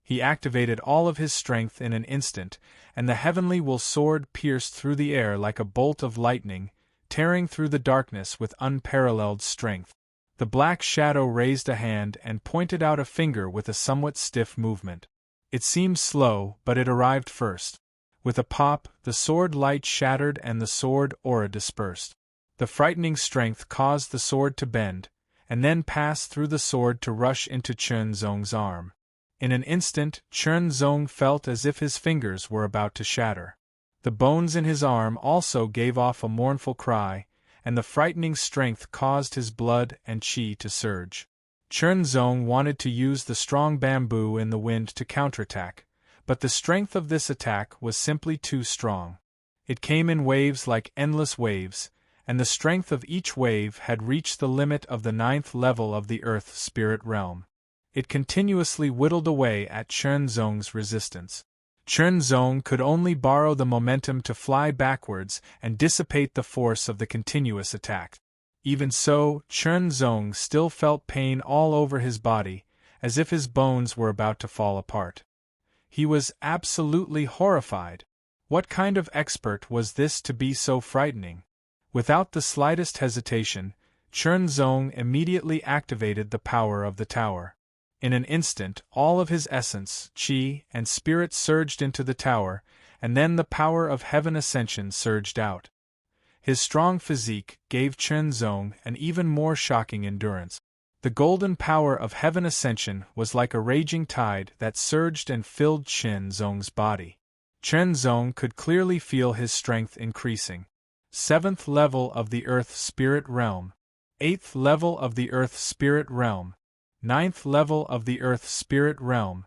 He activated all of his strength in an instant, and the heavenly will sword pierced through the air like a bolt of lightning, tearing through the darkness with unparalleled strength. The black shadow raised a hand and pointed out a finger with a somewhat stiff movement. It seemed slow, but it arrived first. With a pop, the sword light shattered and the sword aura dispersed. The frightening strength caused the sword to bend, and then pass through the sword to rush into Chernzong's arm. In an instant, Chernzong felt as if his fingers were about to shatter. The bones in his arm also gave off a mournful cry, and the frightening strength caused his blood and chi to surge. Chernzong wanted to use the strong bamboo in the wind to counterattack, but the strength of this attack was simply too strong. It came in waves like endless waves, and the strength of each wave had reached the limit of the 9th level of the Earth Spirit Realm. It continuously whittled away at Chernzong's resistance. Chernzong could only borrow the momentum to fly backwards and dissipate the force of the continuous attack. Even so, Chernzong still felt pain all over his body, as if his bones were about to fall apart. He was absolutely horrified. What kind of expert was this to be so frightening? Without the slightest hesitation, Chen Zong immediately activated the power of the tower. In an instant, all of his essence, qi, and spirit surged into the tower, and then the power of heaven ascension surged out. His strong physique gave Chen Zong an even more shocking endurance. The golden power of heaven ascension was like a raging tide that surged and filled Chen Zong's body. Chen Zong could clearly feel his strength increasing. 7th level of the Earth Spirit Realm. 8th level of the Earth Spirit Realm. 9th level of the Earth Spirit Realm.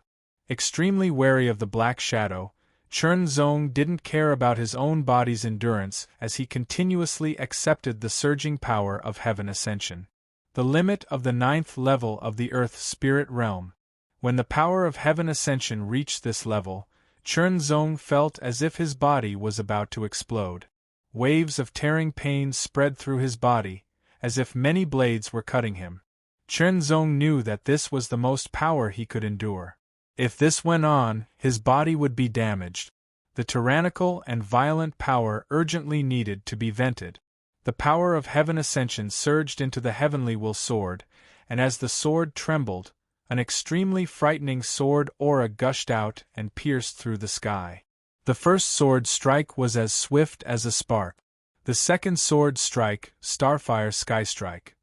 Extremely wary of the Black Shadow, Chen Zong didn't care about his own body's endurance as he continuously accepted the surging power of heaven ascension. The limit of the 9th level of the Earth Spirit Realm. When the power of heaven ascension reached this level, Chen Zong felt as if his body was about to explode. Waves of tearing pain spread through his body, as if many blades were cutting him. Chen Zong knew that this was the most power he could endure. If this went on, his body would be damaged. The tyrannical and violent power urgently needed to be vented. The power of heaven ascension surged into the heavenly will sword, and as the sword trembled, an extremely frightening sword aura gushed out and pierced through the sky. The first sword strike was as swift as a spark. The second sword strike, Starfire Sky Strike.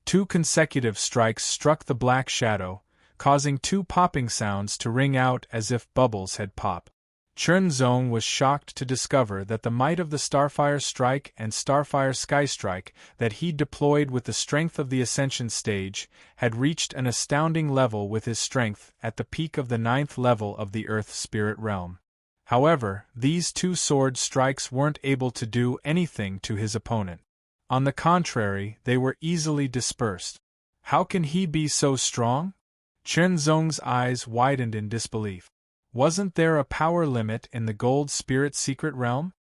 2 consecutive strikes struck the Black Shadow, causing 2 popping sounds to ring out as if bubbles had popped. Chen Zong was shocked to discover that the might of the Starfire Strike and Starfire Sky Strike that he deployed with the strength of the Ascension stage had reached an astounding level with his strength at the peak of the 9th level of the Earth Spirit Realm. However, these 2 sword strikes weren't able to do anything to his opponent. On the contrary, they were easily dispersed. How can he be so strong? Chen Zong's eyes widened in disbelief. Wasn't there a power limit in the Gold Spirit Secret Realm?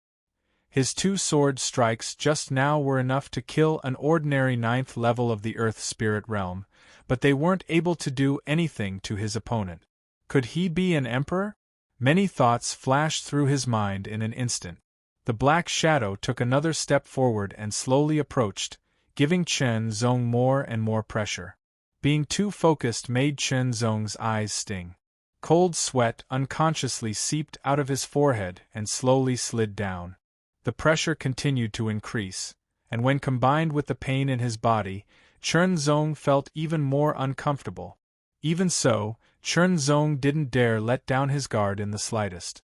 His 2 sword strikes just now were enough to kill an ordinary 9th level of the Earth Spirit Realm, but they weren't able to do anything to his opponent. Could he be an emperor? Many thoughts flashed through his mind in an instant. The Black Shadow took another step forward and slowly approached, giving Chen Zong more and more pressure. Being too focused made Chen Zong's eyes sting. Cold sweat unconsciously seeped out of his forehead and slowly slid down. The pressure continued to increase, and when combined with the pain in his body, Chen Zong felt even more uncomfortable. Even so, Chen Zong didn't dare let down his guard in the slightest.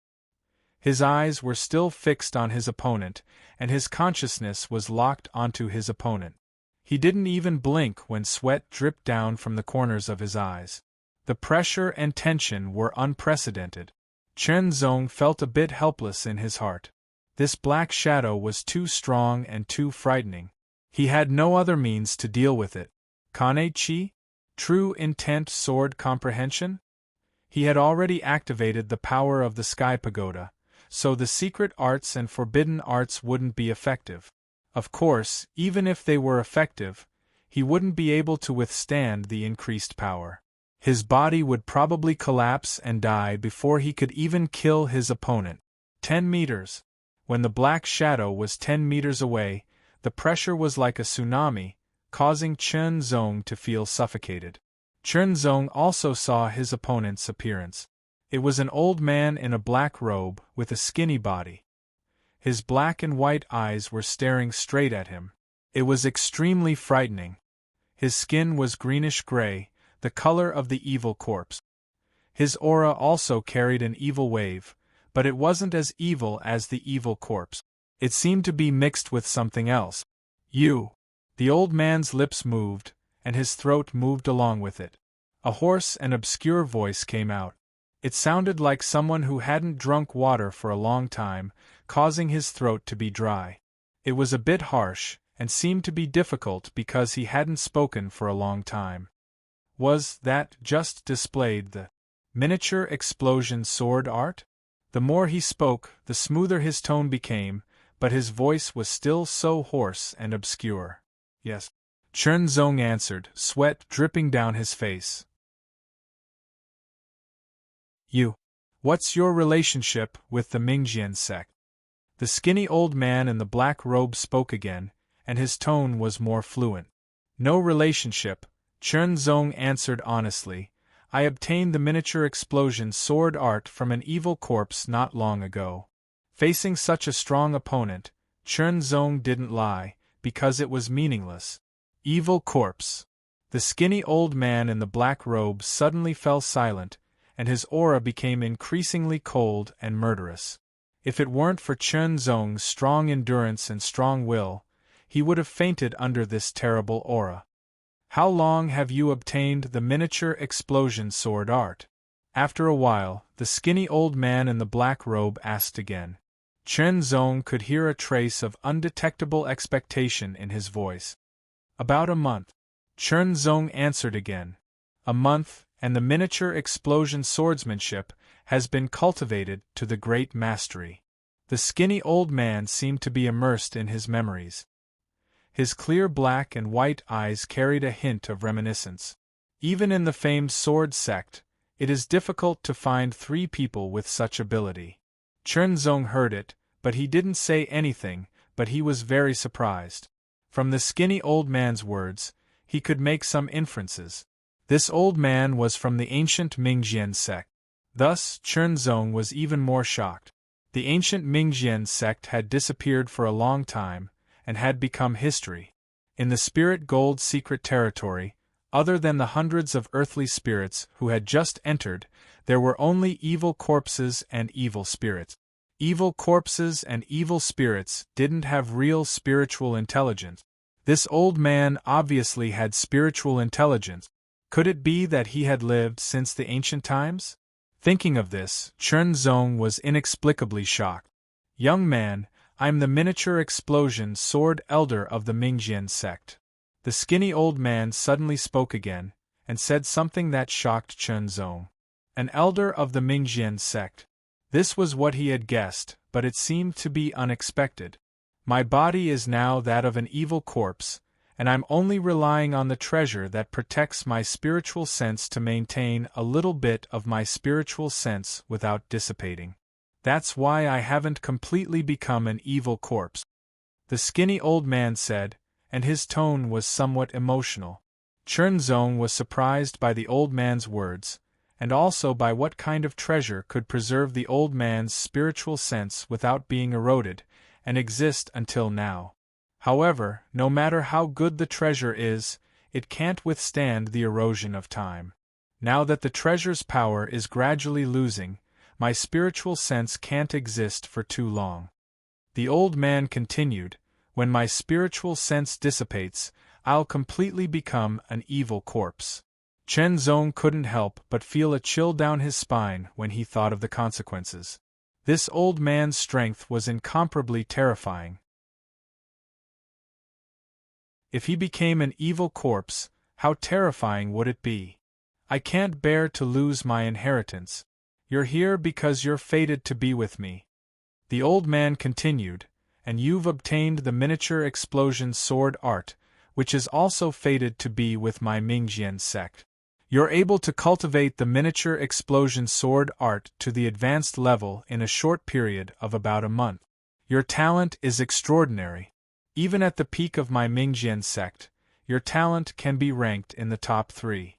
His eyes were still fixed on his opponent, and his consciousness was locked onto his opponent. He didn't even blink when sweat dripped down from the corners of his eyes. The pressure and tension were unprecedented. Chen Zong felt a bit helpless in his heart. This Black Shadow was too strong and too frightening. He had no other means to deal with it. Kane Chi? True intent sword comprehension? He had already activated the power of the Sky Pagoda, so the secret arts and forbidden arts wouldn't be effective. Of course, even if they were effective, he wouldn't be able to withstand the increased power. His body would probably collapse and die before he could even kill his opponent. 10 meters. When the Black Shadow was 10 meters away, the pressure was like a tsunami, causing Chen Zong to feel suffocated. Chen Zong also saw his opponent's appearance. It was an old man in a black robe with a skinny body. His black and white eyes were staring straight at him. It was extremely frightening. His skin was greenish-gray, the color of the evil corpse. His aura also carried an evil wave, but it wasn't as evil as the evil corpse. It seemed to be mixed with something else. You! The old man's lips moved, and his throat moved along with it. A hoarse and obscure voice came out. It sounded like someone who hadn't drunk water for a long time, causing his throat to be dry. It was a bit harsh, and seemed to be difficult because he hadn't spoken for a long time. Was that just displayed the miniature explosion sword art? The more he spoke, the smoother his tone became, but his voice was still so hoarse and obscure. Yes. Chen Zong answered, sweat dripping down his face. You. What's your relationship with the Mingjian sect? The skinny old man in the black robe spoke again, and his tone was more fluent. No relationship, Chen Zong answered honestly. I obtained the miniature explosion sword art from an evil corpse not long ago. Facing such a strong opponent, Chen Zong didn't lie, because it was meaningless. Evil corpse. The skinny old man in the black robe suddenly fell silent, and his aura became increasingly cold and murderous. If it weren't for Chen Zong's strong endurance and strong will, he would have fainted under this terrible aura. How long have you obtained the miniature explosion sword art? After a while, the skinny old man in the black robe asked again. Chen Zong could hear a trace of undetectable expectation in his voice. About a month. Chen Zong answered again. A month, and the miniature explosion swordsmanship has been cultivated to the great mastery. The skinny old man seemed to be immersed in his memories. His clear black and white eyes carried a hint of reminiscence. Even in the famed sword sect, it is difficult to find 3 people with such ability. Chen Zong heard it, but he didn't say anything, but he was very surprised. From the skinny old man's words, he could make some inferences. This old man was from the ancient Mingjian sect. Thus, Chen Zong was even more shocked. The ancient Mingjian sect had disappeared for a long time, and had become history. In the spirit gold secret territory, other than the hundreds of earthly spirits who had just entered, there were only evil corpses and evil spirits. Evil corpses and evil spirits didn't have real spiritual intelligence. This old man obviously had spiritual intelligence. Could it be that he had lived since the ancient times? Thinking of this, Chen Zong was inexplicably shocked. Young man, I'm the miniature explosion sword elder of the Mingjian sect. The skinny old man suddenly spoke again, and said something that shocked Chen Zong. An elder of the Mingjian sect. This was what he had guessed, but it seemed to be unexpected. My body is now that of an evil corpse, and I'm only relying on the treasure that protects my spiritual sense to maintain a little bit of my spiritual sense without dissipating. That's why I haven't completely become an evil corpse. The skinny old man said, and his tone was somewhat emotional. Chen Zong was surprised by the old man's words, and also by what kind of treasure could preserve the old man's spiritual sense without being eroded, and exist until now. However, no matter how good the treasure is, it can't withstand the erosion of time. Now that the treasure's power is gradually losing, my spiritual sense can't exist for too long. The old man continued, when my spiritual sense dissipates, I'll completely become an evil corpse. Chen Zong couldn't help but feel a chill down his spine when he thought of the consequences. This old man's strength was incomparably terrifying. If he became an evil corpse, how terrifying would it be? I can't bear to lose my inheritance. You're here because you're fated to be with me. The old man continued, and you've obtained the miniature explosion sword art, which is also fated to be with my Mingjian sect. You're able to cultivate the miniature explosion sword art to the advanced level in a short period of about a month. Your talent is extraordinary. Even at the peak of my Mingjian sect, your talent can be ranked in the top 3.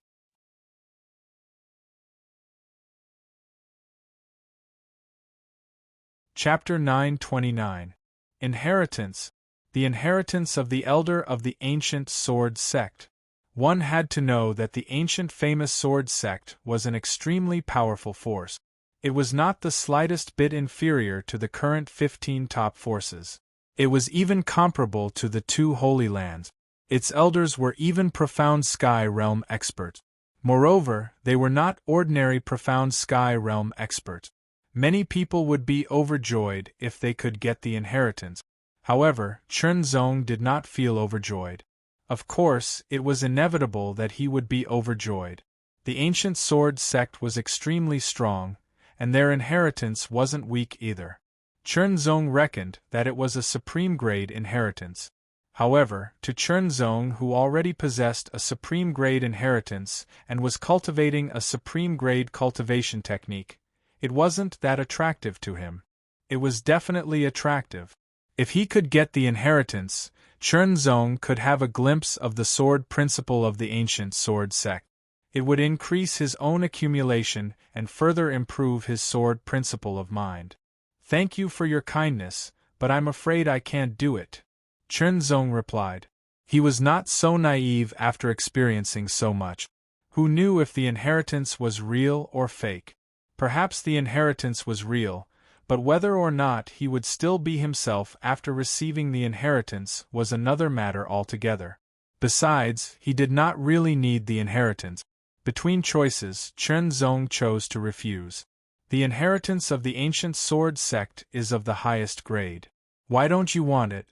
Chapter 929. Inheritance. The inheritance of the elder of the ancient sword sect. One had to know that the ancient famous sword sect was an extremely powerful force. It was not the slightest bit inferior to the current 15 top forces. It was even comparable to the 2 Holy Lands. Its elders were even profound sky realm experts. Moreover, they were not ordinary profound sky realm experts. Many people would be overjoyed if they could get the inheritance. However, Chen Zong did not feel overjoyed. Of course, it was inevitable that he would be overjoyed. The ancient sword sect was extremely strong, and their inheritance wasn't weak either. Chen Zong reckoned that it was a supreme grade inheritance. However, to Chen Zong, who already possessed a supreme grade inheritance and was cultivating a supreme grade cultivation technique, It wasn't that attractive to him. It was definitely attractive. If he could get the inheritance, Chernzong could have a glimpse of the sword principle of the ancient sword sect. It would increase his own accumulation and further improve his sword principle of mind. Thank you for your kindness, but I'm afraid I can't do it, Chernzong replied. He was not so naive after experiencing so much. Who knew if the inheritance was real or fake? Perhaps the inheritance was real, but whether or not he would still be himself after receiving the inheritance was another matter altogether. Besides, he did not really need the inheritance. Between choices, Chernzong chose to refuse. The inheritance of the ancient sword sect is of the highest grade. Why don't you want it?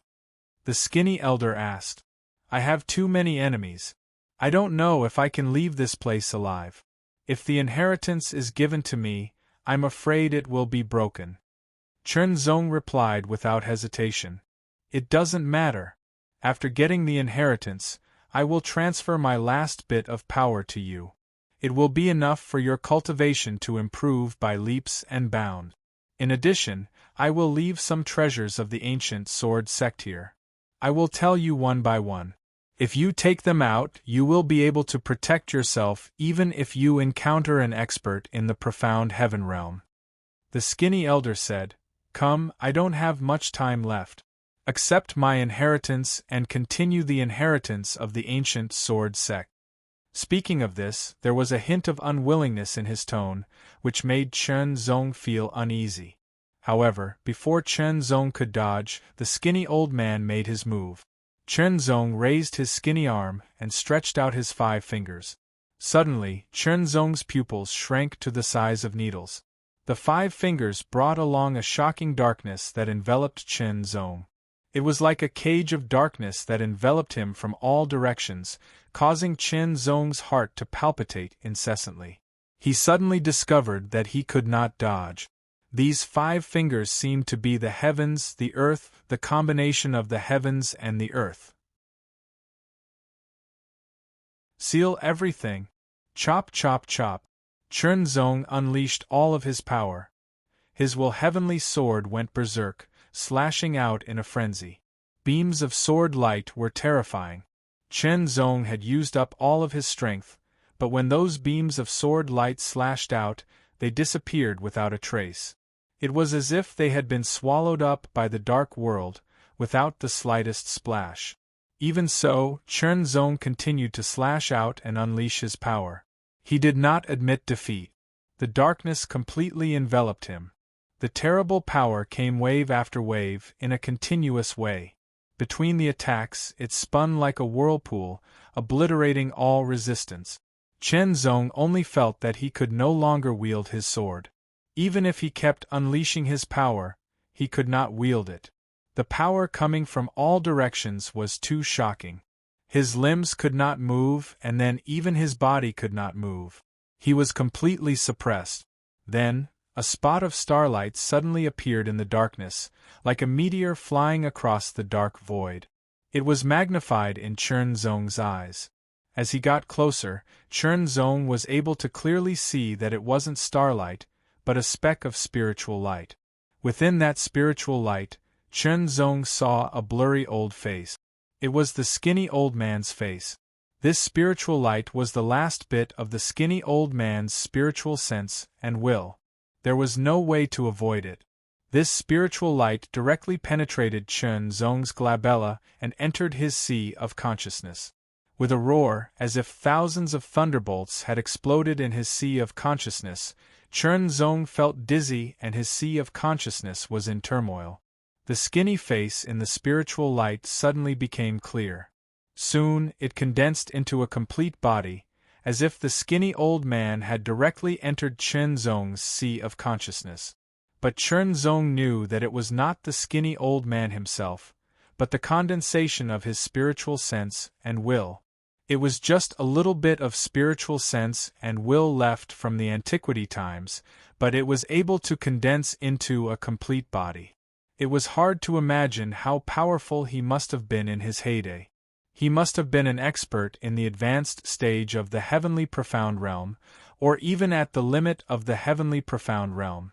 The skinny elder asked. I have too many enemies. I don't know if I can leave this place alive. If the inheritance is given to me, I'm afraid it will be broken. Chernzong replied without hesitation. It doesn't matter. After getting the inheritance, I will transfer my last bit of power to you. It will be enough for your cultivation to improve by leaps and bounds. In addition, I will leave some treasures of the ancient sword sect here. I will tell you one by one. If you take them out, you will be able to protect yourself even if you encounter an expert in the profound heaven realm. The skinny elder said, Come, I don't have much time left. Accept my inheritance and continue the inheritance of the ancient sword sect. Speaking of this, there was a hint of unwillingness in his tone, which made Chernzong feel uneasy. However, before Chernzong could dodge, the skinny old man made his move. Chernzong raised his skinny arm and stretched out his 5 fingers. Suddenly, Chernzong's pupils shrank to the size of needles. The 5 fingers brought along a shocking darkness that enveloped Chernzong. It was like a cage of darkness that enveloped him from all directions, causing Chernzong's heart to palpitate incessantly. He suddenly discovered that he could not dodge. These 5 fingers seemed to be the heavens, the earth, the combination of the heavens and the earth. Seal everything. Chop, chop, chop. Chernzong unleashed all of his power. His heavenly sword went berserk, slashing out in a frenzy. Beams of sword light were terrifying. Chernzong had used up all of his strength, but when those beams of sword light slashed out, they disappeared without a trace. It was as if they had been swallowed up by the dark world, without the slightest splash. Even so, Chernzong continued to slash out and unleash his power. He did not admit defeat. The darkness completely enveloped him. The terrible power came wave after wave, in a continuous way. Between the attacks, it spun like a whirlpool, obliterating all resistance. Chernzong only felt that he could no longer wield his sword. Even if he kept unleashing his power, he could not wield it. The power coming from all directions was too shocking. His limbs could not move, and then even his body could not move. He was completely suppressed. Then, a spot of starlight suddenly appeared in the darkness, like a meteor flying across the dark void. It was magnified in Chernzong's eyes. As he got closer, Chernzong was able to clearly see that it wasn't starlight, but a speck of spiritual light. Within that spiritual light, Chernzong saw a blurry old face. It was the skinny old man's face. This spiritual light was the last bit of the skinny old man's spiritual sense and will. There was no way to avoid it. This spiritual light directly penetrated Chernzong's glabella and entered his sea of consciousness. With a roar, as if thousands of thunderbolts had exploded in his sea of consciousness, Chernzong felt dizzy and his sea of consciousness was in turmoil. The skinny face in the spiritual light suddenly became clear. Soon, it condensed into a complete body, as if the skinny old man had directly entered Chernzong's sea of consciousness. But Chernzong knew that it was not the skinny old man himself, but the condensation of his spiritual sense and will. It was just a little bit of spiritual sense and will left from the antiquity times, but it was able to condense into a complete body. It was hard to imagine how powerful he must have been in his heyday. He must have been an expert in the advanced stage of the heavenly profound realm, or even at the limit of the heavenly profound realm.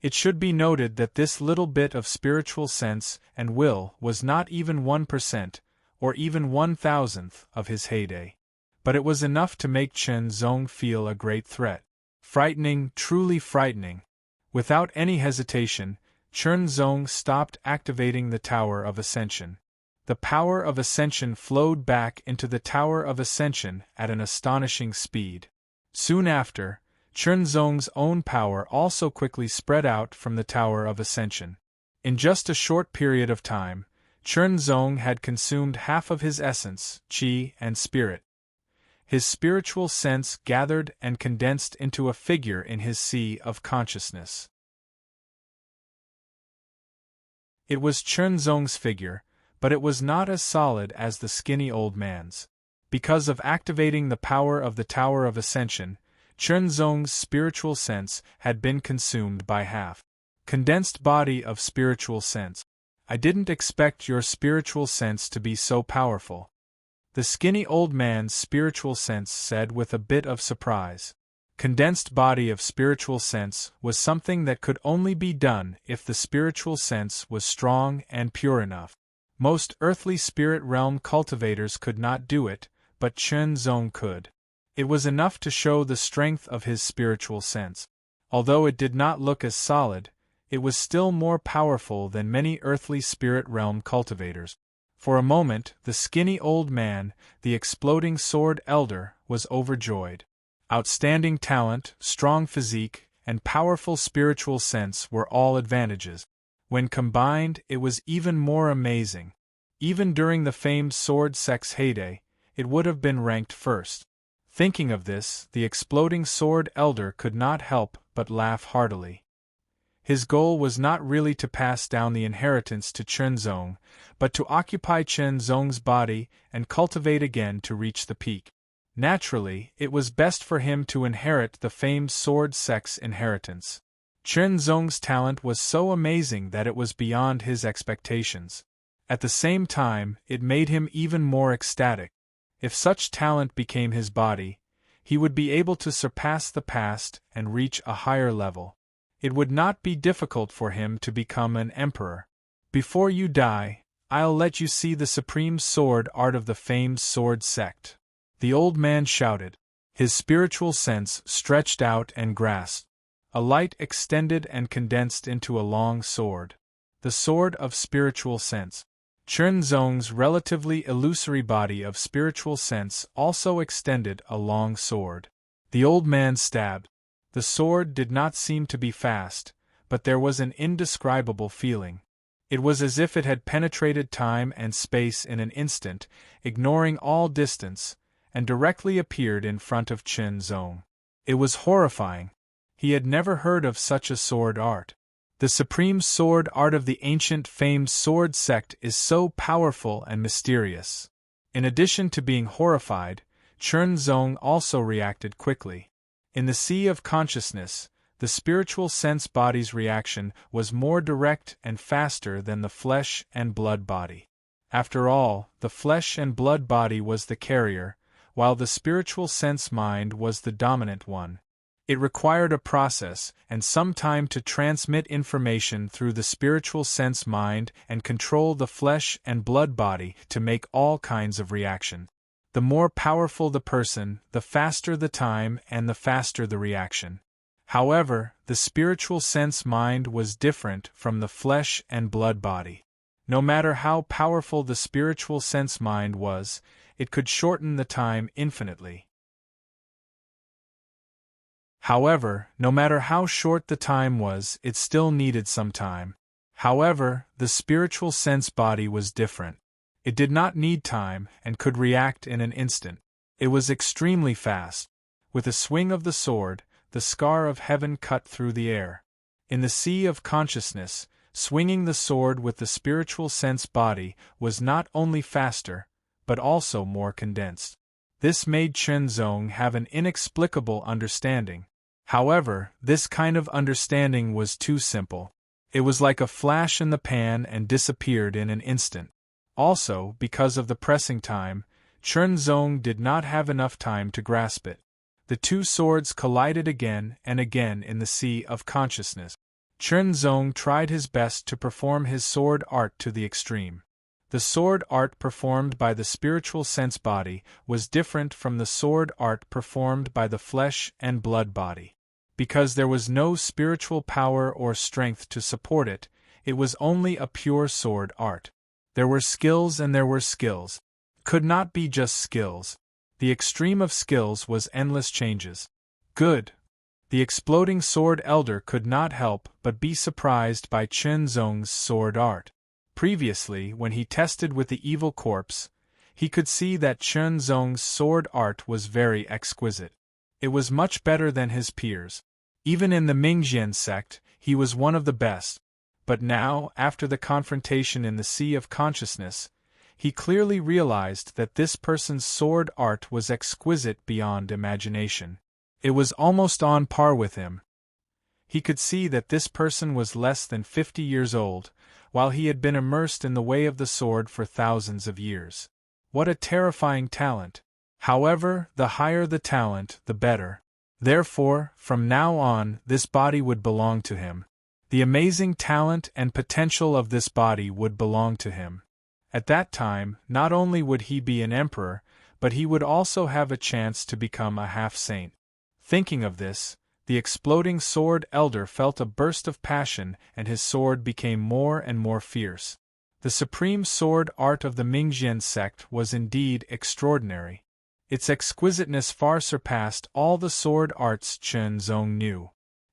It should be noted that this little bit of spiritual sense and will was not even 1%, or even 1,000th, of his heyday. But it was enough to make Chen Zong feel a great threat. Frightening, truly frightening. Without any hesitation, Chen Zong stopped activating the Tower of Ascension. The power of Ascension flowed back into the Tower of Ascension at an astonishing speed. Soon after, Chen Zong's own power also quickly spread out from the Tower of Ascension. In just a short period of time, Chen Zong had consumed half of his essence, qi, and spirit. His spiritual sense gathered and condensed into a figure in his sea of consciousness. It was Chen Zong's figure, but it was not as solid as the skinny old man's. Because of activating the power of the Tower of Ascension, Chen Zong's spiritual sense had been consumed by half. Condensed body of spiritual sense. I didn't expect your spiritual sense to be so powerful. The skinny old man's spiritual sense said with a bit of surprise. Condensed body of spiritual sense was something that could only be done if the spiritual sense was strong and pure enough. Most earthly spirit realm cultivators could not do it, but Chen Zong could. It was enough to show the strength of his spiritual sense. Although it did not look as solid, it was still more powerful than many earthly spirit realm cultivators. For a moment, the skinny old man, the exploding sword elder, was overjoyed. Outstanding talent, strong physique, and powerful spiritual sense were all advantages. When combined, it was even more amazing. Even during the famed sword sex heyday, it would have been ranked first. Thinking of this, the exploding sword elder could not help but laugh heartily. His goal was not really to pass down the inheritance to Chen Zong, but to occupy Chen Zong's body and cultivate again to reach the peak. Naturally, it was best for him to inherit the famed sword sex inheritance. Chen Zong's talent was so amazing that it was beyond his expectations. At the same time, it made him even more ecstatic. If such talent became his body, he would be able to surpass the past and reach a higher level. It would not be difficult for him to become an emperor. Before you die, I'll let you see the supreme sword art of the famed sword sect. The old man shouted. His spiritual sense stretched out and grasped. A light extended and condensed into a long sword. The sword of spiritual sense. Chen Zong's relatively illusory body of spiritual sense also extended a long sword. The old man stabbed. The sword did not seem to be fast, but there was an indescribable feeling. It was as if it had penetrated time and space in an instant, ignoring all distance, and directly appeared in front of Chen Zong. It was horrifying. He had never heard of such a sword art. The supreme sword art of the ancient famed sword sect is so powerful and mysterious. In addition to being horrified, Chen Zong also reacted quickly. In the sea of consciousness, the spiritual sense body's reaction was more direct and faster than the flesh and blood body. After all, the flesh and blood body was the carrier, while the spiritual sense mind was the dominant one. It required a process and some time to transmit information through the spiritual sense mind and control the flesh and blood body to make all kinds of reaction. The more powerful the person, the faster the time and the faster the reaction. However, the spiritual sense mind was different from the flesh and blood body. No matter how powerful the spiritual sense mind was, it could shorten the time infinitely. However, no matter how short the time was, it still needed some time. However, the spiritual sense body was different. It did not need time and could react in an instant. It was extremely fast. With a swing of the sword, the scar of heaven cut through the air. In the sea of consciousness, swinging the sword with the spiritual sense body was not only faster, but also more condensed. This made Chen Zong have an inexplicable understanding. However, this kind of understanding was too simple. It was like a flash in the pan and disappeared in an instant. Also, because of the pressing time, Chen Zong did not have enough time to grasp it. The two swords collided again and again in the sea of consciousness. Chen Zong tried his best to perform his sword art to the extreme. The sword art performed by the spiritual sense body was different from the sword art performed by the flesh and blood body. Because there was no spiritual power or strength to support it, it was only a pure sword art. There were skills and there were skills. Could not be just skills. The extreme of skills was endless changes. Good. The exploding sword elder could not help but be surprised by Chen Zong's sword art. Previously, when he tested with the evil corpse, he could see that Chen Zong's sword art was very exquisite. It was much better than his peers. Even in the Mingjian sect, he was one of the best. But now, after the confrontation in the Sea of Consciousness, he clearly realized that this person's sword art was exquisite beyond imagination. It was almost on par with him. He could see that this person was less than 50 years old, while he had been immersed in the way of the sword for thousands of years. What a terrifying talent! However, the higher the talent, the better. Therefore, from now on, this body would belong to him. The amazing talent and potential of this body would belong to him. At that time, not only would he be an emperor, but he would also have a chance to become a half-saint. Thinking of this, the exploding sword elder felt a burst of passion and his sword became more and more fierce. The supreme sword art of the Mingjian sect was indeed extraordinary. Its exquisiteness far surpassed all the sword arts Chen Zong knew.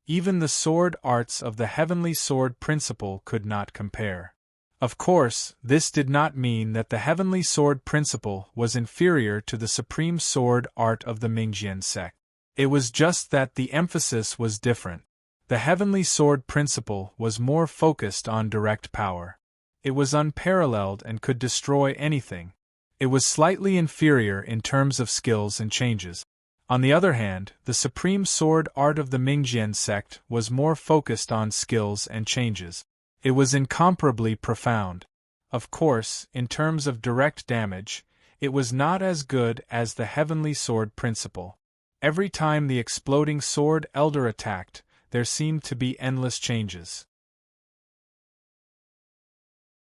Even the sword arts of the heavenly sword principle could not compare. Of course, this did not mean that the heavenly sword principle was inferior to the supreme sword art of the Mingjian sect. It was just that the emphasis was different. The heavenly sword principle was more focused on direct power. It was unparalleled and could destroy anything. It was slightly inferior in terms of skills and changes. On the other hand, the supreme sword art of the Mingjian sect was more focused on skills and changes. It was incomparably profound. Of course, in terms of direct damage, it was not as good as the heavenly sword principle. Every time the exploding sword elder attacked, there seemed to be endless changes.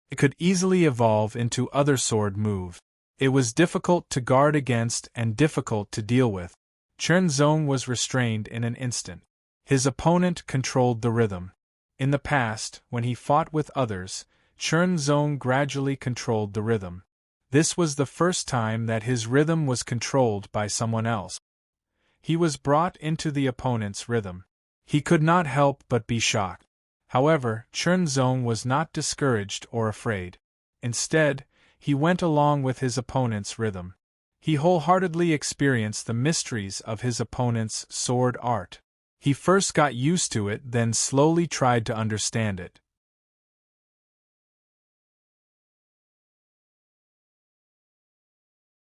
It could easily evolve into other sword moves. It was difficult to guard against and difficult to deal with. Chen Zong was restrained in an instant. His opponent controlled the rhythm. In the past, when he fought with others, Chen Zong gradually controlled the rhythm. This was the first time that his rhythm was controlled by someone else. He was brought into the opponent's rhythm. He could not help but be shocked. However, Chen Zong was not discouraged or afraid. Instead, he went along with his opponent's rhythm. He wholeheartedly experienced the mysteries of his opponent's sword art. He first got used to it, then slowly tried to understand it.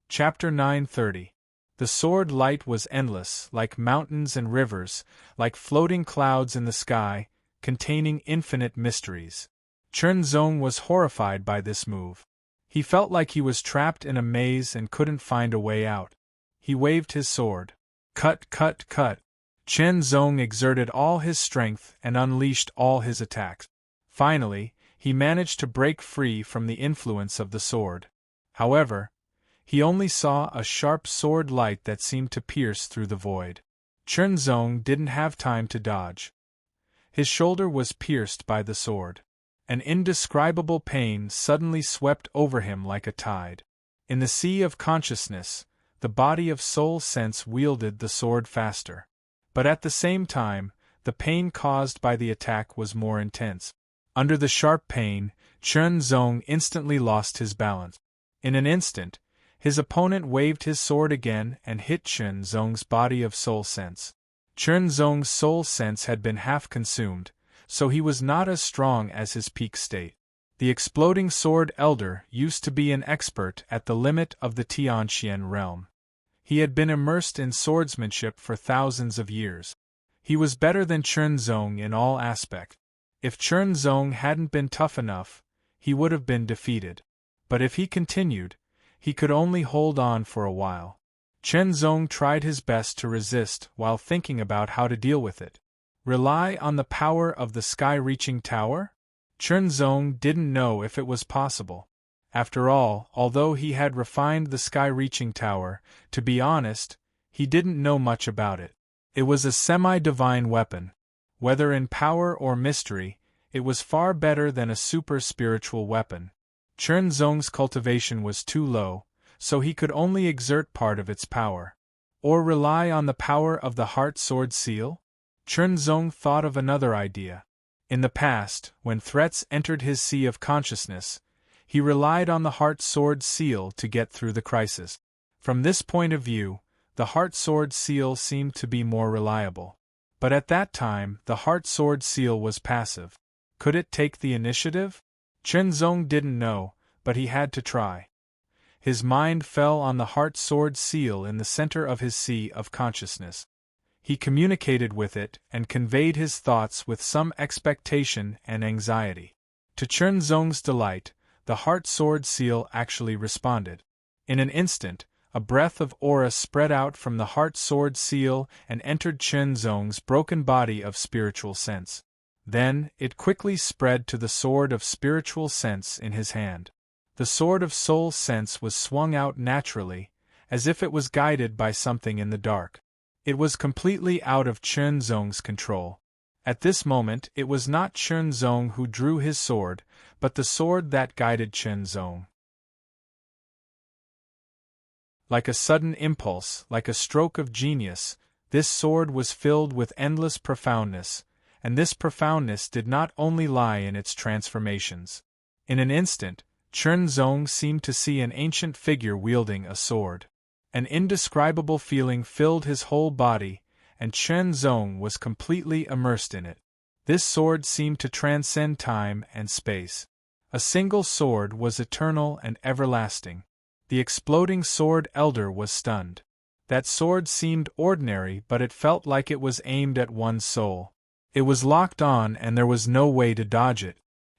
Chapter 930. The sword light was endless, like mountains and rivers, like floating clouds in the sky, containing infinite mysteries. Chen Zong was horrified by this move. He felt like he was trapped in a maze and couldn't find a way out. He waved his sword. Cut, cut, cut. Chen Zong exerted all his strength and unleashed all his attacks. Finally, he managed to break free from the influence of the sword. However, he only saw a sharp sword light that seemed to pierce through the void. Chen Zong didn't have time to dodge. His shoulder was pierced by the sword. An indescribable pain suddenly swept over him like a tide. In the sea of consciousness, the body of soul sense wielded the sword faster. But at the same time, the pain caused by the attack was more intense. Under the sharp pain, Chen Zong instantly lost his balance. In an instant, his opponent waved his sword again and hit Chen Zong's body of soul sense. Chen Zong's soul sense had been half consumed, so he was not as strong as his peak state. The exploding sword elder used to be an expert at the limit of the Tianxian realm. He had been immersed in swordsmanship for thousands of years. He was better than Chen Zong in all aspects. If Chen Zong hadn't been tough enough, he would have been defeated. But if he continued, he could only hold on for a while. Chen Zong tried his best to resist while thinking about how to deal with it. Rely on the power of the sky-reaching tower? Chen Zong didn't know if it was possible. After all, although he had refined the sky-reaching tower, to be honest, he didn't know much about it. It was a semi-divine weapon. Whether in power or mystery, it was far better than a super-spiritual weapon. Chen Zong's cultivation was too low, so he could only exert part of its power. Or rely on the power of the heart sword seal? Chen Zong thought of another idea. In the past, when threats entered his sea of consciousness, he relied on the heart sword seal to get through the crisis. From this point of view, the heart sword seal seemed to be more reliable. But at that time, the heart sword seal was passive. Could it take the initiative? Chen Zong didn't know, but he had to try. His mind fell on the heart sword seal in the center of his sea of consciousness. He communicated with it and conveyed his thoughts with some expectation and anxiety. To Chen Zong's delight, the heart sword seal actually responded. In an instant, a breath of aura spread out from the heart sword seal and entered Chen Zong's broken body of spiritual sense. Then, it quickly spread to the sword of spiritual sense in his hand. The sword of soul sense was swung out naturally, as if it was guided by something in the dark. It was completely out of Chen Zong's control. At this moment, it was not Chen Zong who drew his sword, but the sword that guided Chen Zong. Like a sudden impulse, like a stroke of genius, this sword was filled with endless profoundness, and this profoundness did not only lie in its transformations. In an instant, Chen Zong seemed to see an ancient figure wielding a sword. An indescribable feeling filled his whole body, and Chen Zong was completely immersed in it. This sword seemed to transcend time and space. A single sword was eternal and everlasting. The exploding sword elder was stunned. That sword seemed ordinary, but it felt like it was aimed at one's soul. It was locked on and there was no way to dodge it.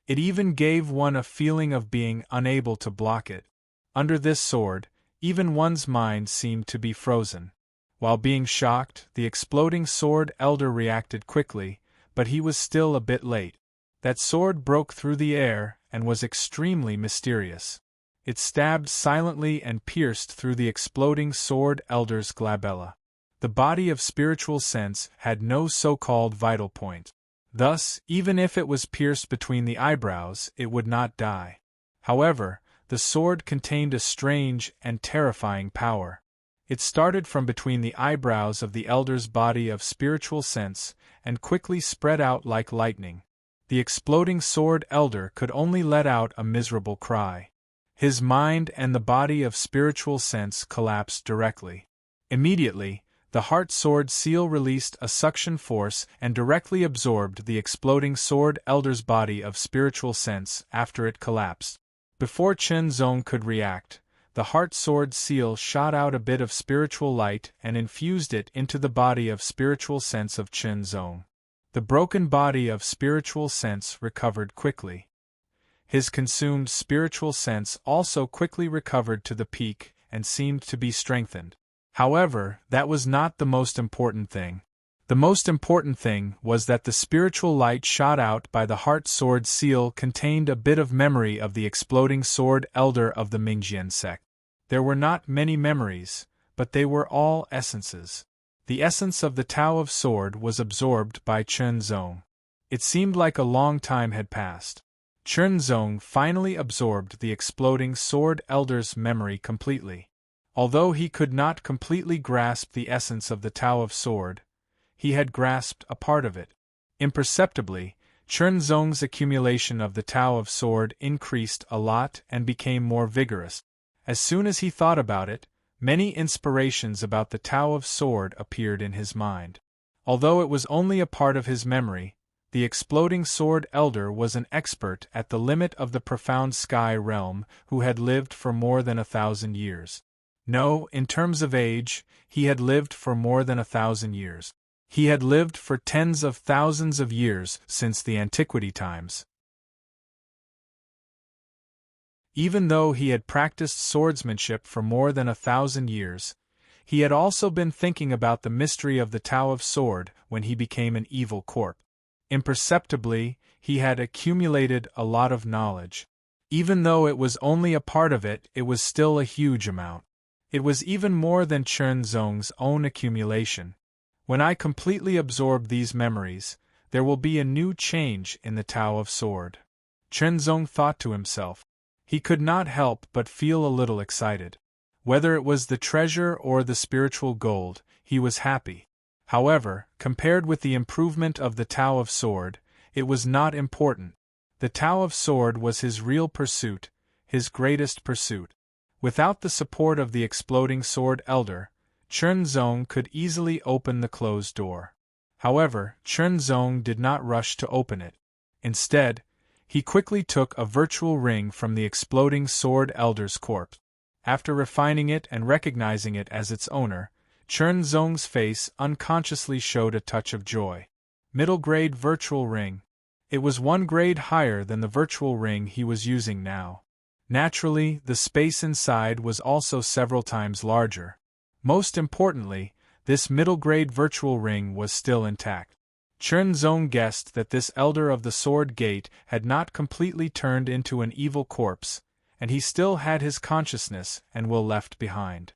It even gave one a feeling of being unable to block it. Under this sword, even one's mind seemed to be frozen. While being shocked, the exploding sword elder reacted quickly, but he was still a bit late. That sword broke through the air and was extremely mysterious. It stabbed silently and pierced through the exploding sword elder's glabella. The body of spiritual sense had no so-called vital point. Thus, even if it was pierced between the eyebrows, it would not die. However, the sword contained a strange and terrifying power. It started from between the eyebrows of the elder's body of spiritual sense and quickly spread out like lightning. The exploding sword elder could only let out a miserable cry. His mind and the body of spiritual sense collapsed directly. Immediately, the heart sword seal released a suction force and directly absorbed the exploding sword elder's body of spiritual sense after it collapsed. Before Chen Zong could react, the heart sword seal shot out a bit of spiritual light and infused it into the body of spiritual sense of Chen Zong. The broken body of spiritual sense recovered quickly. His consumed spiritual sense also quickly recovered to the peak and seemed to be strengthened. However, that was not the most important thing. The most important thing was that the spiritual light shot out by the heart sword seal contained a bit of memory of the exploding sword elder of the Mingjian sect. There were not many memories, but they were all essences. The essence of the Tao of Sword was absorbed by Chen Zong. It seemed like a long time had passed. Chen Zong finally absorbed the exploding sword elder's memory completely. Although he could not completely grasp the essence of the Tao of Sword, he had grasped a part of it. Imperceptibly, Chen Zong's accumulation of the Tao of Sword increased a lot and became more vigorous. As soon as he thought about it, many inspirations about the Tao of Sword appeared in his mind. Although it was only a part of his memory, the exploding sword elder was an expert at the limit of the profound sky realm who had lived for more than 1,000 years. No, in terms of age, he had lived for more than 1,000 years. He had lived for tens of thousands of years since the antiquity times. Even though he had practiced swordsmanship for more than 1,000 years, He had also been thinking about the mystery of the Tao of Sword when he became an evil corp. Imperceptibly, he had accumulated a lot of knowledge. Even though it was only a part of it, it was still a huge amount. It was even more than Chen Zong's own accumulation. When I completely absorb these memories, there will be a new change in the Tao of Sword. Chen Zong thought to himself. He could not help but feel a little excited. Whether it was the treasure or the spiritual gold, he was happy. However, compared with the improvement of the Tao of Sword, it was not important. The Tao of Sword was his real pursuit, his greatest pursuit. Without the support of the exploding Sword Elder, Chen Zong could easily open the closed door. However, Chen Zong did not rush to open it. Instead, he quickly took a virtual ring from the exploding Sword Elder's corpse. After refining it and recognizing it as its owner, Chen Zong's face unconsciously showed a touch of joy. Middle-grade virtual ring. It was one grade higher than the virtual ring he was using now. Naturally, the space inside was also several times larger. Most importantly, this middle-grade virtual ring was still intact. Chen Zong guessed that this Elder of the Sword Gate had not completely turned into an evil corpse, and he still had his consciousness and will left behind.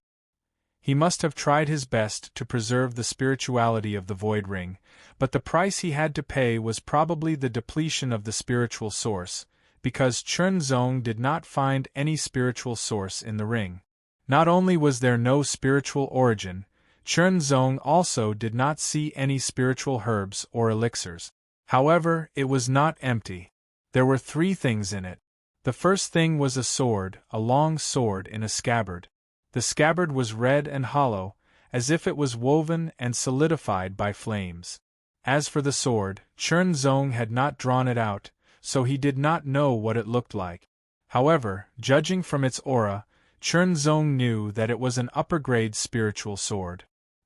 He must have tried his best to preserve the spirituality of the Void Ring, but the price he had to pay was probably the depletion of the spiritual source, because Chen Zong did not find any spiritual source in the ring. Not only was there no spiritual origin, Chen Zong also did not see any spiritual herbs or elixirs. However, it was not empty. There were 3 things in it. The first thing was a sword, a long sword in a scabbard. The scabbard was red and hollow, as if it was woven and solidified by flames. As for the sword, Chen Zong had not drawn it out, so he did not know what it looked like. However, judging from its aura, Chen Zong knew that it was an upper-grade spiritual sword.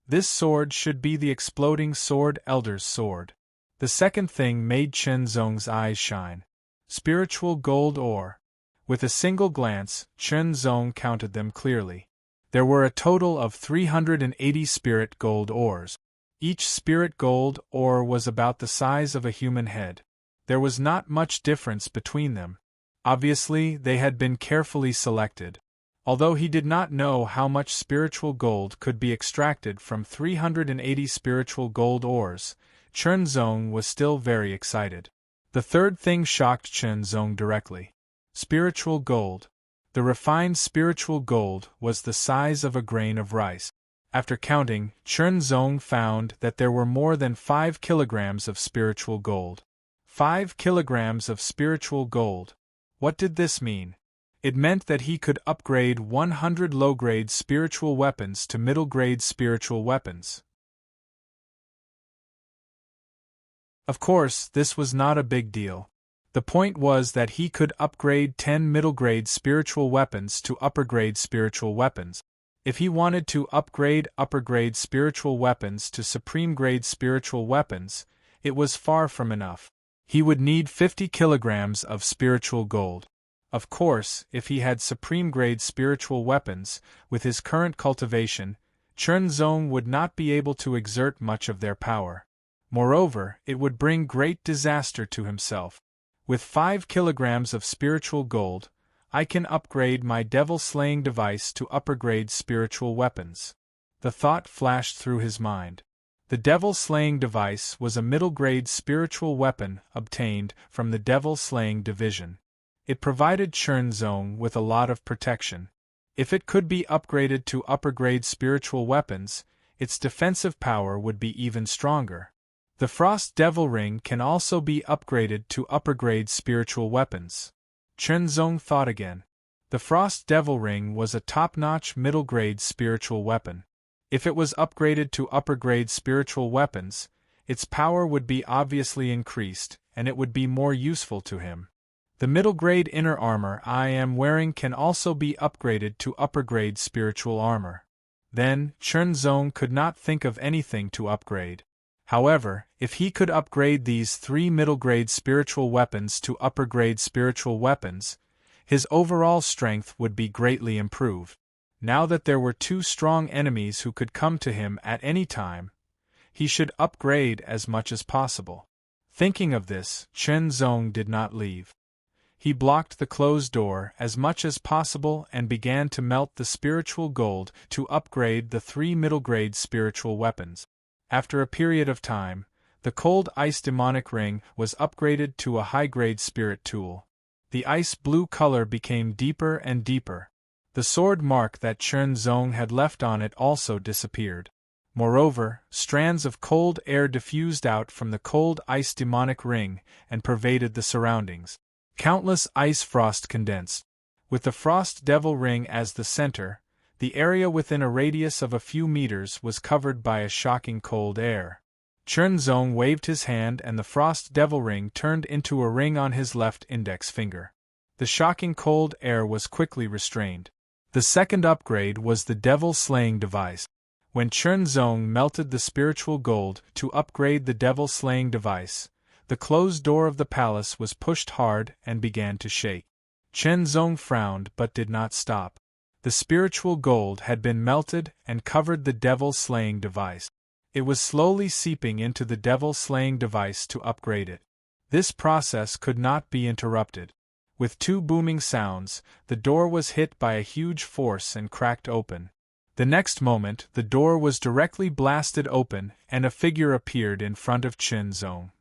This sword should be the exploding Sword Elder's sword. The second thing made Chen Zong's eyes shine. Spiritual gold ore. With a single glance, Chen Zong counted them clearly. There were a total of 380 spirit gold ores. Each spirit gold ore was about the size of a human head. There was not much difference between them. Obviously, they had been carefully selected. Although he did not know how much spiritual gold could be extracted from 380 spiritual gold ores, Chen Zong was still very excited. The third thing shocked Chen Zong directly. Spiritual gold. The refined spiritual gold was the size of a grain of rice. After counting, Chen Zong found that there were more than 5 kilograms of spiritual gold. 5 kilograms of spiritual gold. What did this mean? It meant that he could upgrade 100 low-grade spiritual weapons to middle-grade spiritual weapons. Of course, this was not a big deal. The point was that he could upgrade 10 middle-grade spiritual weapons to upper-grade spiritual weapons. If he wanted to upgrade upper-grade spiritual weapons to supreme-grade spiritual weapons, it was far from enough. He would need 50 kilograms of spiritual gold. Of course, if he had supreme-grade spiritual weapons, with his current cultivation, Chen Zong would not be able to exert much of their power. Moreover, it would bring great disaster to himself. With 5 kilograms of spiritual gold, I can upgrade my devil-slaying device to upper-grade spiritual weapons. The thought flashed through his mind. The devil-slaying device was a middle-grade spiritual weapon obtained from the devil-slaying division. It provided Chen Zong with a lot of protection. If it could be upgraded to upper-grade spiritual weapons, its defensive power would be even stronger. The Frost Devil Ring can also be upgraded to upper-grade spiritual weapons. Chen Zong thought again. The Frost Devil Ring was a top-notch middle-grade spiritual weapon. If it was upgraded to upper-grade spiritual weapons, its power would be obviously increased, and it would be more useful to him. The middle-grade inner armor I am wearing can also be upgraded to upper-grade spiritual armor. Then, Chen Zong could not think of anything to upgrade. However, if he could upgrade these 3 middle-grade spiritual weapons to upper-grade spiritual weapons, his overall strength would be greatly improved. Now that there were two strong enemies who could come to him at any time, he should upgrade as much as possible. Thinking of this, Chen Zong did not leave. He blocked the closed door as much as possible and began to melt the spiritual gold to upgrade the 3 middle-grade spiritual weapons. After a period of time, the cold ice demonic ring was upgraded to a high-grade spirit tool. The ice blue color became deeper and deeper. The sword mark that Chen Zong had left on it also disappeared. Moreover, strands of cold air diffused out from the cold ice demonic ring and pervaded the surroundings. Countless ice frost condensed. With the frost devil ring as the center, the area within a radius of a few meters was covered by a shocking cold air. Chen Zong waved his hand and the frost devil ring turned into a ring on his left index finger. The shocking cold air was quickly restrained. The second upgrade was the devil-slaying device. When Chen Zong melted the spiritual gold to upgrade the devil-slaying device, the closed door of the palace was pushed hard and began to shake. Chen Zong frowned but did not stop. The spiritual gold had been melted and covered the devil-slaying device. It was slowly seeping into the devil-slaying device to upgrade it. This process could not be interrupted. With 2 booming sounds, the door was hit by a huge force and cracked open. The next moment, the door was directly blasted open and a figure appeared in front of Chen Zong.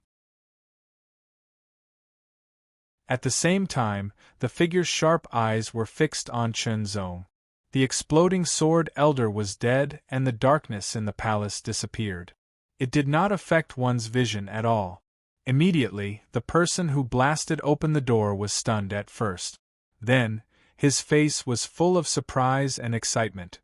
At the same time, the figure's sharp eyes were fixed on Chen Zong. The exploding sword elder was dead and the darkness in the palace disappeared. It did not affect one's vision at all. Immediately, the person who blasted open the door was stunned at first. Then, his face was full of surprise and excitement.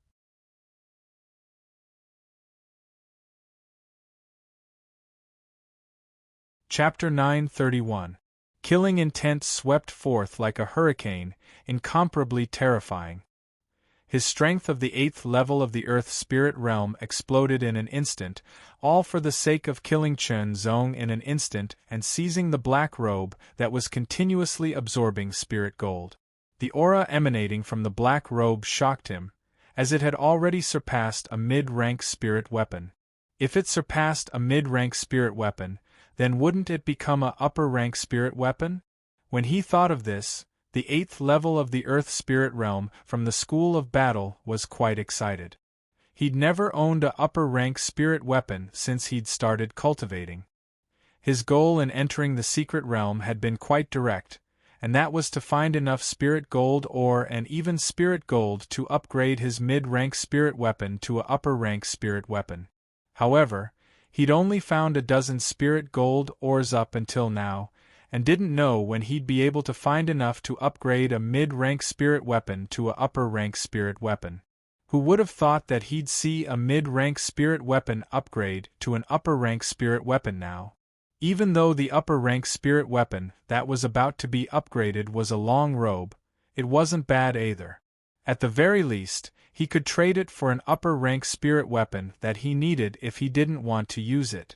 Chapter 931. Killing intent swept forth like a hurricane, incomparably terrifying. His strength of the 8th level of the Earth Spirit Realm exploded in an instant, all for the sake of killing Chen Zong in an instant and seizing the black robe that was continuously absorbing spirit gold. The aura emanating from the black robe shocked him, as it had already surpassed a mid-rank spirit weapon. If it surpassed a mid-rank spirit weapon, then wouldn't it become a upper-rank spirit weapon? When he thought of this, the 8th level of the Earth Spirit Realm from the School of Battle was quite excited. He'd never owned a upper-rank spirit weapon since he'd started cultivating. His goal in entering the secret realm had been quite direct, and that was to find enough spirit gold ore and even spirit gold to upgrade his mid-rank spirit weapon to a upper-rank spirit weapon. However, he'd only found a dozen spirit gold ores up until now, and didn't know when he'd be able to find enough to upgrade a mid-rank spirit weapon to a upper-rank spirit weapon. Who would have thought that he'd see a mid-rank spirit weapon upgrade to an upper-rank spirit weapon now? Even though the upper-rank spirit weapon that was about to be upgraded was a long robe, it wasn't bad either. At the very least, he could trade it for an upper-rank spirit weapon that he needed if he didn't want to use it.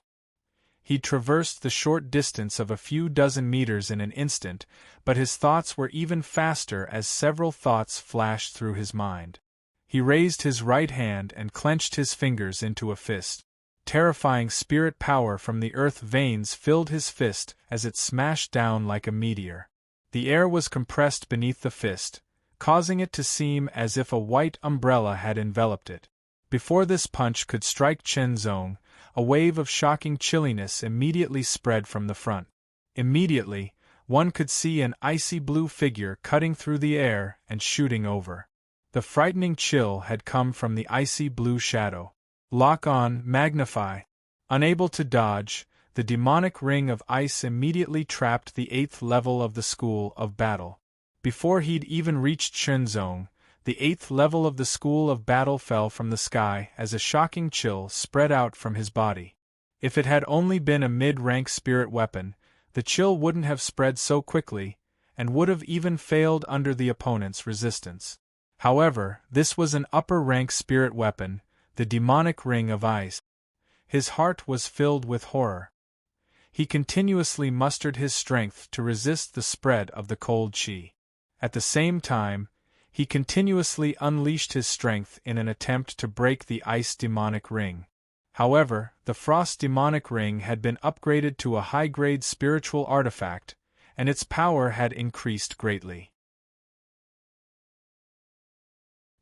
He traversed the short distance of a few dozen meters in an instant, but his thoughts were even faster as several thoughts flashed through his mind. He raised his right hand and clenched his fingers into a fist. Terrifying spirit power from the earth veins filled his fist as it smashed down like a meteor. The air was compressed beneath the fist, causing it to seem as if a white umbrella had enveloped it. Before this punch could strike Chen Zong, a wave of shocking chilliness immediately spread from the front. Immediately, one could see an icy blue figure cutting through the air and shooting over. The frightening chill had come from the icy blue shadow. Lock on, magnify. Unable to dodge, the demonic ring of ice immediately trapped the 8th level of the School of Battle. Before he'd even reached Chen Zong, the 8th level of the School of Battle fell from the sky as a shocking chill spread out from his body. If it had only been a mid-rank spirit weapon, the chill wouldn't have spread so quickly, and would have even failed under the opponent's resistance. However, this was an upper-rank spirit weapon, the demonic ring of ice. His heart was filled with horror. He continuously mustered his strength to resist the spread of the cold chi. At the same time, He continuously unleashed his strength in an attempt to break the ice demonic ring. However, the frost demonic ring had been upgraded to a high-grade spiritual artifact, and its power had increased greatly.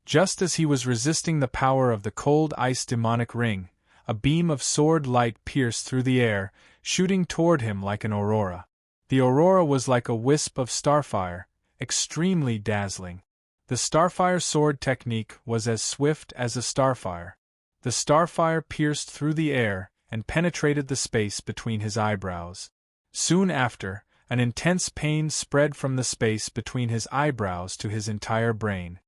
Just as he was resisting the power of the cold ice demonic ring, a beam of sword light pierced through the air, shooting toward him like an aurora. The aurora was like a wisp of starfire, extremely dazzling. The starfire sword technique was as swift as a starfire. The starfire pierced through the air and penetrated the space between his eyebrows. Soon after, an intense pain spread from the space between his eyebrows to his entire brain.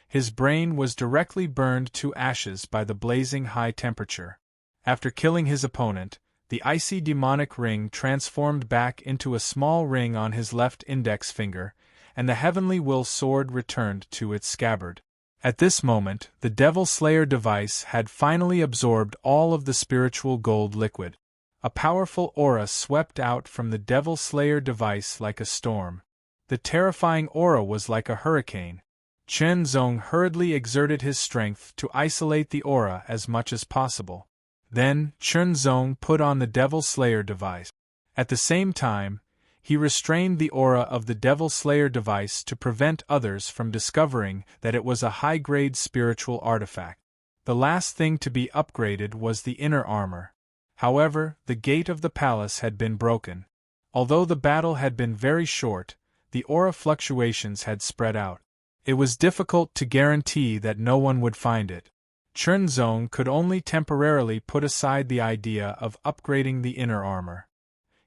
His brain was directly burned to ashes by the blazing high temperature. After killing his opponent, the icy demonic ring transformed back into a small ring on his left index finger, and the Heavenly Will sword returned to its scabbard. At this moment, the Devil Slayer device had finally absorbed all of the spiritual gold liquid. A powerful aura swept out from the Devil Slayer device like a storm. The terrifying aura was like a hurricane. Chen Zong hurriedly exerted his strength to isolate the aura as much as possible. Then, Chen Zong put on the Devil Slayer device. At the same time, he restrained the aura of the Devil Slayer device to prevent others from discovering that it was a high-grade spiritual artifact. The last thing to be upgraded was the inner armor. However, the gate of the palace had been broken. Although the battle had been very short, the aura fluctuations had spread out. It was difficult to guarantee that no one would find it. Chen Zong could only temporarily put aside the idea of upgrading the inner armor.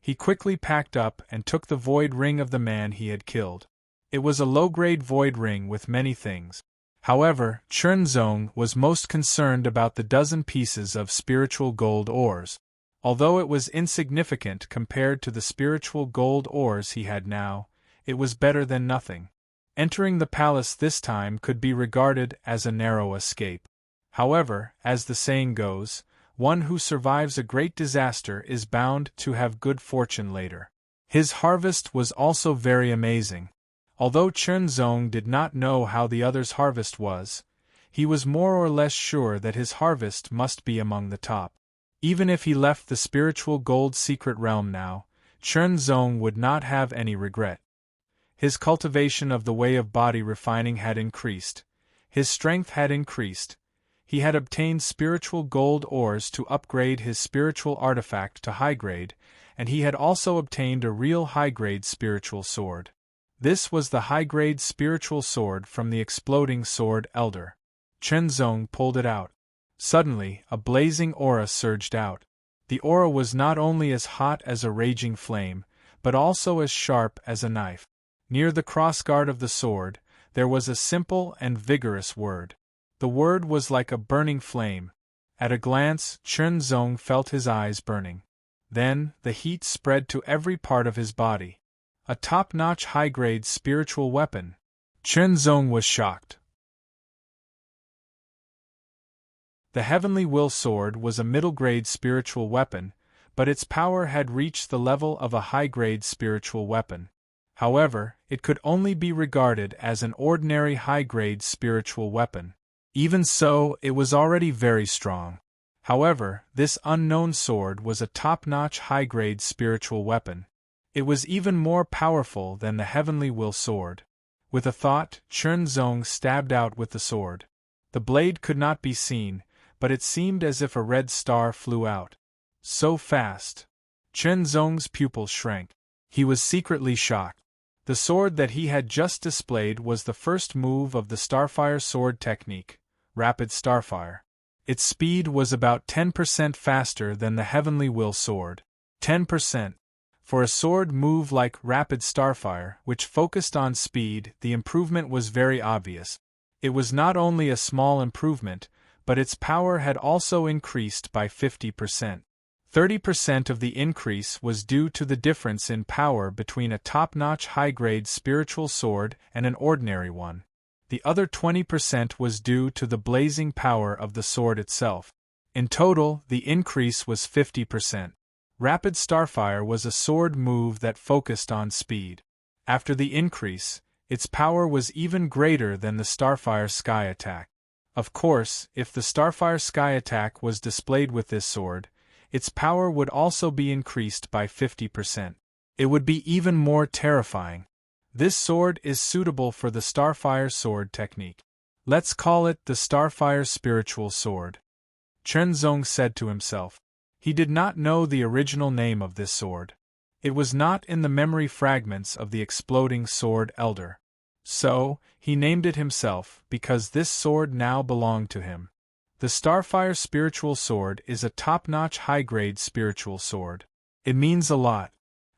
He quickly packed up and took the void ring of the man he had killed. It was a low-grade void ring with many things. However, Chen Zong was most concerned about the dozen pieces of spiritual gold ores. Although it was insignificant compared to the spiritual gold ores he had now, it was better than nothing. Entering the palace this time could be regarded as a narrow escape. However, as the saying goes, one who survives a great disaster is bound to have good fortune later. His harvest was also very amazing. Although Chen Zong did not know how the other's harvest was, he was more or less sure that his harvest must be among the top. Even if he left the spiritual gold secret realm now, Chen Zong would not have any regret. His cultivation of the way of body refining had increased. His strength had increased. He had obtained spiritual gold ores to upgrade his spiritual artifact to high grade, and he had also obtained a real high-grade spiritual sword. This was the high-grade spiritual sword from the exploding sword elder. Chen Zong pulled it out. Suddenly, a blazing aura surged out. The aura was not only as hot as a raging flame, but also as sharp as a knife. Near the crossguard of the sword, there was a simple and vigorous word. The word was like a burning flame. At a glance, Chen Zong felt his eyes burning. Then, the heat spread to every part of his body. A top-notch high-grade spiritual weapon. Chen Zong was shocked. The Heavenly Will Sword was a middle-grade spiritual weapon, but its power had reached the level of a high-grade spiritual weapon. However, it could only be regarded as an ordinary high-grade spiritual weapon. Even so, it was already very strong. However, this unknown sword was a top-notch high-grade spiritual weapon. It was even more powerful than the Heavenly Will Sword. With a thought, Chen Zong stabbed out with the sword. The blade could not be seen, but it seemed as if a red star flew out. So fast! Chen Zong's pupils shrank. He was secretly shocked. The sword that he had just displayed was the first move of the Starfire sword technique, Rapid Starfire. Its speed was about 10% faster than the Heavenly Will sword. 10%. For a sword move like Rapid Starfire, which focused on speed, the improvement was very obvious. It was not only a small improvement, but its power had also increased by 50%. 30% of the increase was due to the difference in power between a top-notch high-grade spiritual sword and an ordinary one. The other 20% was due to the blazing power of the sword itself. In total, the increase was 50%. Rapid Starfire was a sword move that focused on speed. After the increase, Its power was even greater than the Starfire Sky attack. Of course, if the Starfire Sky attack was displayed with this sword, its power would also be increased by 50%. It would be even more terrifying. This sword is suitable for the Starfire sword technique. Let's call it the Starfire Spiritual Sword, Chenzong said to himself. He did not know the original name of this sword. It was not in the memory fragments of the exploding sword elder. So, he named it himself because this sword now belonged to him. The Starfire Spiritual Sword is a top-notch high-grade spiritual sword. It means a lot.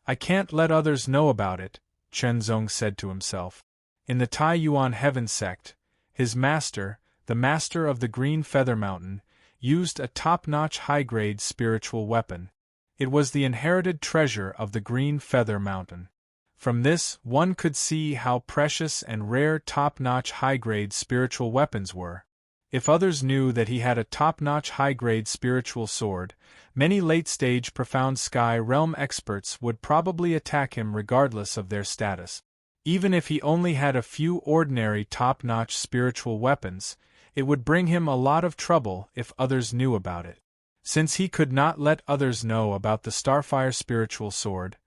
I can't let others know about it, Chenzong said to himself. In the Tai Yuan Heaven sect, his master, the master of the Green Feather Mountain, used a top-notch high-grade spiritual weapon. It was the inherited treasure of the Green Feather Mountain. From this, one could see how precious and rare top-notch high-grade spiritual weapons were. If others knew that he had a top-notch high-grade spiritual sword, many late-stage Profound Sky Realm experts would probably attack him regardless of their status. Even if he only had a few ordinary top-notch spiritual weapons, it would bring him a lot of trouble if others knew about it. Since he could not let others know about the Starfire Spiritual Sword,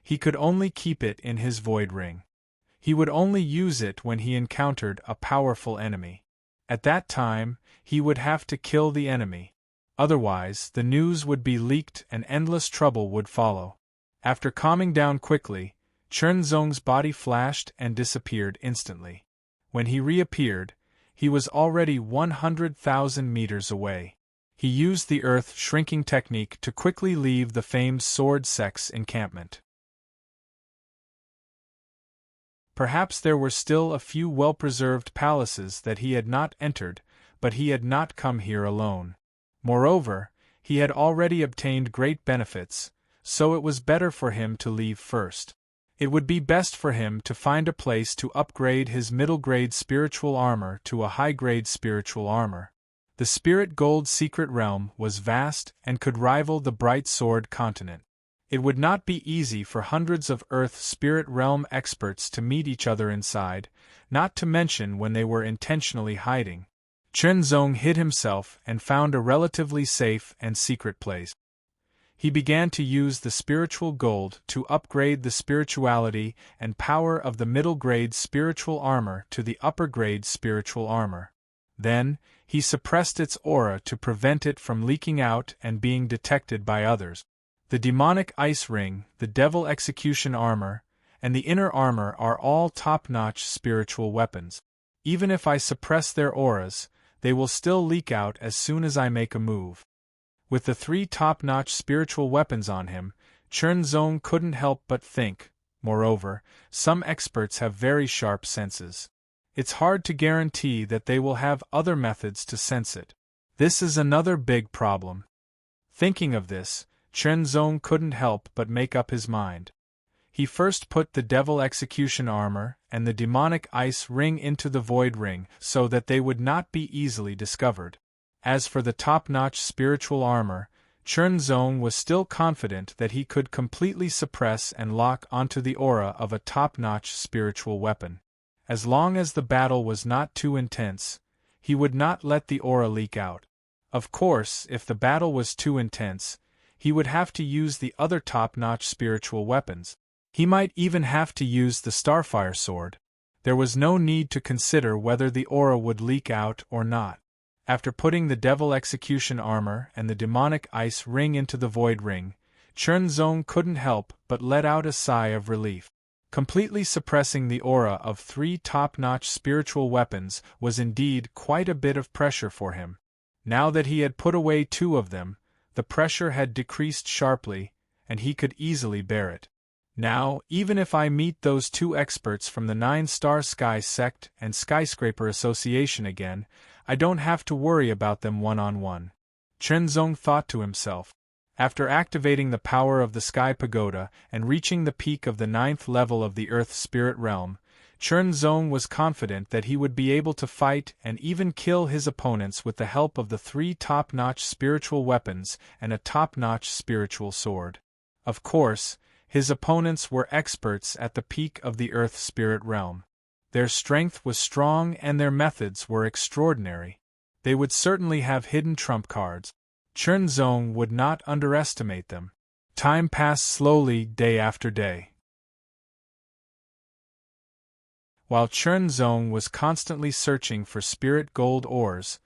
he could only keep it in his void ring. He would only use it when he encountered a powerful enemy. At that time, he would have to kill the enemy. Otherwise, the news would be leaked and endless trouble would follow. After calming down quickly, Chenzong's body flashed and disappeared instantly. When he reappeared, he was already 100,000 meters away. He used the earth shrinking technique to quickly leave the famed sword sect's encampment. Perhaps there were still a few well-preserved palaces that he had not entered, but he had not come here alone. Moreover, he had already obtained great benefits, so it was better for him to leave first. It would be best for him to find a place to upgrade his middle-grade spiritual armor to a high-grade spiritual armor. The Spirit Gold Secret Realm was vast and could rival the Bright Sword continent. It would not be easy for hundreds of Earth Spirit Realm experts to meet each other inside, not to mention when they were intentionally hiding. Chenzong hid himself and found a relatively safe and secret place. He began to use the spiritual gold to upgrade the spirituality and power of the middle-grade spiritual armor to the upper-grade spiritual armor. Then, he suppressed its aura to prevent it from leaking out and being detected by others. The demonic ice ring, the devil execution armor, and the inner armor are all top-notch spiritual weapons. Even if I suppress their auras, they will still leak out as soon as I make a move. With the three top-notch spiritual weapons on him, Chenzong couldn't help but think. Moreover, some experts have very sharp senses. It's hard to guarantee that they will have other methods to sense it. This is another big problem. Thinking of this, Chenzong couldn't help but make up his mind. He first put the devil execution armor and the demonic ice ring into the void ring so that they would not be easily discovered. As for the top-notch spiritual armor, Chenzong was still confident that he could completely suppress and lock onto the aura of a top-notch spiritual weapon. As long as the battle was not too intense, he would not let the aura leak out. Of course, if the battle was too intense, he would have to use the other top-notch spiritual weapons. He might even have to use the Starfire sword. There was no need to consider whether the aura would leak out or not. After putting the devil execution armor and the demonic ice ring into the void ring, Chenzong couldn't help but let out a sigh of relief. Completely suppressing the aura of three top-notch spiritual weapons was indeed quite a bit of pressure for him. Now that he had put away two of them, the pressure had decreased sharply, and he could easily bear it. Now, even if I meet those two experts from the 9-Star Sky Sect and Skyscraper Association again, I don't have to worry about them one-on-one. Chenzong thought to himself. After activating the power of the Sky Pagoda and reaching the peak of the 9th level of the Earth Spirit Realm, Chenzong was confident that he would be able to fight and even kill his opponents with the help of the three top-notch spiritual weapons and a top-notch spiritual sword. Of course, his opponents were experts at the peak of the Earth Spirit Realm. Their strength was strong and their methods were extraordinary. They would certainly have hidden trump cards. Chen Zong would not underestimate them. Time passed slowly day after day. While Chen Zong was constantly searching for spirit gold ores,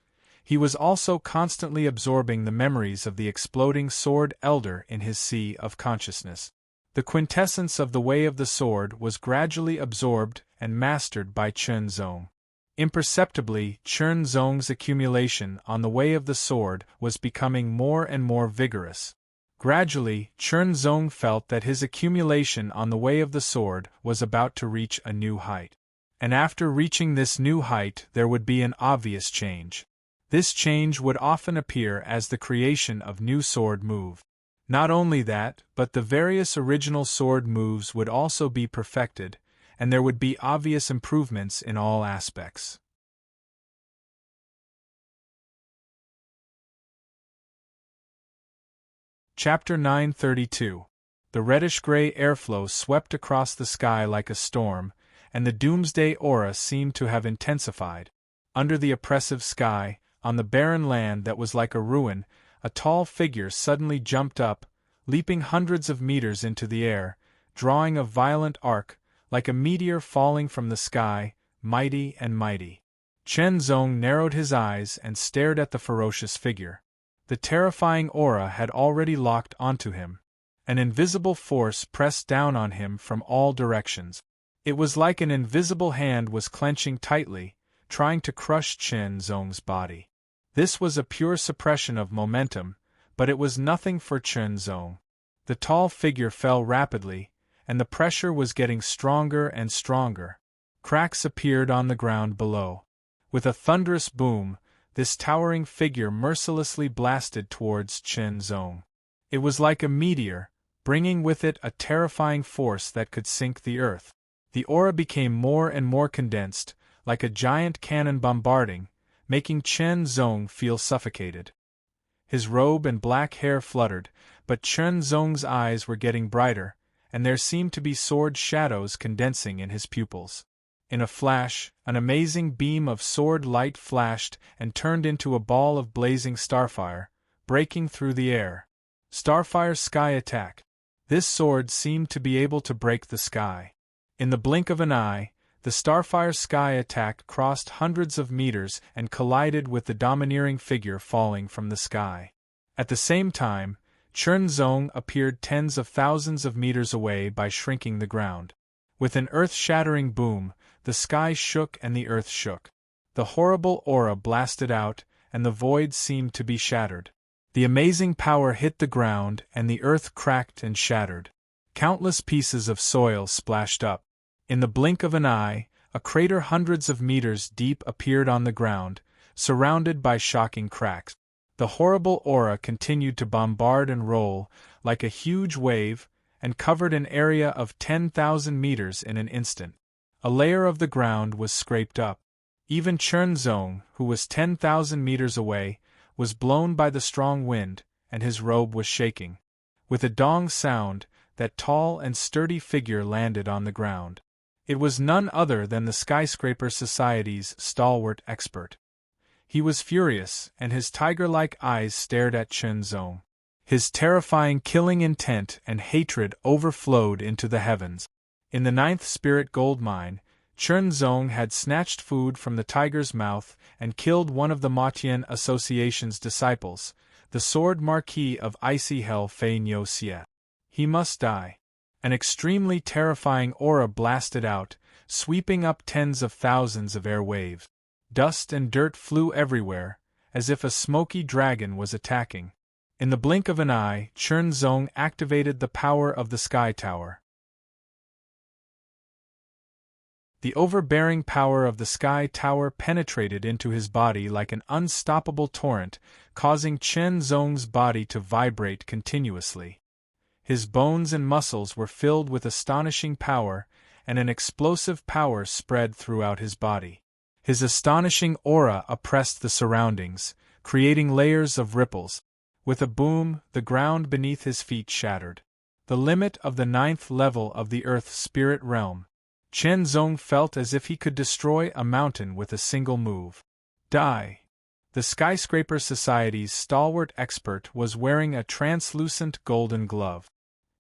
he was also constantly absorbing the memories of the exploding sword elder in his sea of consciousness. The quintessence of the way of the sword was gradually absorbed and mastered by Chen Zong. Imperceptibly, Chen Zong's accumulation on the way of the sword was becoming more and more vigorous. Gradually, Chen Zong felt that his accumulation on the way of the sword was about to reach a new height. And after reaching this new height there would be an obvious change. This change would often appear as the creation of new sword moves. Not only that, but the various original sword moves would also be perfected, and there would be obvious improvements in all aspects. Chapter 932. The reddish-gray airflow swept across the sky like a storm, and the doomsday aura seemed to have intensified. Under the oppressive sky, on the barren land that was like a ruin, a tall figure suddenly jumped up, leaping hundreds of meters into the air, drawing a violent arc, like a meteor falling from the sky, mighty and mighty. Chen Zong narrowed his eyes and stared at the ferocious figure. The terrifying aura had already locked onto him. An invisible force pressed down on him from all directions. It was like an invisible hand was clenching tightly, trying to crush Chen Zong's body. This was a pure suppression of momentum, but it was nothing for Chen Zong. The tall figure fell rapidly, and the pressure was getting stronger and stronger. Cracks appeared on the ground below. With a thunderous boom, this towering figure mercilessly blasted towards Chen Zong. It was like a meteor, bringing with it a terrifying force that could sink the earth. The aura became more and more condensed, like a giant cannon bombarding, making Chen Zong feel suffocated. His robe and black hair fluttered, but Chen Zong's eyes were getting brighter, and there seemed to be sword shadows condensing in his pupils. In a flash, an amazing beam of sword light flashed and turned into a ball of blazing starfire, breaking through the air. Starfire Sky Attack. This sword seemed to be able to break the sky. In the blink of an eye, the Starfire Sky Attack crossed hundreds of meters and collided with the domineering figure falling from the sky. At the same time, Chen Zong appeared tens of thousands of meters away by shrinking the ground. With an earth-shattering boom, the sky shook and the earth shook. The horrible aura blasted out, and the void seemed to be shattered. The amazing power hit the ground and the earth cracked and shattered. Countless pieces of soil splashed up. In the blink of an eye, a crater hundreds of meters deep appeared on the ground, surrounded by shocking cracks. The horrible aura continued to bombard and roll, like a huge wave, and covered an area of 10,000 meters in an instant. A layer of the ground was scraped up. Even Chen Zong, who was 10,000 meters away, was blown by the strong wind, and his robe was shaking. With a dong sound, that tall and sturdy figure landed on the ground. It was none other than the Skyscraper Society's stalwart expert. He was furious, and his tiger-like eyes stared at Chen Zong. His terrifying killing intent and hatred overflowed into the heavens. In the 9th Spirit Gold Mine, Chen Zong had snatched food from the tiger's mouth and killed one of the Matian Association's disciples, the Sword Marquis of Icy Hell Fei Nyo Xie. He must die. An extremely terrifying aura blasted out, sweeping up tens of thousands of air waves. Dust and dirt flew everywhere, as if a smoky dragon was attacking. In the blink of an eye, Chen Zong activated the power of the Sky Tower. The overbearing power of the Sky Tower penetrated into his body like an unstoppable torrent, causing Chen Zong's body to vibrate continuously. His bones and muscles were filled with astonishing power, and an explosive power spread throughout his body. His astonishing aura oppressed the surroundings, creating layers of ripples. With a boom, the ground beneath his feet shattered. The limit of the 9th level of the Earth Spirit Realm. Chen Zong felt as if he could destroy a mountain with a single move. Die! The Skyscraper Society's stalwart expert was wearing a translucent golden glove.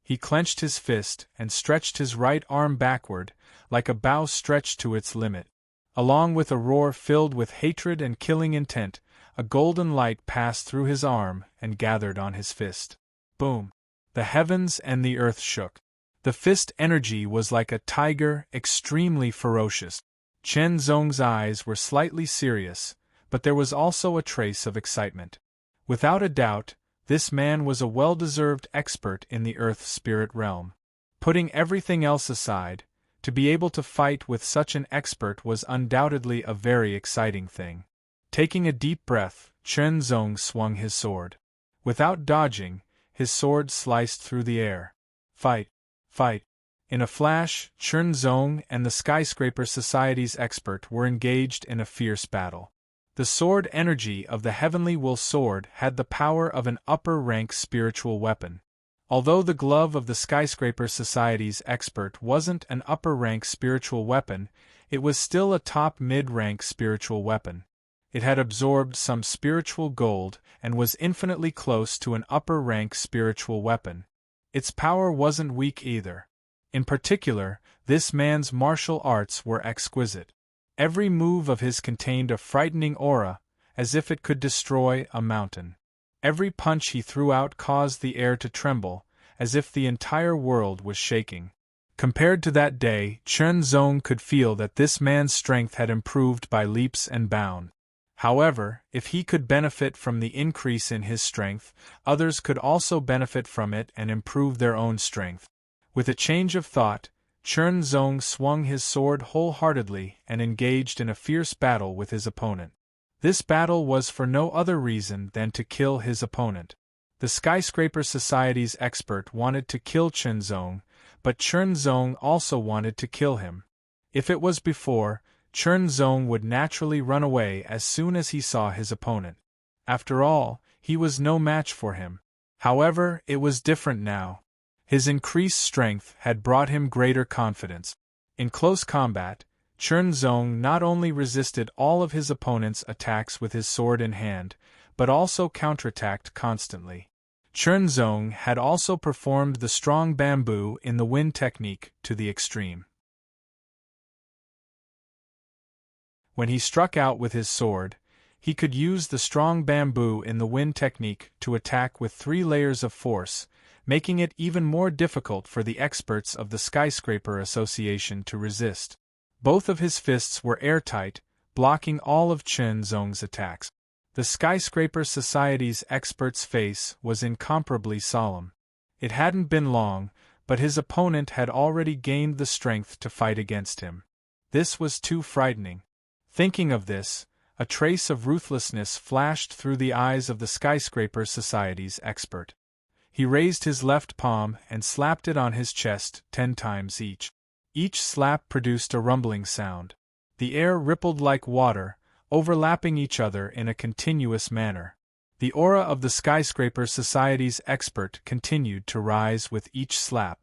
He clenched his fist and stretched his right arm backward, like a bow stretched to its limit. Along with a roar filled with hatred and killing intent, a golden light passed through his arm and gathered on his fist. Boom! The heavens and the earth shook. The fist energy was like a tiger, extremely ferocious. Chen Zong's eyes were slightly serious, but there was also a trace of excitement. Without a doubt, this man was a well-deserved expert in the earth spirit realm. Putting everything else aside, to be able to fight with such an expert was undoubtedly a very exciting thing. Taking a deep breath, Chen Zong swung his sword. Without dodging, his sword sliced through the air. Fight! Fight! In a flash, Chen Zong and the Skyscraper Society's expert were engaged in a fierce battle. The sword energy of the Heavenly Will Sword had the power of an upper-rank spiritual weapon. Although the glove of the Skyscraper Society's expert wasn't an upper-rank spiritual weapon, it was still a top mid-rank spiritual weapon. It had absorbed some spiritual gold and was infinitely close to an upper-rank spiritual weapon. Its power wasn't weak either. In particular, this man's martial arts were exquisite. Every move of his contained a frightening aura, as if it could destroy a mountain. Every punch he threw out caused the air to tremble, as if the entire world was shaking. Compared to that day, Chen Zong could feel that this man's strength had improved by leaps and bounds. However, if he could benefit from the increase in his strength, others could also benefit from it and improve their own strength. With a change of thought, Chen Zong swung his sword wholeheartedly and engaged in a fierce battle with his opponent. This battle was for no other reason than to kill his opponent. The Skyscraper Society's expert wanted to kill Chen Zong, but Chen Zong also wanted to kill him. If it was before, Chen Zong would naturally run away as soon as he saw his opponent. After all, he was no match for him. However, it was different now. His increased strength had brought him greater confidence. In close combat, Chen Zong not only resisted all of his opponent's attacks with his sword in hand, but also counterattacked constantly. Chen Zong had also performed the strong bamboo in the wind technique to the extreme. When he struck out with his sword, he could use the strong bamboo in the wind technique to attack with 3 layers of force, making it even more difficult for the experts of the Skyscraper Association to resist. Both of his fists were airtight, blocking all of Chen Zong's attacks. The Skyscraper Society's expert's face was incomparably solemn. It hadn't been long, but his opponent had already gained the strength to fight against him. This was too frightening. Thinking of this, a trace of ruthlessness flashed through the eyes of the Skyscraper Society's expert. He raised his left palm and slapped it on his chest 10 times each. Each slap produced a rumbling sound. The air rippled like water, overlapping each other in a continuous manner. The aura of the Skyscraper Society's expert continued to rise with each slap.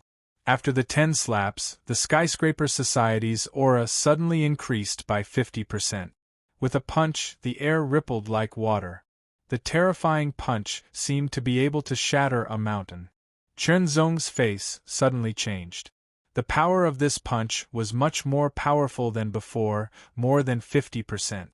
After the 10 slaps, the Skyscraper Society's aura suddenly increased by 50%. With a punch, the air rippled like water. The terrifying punch seemed to be able to shatter a mountain. Chen Zong's face suddenly changed. The power of this punch was much more powerful than before, more than 50%.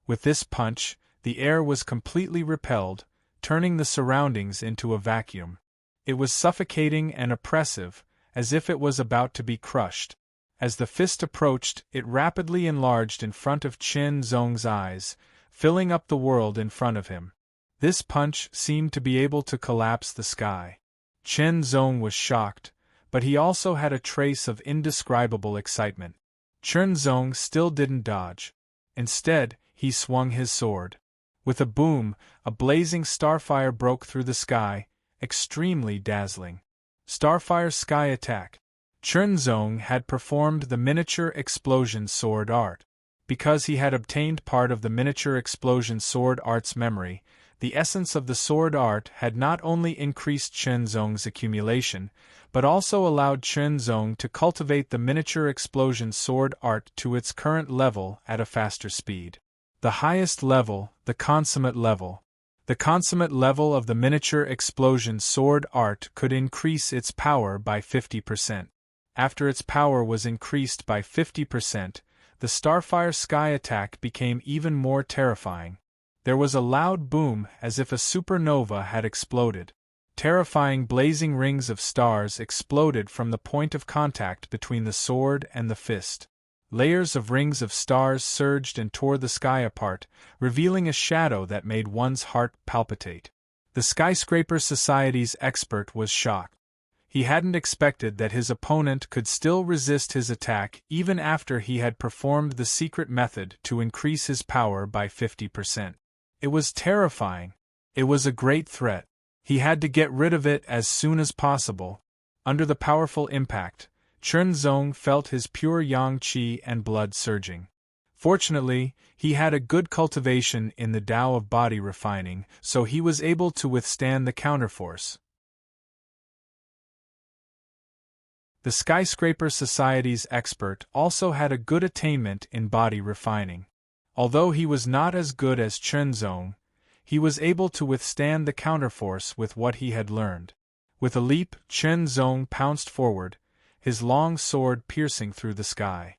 With this punch, the air was completely repelled, turning the surroundings into a vacuum. It was suffocating and oppressive, as if it was about to be crushed. As the fist approached, it rapidly enlarged in front of Chen Zong's eyes, filling up the world in front of him. This punch seemed to be able to collapse the sky. Chen Zong was shocked, but he also had a trace of indescribable excitement. Chen Zong still didn't dodge. Instead, he swung his sword. With a boom, a blazing starfire broke through the sky, extremely dazzling. Starfire Sky Attack. Chen Zong had performed the miniature explosion sword art. Because he had obtained part of the miniature explosion sword art's memory, the essence of the sword art had not only increased Chen Zong's accumulation, but also allowed Chen Zong to cultivate the miniature explosion sword art to its current level at a faster speed. The highest level, the consummate level. The consummate level of the miniature explosion sword art could increase its power by 50%. After its power was increased by 50%, the Starfire Sky attack became even more terrifying. There was a loud boom as if a supernova had exploded. Terrifying blazing rings of stars exploded from the point of contact between the sword and the fist. Layers of rings of stars surged and tore the sky apart, revealing a shadow that made one's heart palpitate. The Skyscraper Society's expert was shocked. He hadn't expected that his opponent could still resist his attack even after he had performed the secret method to increase his power by 50%. It was terrifying. It was a great threat. He had to get rid of it as soon as possible. Under the powerful impact, Chen Zong felt his pure yang qi and blood surging. Fortunately, he had a good cultivation in the Tao of body refining, so he was able to withstand the counterforce. The Skyscraper Society's expert also had a good attainment in body refining. Although he was not as good as Chen Zong, he was able to withstand the counterforce with what he had learned. With a leap, Chen Zong pounced forward, his long sword piercing through the sky.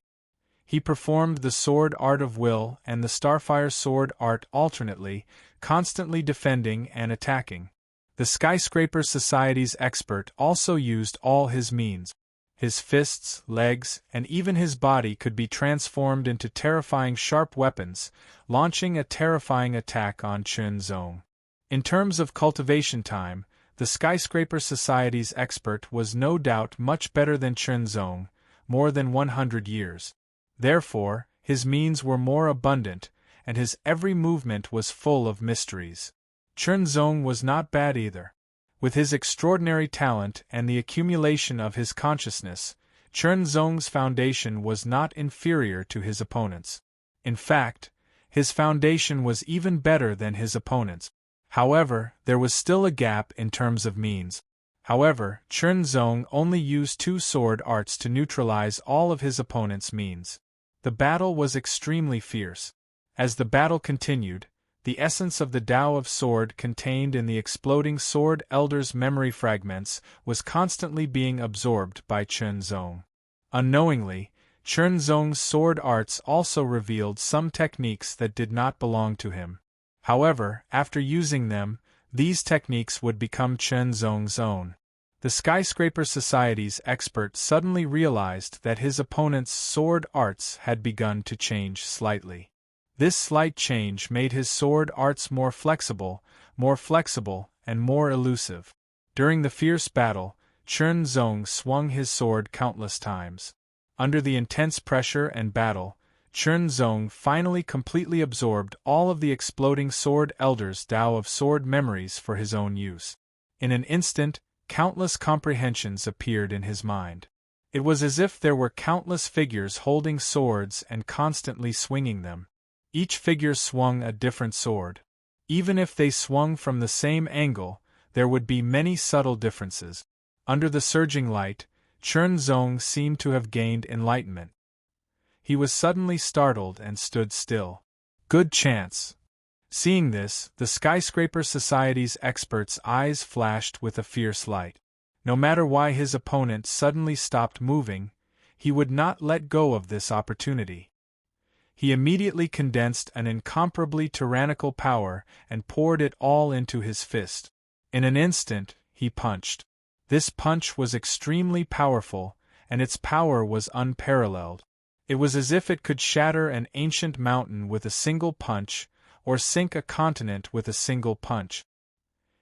He performed the sword art of will and the Starfire sword art alternately, constantly defending and attacking. The Skyscraper Society's expert also used all his means. His fists, legs, and even his body could be transformed into terrifying sharp weapons, launching a terrifying attack on Chen Zong. In terms of cultivation time, the Skyscraper Society's expert was no doubt much better than Chen Zong, more than 100 years. Therefore, his means were more abundant, and his every movement was full of mysteries. Chen Zong was not bad either. With his extraordinary talent and the accumulation of his consciousness, Chen Zong's foundation was not inferior to his opponent's. In fact, his foundation was even better than his opponent's. However, there was still a gap in terms of means. However, Chen Zong only used 2 sword arts to neutralize all of his opponent's means. The battle was extremely fierce. As the battle continued, the essence of the Tao of Sword contained in the exploding Sword Elder's memory fragments was constantly being absorbed by Chen Zong. Unknowingly, Chen Zong's sword arts also revealed some techniques that did not belong to him. However, after using them, these techniques would become Chen Zong's own. The Skyscraper Society's expert suddenly realized that his opponent's sword arts had begun to change slightly. This slight change made his sword arts more flexible, and more elusive. During the fierce battle, Chen Zong swung his sword countless times. Under the intense pressure and battle, Chen Zong finally completely absorbed all of the exploding Sword Elder's Tao of Sword memories for his own use. In an instant, countless comprehensions appeared in his mind. It was as if there were countless figures holding swords and constantly swinging them. Each figure swung a different sword. Even if they swung from the same angle, there would be many subtle differences. Under the surging light, Chen Zong seemed to have gained enlightenment. He was suddenly startled and stood still. Good chance. Seeing this, the Skyscraper Society's expert's eyes flashed with a fierce light. No matter why his opponent suddenly stopped moving, he would not let go of this opportunity. He immediately condensed an incomparably tyrannical power and poured it all into his fist. In an instant, he punched. This punch was extremely powerful, and its power was unparalleled. It was as if it could shatter an ancient mountain with a single punch, or sink a continent with a single punch.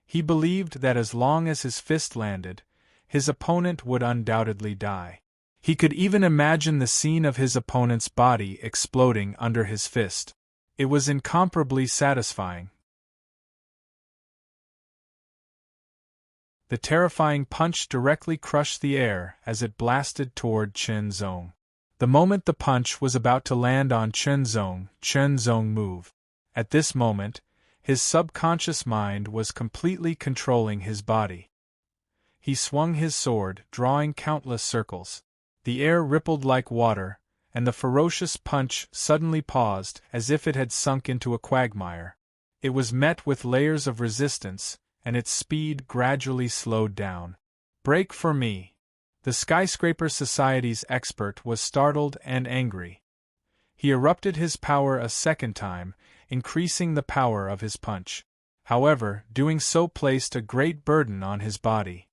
He believed that as long as his fist landed, his opponent would undoubtedly die. He could even imagine the scene of his opponent's body exploding under his fist. It was incomparably satisfying. The terrifying punch directly crushed the air as it blasted toward Chen Zong. The moment the punch was about to land on Chen Zong moved. At this moment, His subconscious mind was completely controlling his body. He swung his sword, drawing countless circles. The air rippled like water, and the ferocious punch suddenly paused as if it had sunk into a quagmire. It was met with layers of resistance, and its speed gradually slowed down. "Break for me!" The Skyscraper Society's expert was startled and angry. He erupted his power a second time, increasing the power of his punch. However, doing so placed a great burden on his body.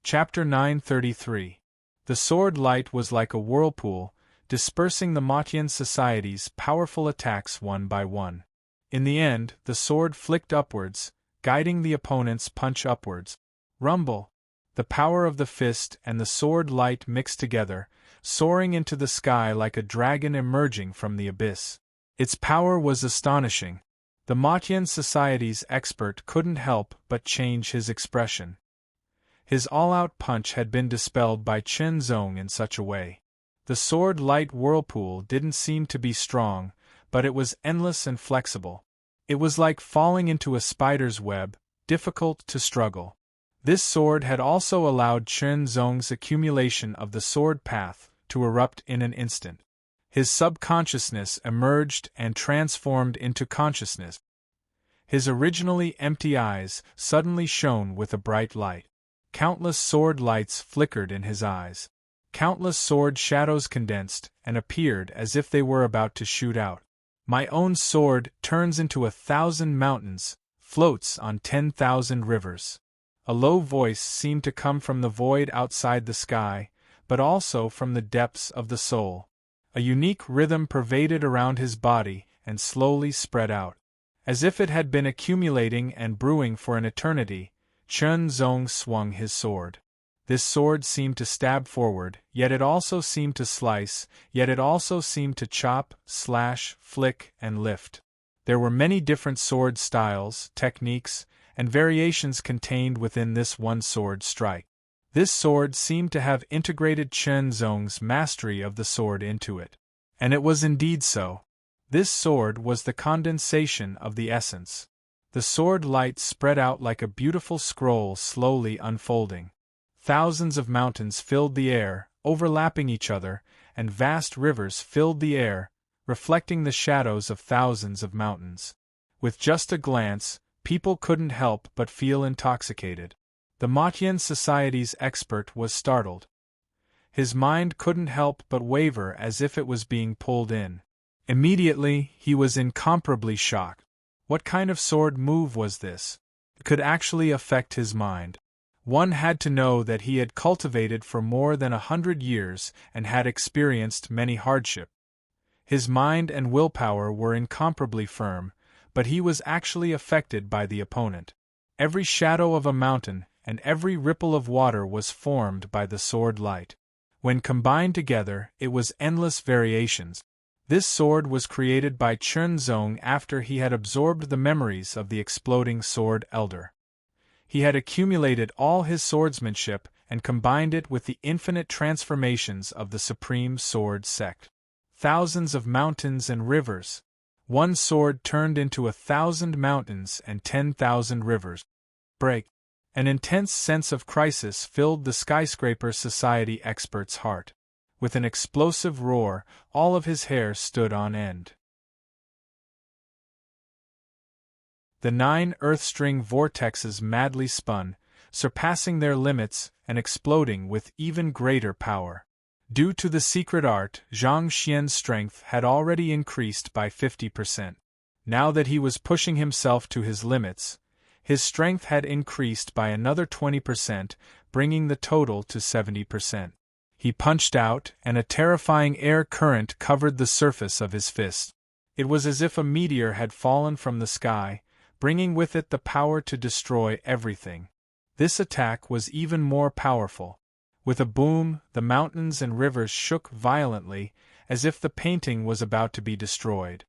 Chapter 933. The sword light was like a whirlpool, dispersing the Matian Society's powerful attacks one by one. In the end, the sword flicked upwards, guiding the opponent's punch upwards. Rumble! The power of the fist and the sword light mixed together, soaring into the sky like a dragon emerging from the abyss. Its power was astonishing. The Matian Society's expert couldn't help but change his expression. His all-out punch had been dispelled by Chen Zong in such a way. The sword light whirlpool didn't seem to be strong, but it was endless and flexible. It was like falling into a spider's web, difficult to struggle. This sword had also allowed Chen Zong's accumulation of the sword path to erupt in an instant. His subconsciousness emerged and transformed into consciousness. His originally empty eyes suddenly shone with a bright light. Countless sword lights flickered in his eyes. Countless sword shadows condensed and appeared as if they were about to shoot out. "My own sword turns into 1,000 mountains, floats on 10,000 rivers." A low voice seemed to come from the void outside the sky, but also from the depths of the soul. A unique rhythm pervaded around his body and slowly spread out. As if it had been accumulating and brewing for an eternity, Chen Zong swung his sword. This sword seemed to stab forward, yet it also seemed to slice, yet it also seemed to chop, slash, flick, and lift. There were many different sword styles, techniques, and variations contained within this one sword strike. This sword seemed to have integrated Chen Zong's mastery of the sword into it. And it was indeed so. This sword was the condensation of the essence. The sword light spread out like a beautiful scroll slowly unfolding. Thousands of mountains filled the air, overlapping each other, and vast rivers filled the air, reflecting the shadows of thousands of mountains. With just a glance, people couldn't help but feel intoxicated. The Matian Society's expert was startled. His mind couldn't help but waver as if it was being pulled in. Immediately, he was incomparably shocked. What kind of sword move was this? It could actually affect his mind. One had to know that he had cultivated for more than 100 years and had experienced many hardships. His mind and willpower were incomparably firm, but he was actually affected by the opponent. Every shadow of a mountain and every ripple of water was formed by the sword light. When combined together, it was endless variations. This sword was created by Chen Zong after he had absorbed the memories of the exploding sword elder. He had accumulated all his swordsmanship and combined it with the infinite transformations of the supreme sword sect. Thousands of mountains and rivers. One sword turned into 1,000 mountains and 10,000 rivers. Break. An intense sense of crisis filled the Skyscraper Society expert's heart. With an explosive roar, all of his hair stood on end. The 9 earth-string vortexes madly spun, surpassing their limits and exploding with even greater power. Due to the secret art, Zhang Xian's strength had already increased by 50%. Now that he was pushing himself to his limits, his strength had increased by another 20%, bringing the total to 70%. He punched out, and a terrifying air current covered the surface of his fist. It was as if a meteor had fallen from the sky, bringing with it the power to destroy everything. This attack was even more powerful. With a boom, the mountains and rivers shook violently, as if the painting was about to be destroyed.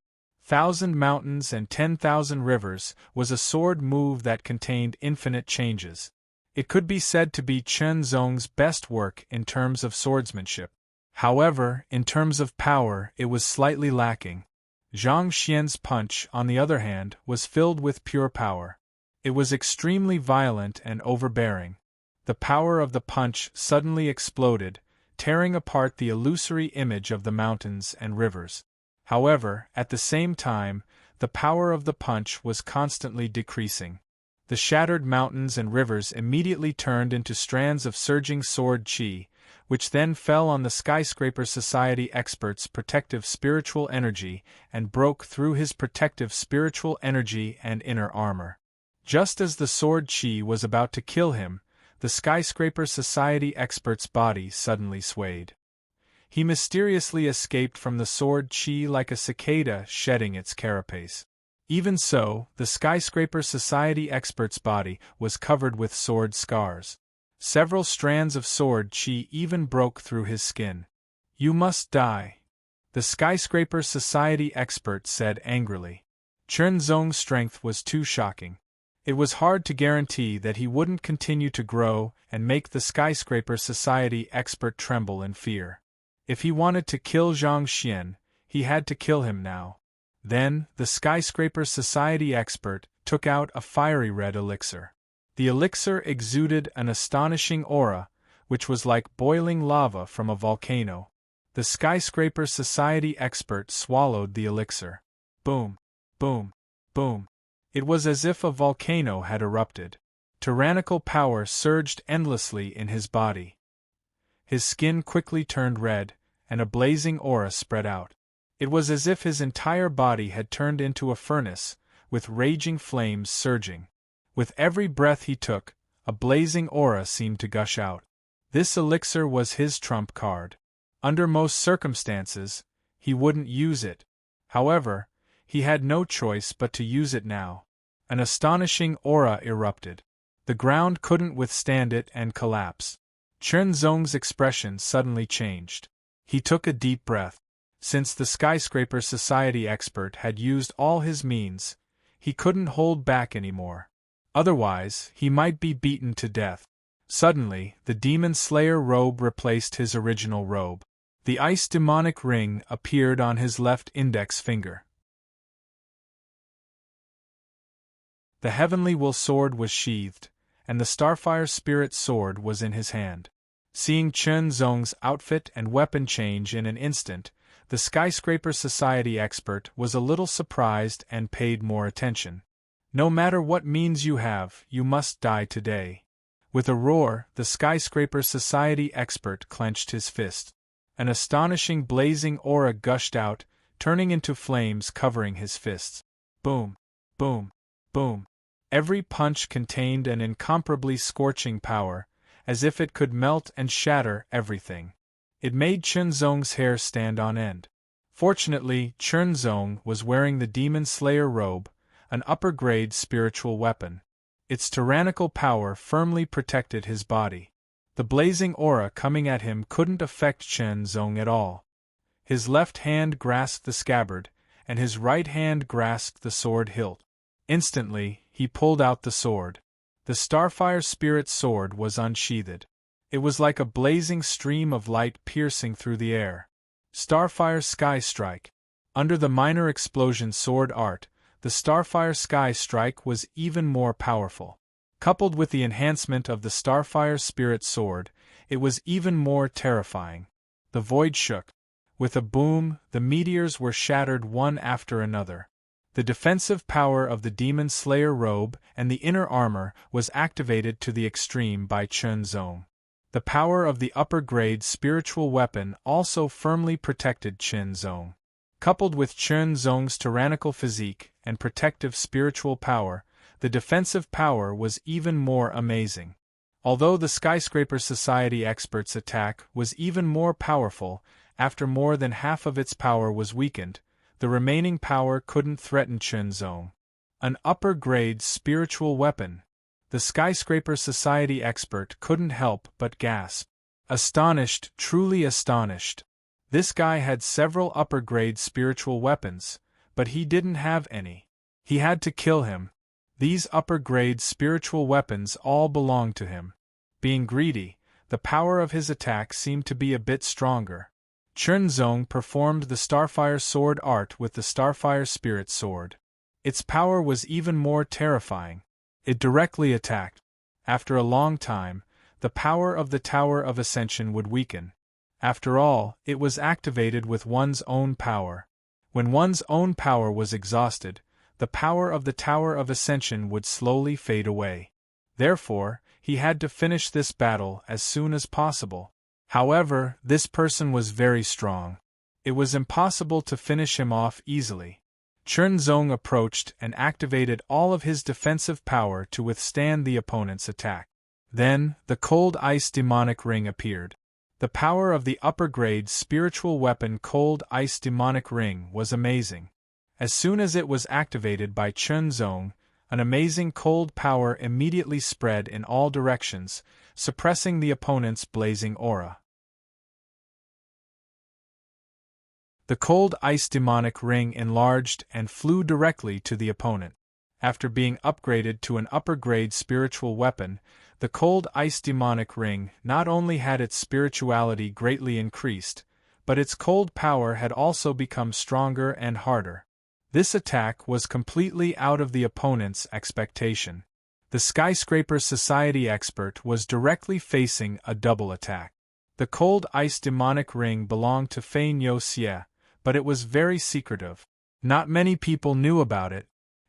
1,000 mountains and 10,000 rivers was a sword move that contained infinite changes. It could be said to be Chen Zong's best work in terms of swordsmanship. However, in terms of power, it was slightly lacking. Zhang Xian's punch, on the other hand, was filled with pure power. It was extremely violent and overbearing. The power of the punch suddenly exploded, tearing apart the illusory image of the mountains and rivers. However, at the same time, the power of the punch was constantly decreasing. The shattered mountains and rivers immediately turned into strands of surging sword chi, which then fell on the Skyscraper Society expert's protective spiritual energy and broke through his protective spiritual energy and inner armor. Just as the sword chi was about to kill him, the Skyscraper Society expert's body suddenly swayed. He mysteriously escaped from the sword chi like a cicada shedding its carapace. Even so, the Skyscraper Society expert's body was covered with sword scars. Several strands of sword chi even broke through his skin. "You must die," the Skyscraper Society expert said angrily. Chen Zong's strength was too shocking. It was hard to guarantee that he wouldn't continue to grow and make the Skyscraper Society expert tremble in fear. If he wanted to kill Zhang Xian, he had to kill him now. Then, the Skyscraper Society expert took out a fiery red elixir. The elixir exuded an astonishing aura, which was like boiling lava from a volcano. The Skyscraper Society expert swallowed the elixir. Boom, boom, boom. It was as if a volcano had erupted. Tyrannical power surged endlessly in his body. His skin quickly turned red, and a blazing aura spread out. It was as if his entire body had turned into a furnace, with raging flames surging. With every breath he took, a blazing aura seemed to gush out. This elixir was his trump card. Under most circumstances, he wouldn't use it. However, he had no choice but to use it now. An astonishing aura erupted. The ground couldn't withstand it and collapsed. Chen Zong's expression suddenly changed. He took a deep breath. Since the Skyscraper Society expert had used all his means, he couldn't hold back anymore. Otherwise, he might be beaten to death. Suddenly, the Demon Slayer robe replaced his original robe. The ice demonic ring appeared on his left index finger. The Heavenly Will sword was sheathed, and the Starfire Spirit sword was in his hand. Seeing Chen Zong's outfit and weapon change in an instant, the Skyscraper Society expert was a little surprised and paid more attention. "No matter what means you have, you must die today." With a roar, the Skyscraper Society expert clenched his fist. An astonishing blazing aura gushed out, turning into flames covering his fists. Boom, boom, boom. Every punch contained an incomparably scorching power, as if it could melt and shatter everything. It made Chen Zong's hair stand on end. Fortunately, Chen Zong was wearing the Demon Slayer robe, an upper-grade spiritual weapon. Its tyrannical power firmly protected his body. The blazing aura coming at him couldn't affect Chen Zong at all. His left hand grasped the scabbard, and his right hand grasped the sword hilt. Instantly, he pulled out the sword. The Starfire Spirit sword was unsheathed. It was like a blazing stream of light piercing through the air. Starfire Sky Strike. Under the minor explosion sword art, the Starfire Sky Strike was even more powerful. Coupled with the enhancement of the Starfire Spirit sword, it was even more terrifying. The void shook. With a boom, the meteors were shattered one after another. The defensive power of the Demon Slayer robe and the inner armor was activated to the extreme by Chen Zong. The power of the upper-grade spiritual weapon also firmly protected Chen Zong. Coupled with Chen Zong's tyrannical physique and protective spiritual power, the defensive power was even more amazing. Although the Skyscraper Society expert's attack was even more powerful, after more than half of its power was weakened, the remaining power couldn't threaten Chen Zong. An upper-grade spiritual weapon. The Skyscraper Society expert couldn't help but gasp. Astonished, truly astonished. This guy had several upper-grade spiritual weapons, but he didn't have any. He had to kill him. These upper-grade spiritual weapons all belonged to him. Being greedy, the power of his attack seemed to be a bit stronger. Chernzong performed the Starfire Sword art with the Starfire Spirit Sword. Its power was even more terrifying. It directly attacked. After a long time, the power of the Tower of Ascension would weaken. After all, it was activated with one's own power. When one's own power was exhausted, the power of the Tower of Ascension would slowly fade away. Therefore, he had to finish this battle as soon as possible. However, this person was very strong. It was impossible to finish him off easily. Chernzong approached and activated all of his defensive power to withstand the opponent's attack. Then, the Cold Ice Demonic Ring appeared. The power of the upper-grade spiritual weapon Cold Ice Demonic Ring was amazing. As soon as it was activated by Chernzong, an amazing cold power immediately spread in all directions, suppressing the opponent's blazing aura. The Cold Ice Demonic Ring enlarged and flew directly to the opponent. After being upgraded to an upper-grade spiritual weapon, the Cold Ice Demonic Ring not only had its spirituality greatly increased, but its cold power had also become stronger and harder. This attack was completely out of the opponent's expectation. The Skyscraper Society expert was directly facing a double attack. The Cold Ice Demonic Ring belonged to Fein Yo Xie, but it was very secretive. Not many people knew about it.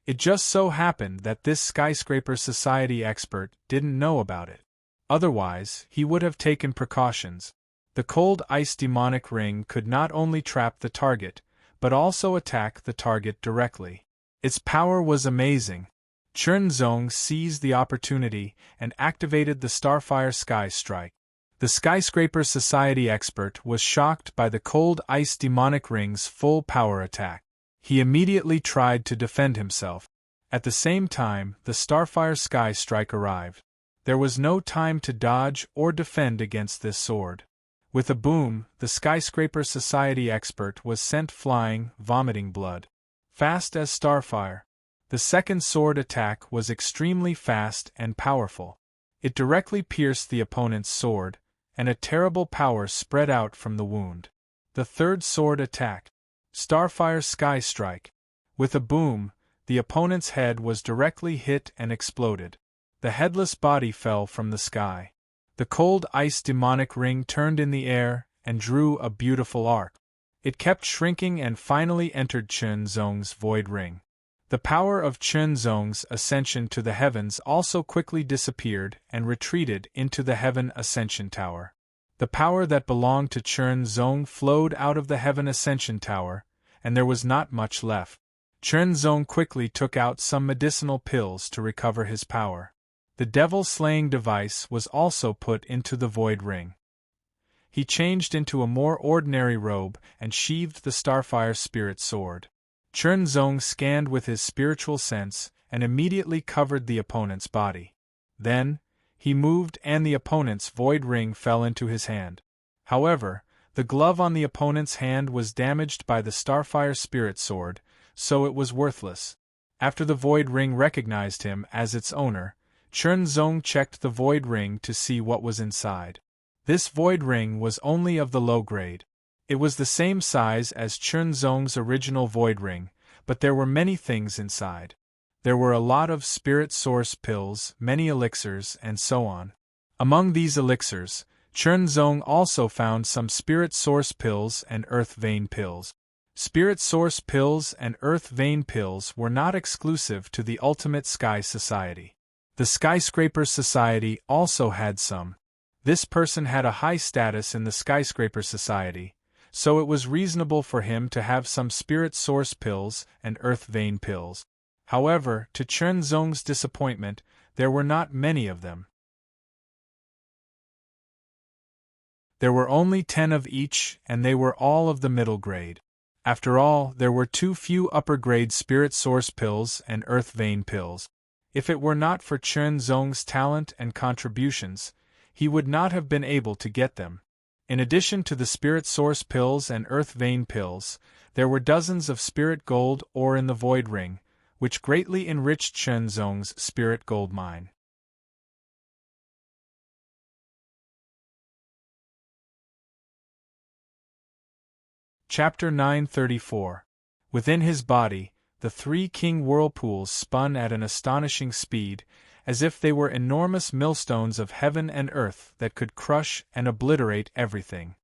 It just so happened that this Skyscraper Society expert didn't know about it. Otherwise, he would have taken precautions. The Cold Ice Demonic Ring could not only trap the target, but also attack the target directly. Its power was amazing. Chernzong seized the opportunity and activated the Starfire Sky Strike. The Skyscraper Society expert was shocked by the Cold Ice Demonic Ring's full power attack. He immediately tried to defend himself. At the same time, the Starfire Sky Strike arrived. There was no time to dodge or defend against this sword. With a boom, the Skyscraper Society expert was sent flying, vomiting blood. Fast as Starfire. The second sword attack was extremely fast and powerful. It directly pierced the opponent's sword, and a terrible power spread out from the wound. The third sword attack. Starfire Sky Strike. With a boom, the opponent's head was directly hit and exploded. The headless body fell from the sky. The Cold Ice Demonic Ring turned in the air and drew a beautiful arc. It kept shrinking and finally entered Chernzong's Void Ring. The power of Chernzong's ascension to the heavens also quickly disappeared and retreated into the Heaven Ascension Tower. The power that belonged to Chernzong flowed out of the Heaven Ascension Tower, and there was not much left. Chernzong quickly took out some medicinal pills to recover his power. The devil-slaying device was also put into the Void Ring. He changed into a more ordinary robe and sheathed the Starfire Spirit Sword. Chernzong scanned with his spiritual sense and immediately covered the opponent's body. Then, he moved and the opponent's Void Ring fell into his hand. However, the glove on the opponent's hand was damaged by the Starfire Spirit Sword, so it was worthless. After the Void Ring recognized him as its owner, Chernzong checked the Void Ring to see what was inside. This Void Ring was only of the low grade. It was the same size as Chernzong's original Void Ring, but there were many things inside. There were a lot of Spirit Source pills, many elixirs, and so on. Among these elixirs, Chernzong also found some Spirit Source pills and Earth Vein pills. Spirit Source pills and Earth Vein pills were not exclusive to the Ultimate Sky Society. The Skyscraper Society also had some. This person had a high status in the Skyscraper Society, so it was reasonable for him to have some Spirit Source pills and Earth Vein pills. However, to Chernzong's disappointment, there were not many of them. There were only 10 of each, and they were all of the middle grade. After all, there were too few upper-grade Spirit Source pills and Earth Vein pills. If it were not for Chernzong's talent and contributions, he would not have been able to get them. In addition to the Spirit Source pills and Earth Vein pills, there were dozens of Spirit Gold ore in the Void Ring, which greatly enriched Chernzong's Spirit Gold mine. Chapter 934. Within his body, the three king whirlpools spun at an astonishing speed, as if they were enormous millstones of heaven and earth that could crush and obliterate everything.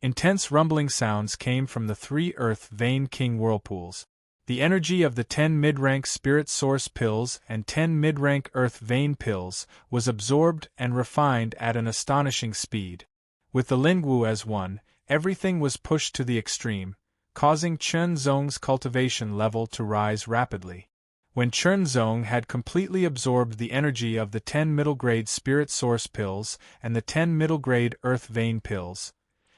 Intense rumbling sounds came from the three earth-vein king whirlpools. The energy of the 10 mid-rank spirit source pills and 10 mid-rank earth-vein pills was absorbed and refined at an astonishing speed. With the Lingwu as one, everything was pushed to the extreme, causing Chen Zong's cultivation level to rise rapidly. When Chen Zong had completely absorbed the energy of the 10 middle-grade spirit source pills and the 10 middle-grade earth-vein pills,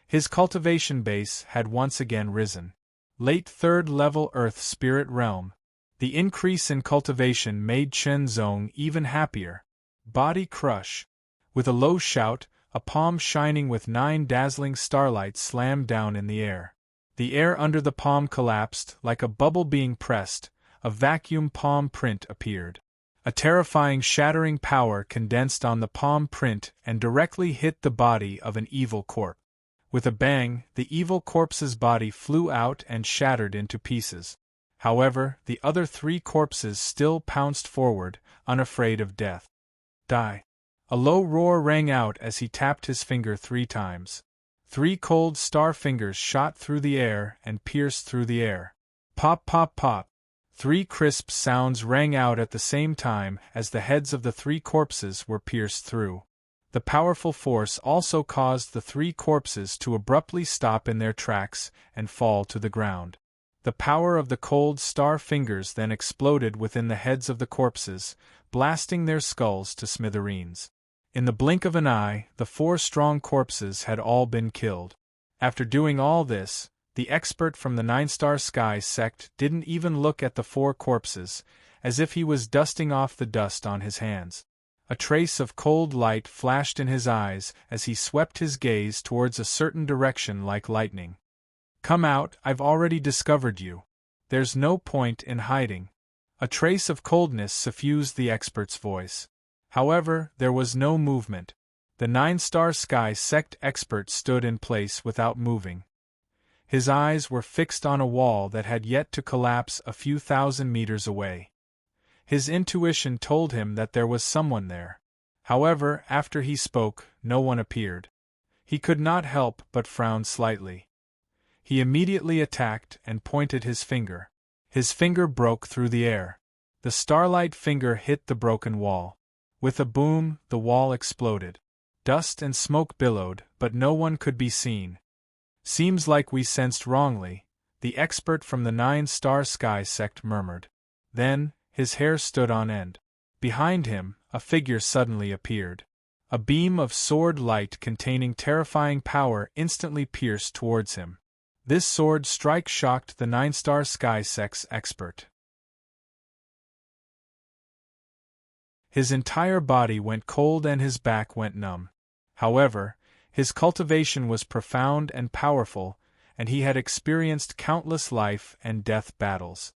his cultivation base had once again risen. Late third-level Earth Spirit Realm. The increase in cultivation made Chen Zong even happier. Body crush. With a low shout, a palm shining with 9 dazzling starlights slammed down in the air. The air under the palm collapsed like a bubble being pressed. A vacuum palm print appeared. A terrifying shattering power condensed on the palm print and directly hit the body of an evil corpse. With a bang, the evil corpse's body flew out and shattered into pieces. However, the other 3 corpses still pounced forward, unafraid of death. Die. A low roar rang out as he tapped his finger 3 times. 3 cold star fingers shot through the air and pierced through the air. Pop, pop, pop. 3 crisp sounds rang out at the same time as the heads of the 3 corpses were pierced through. The powerful force also caused the 3 corpses to abruptly stop in their tracks and fall to the ground. The power of the cold star fingers then exploded within the heads of the corpses, blasting their skulls to smithereens. In the blink of an eye, the 4 strong corpses had all been killed. After doing all this, the expert from the 9-star sky sect didn't even look at the 4 corpses, as if he was dusting off the dust on his hands. A trace of cold light flashed in his eyes as he swept his gaze towards a certain direction like lightning. Come out, I've already discovered you. There's no point in hiding. A trace of coldness suffused the expert's voice. However, there was no movement. The 9-star sky sect expert stood in place without moving. His eyes were fixed on a wall that had yet to collapse a few thousand meters away. His intuition told him that there was someone there. However, after he spoke, no one appeared. He could not help but frown slightly. He immediately attacked and pointed his finger. His finger broke through the air. The starlight finger hit the broken wall. With a boom, the wall exploded. Dust and smoke billowed, but no one could be seen. Seems like we sensed wrongly, the expert from the 9-star sky sect murmured. Then, his hair stood on end. Behind him, a figure suddenly appeared. A beam of sword light containing terrifying power instantly pierced towards him. This sword strike shocked the 9-star sky sect's expert. His entire body went cold and his back went numb. However, his cultivation was profound and powerful, and he had experienced countless life and death battles.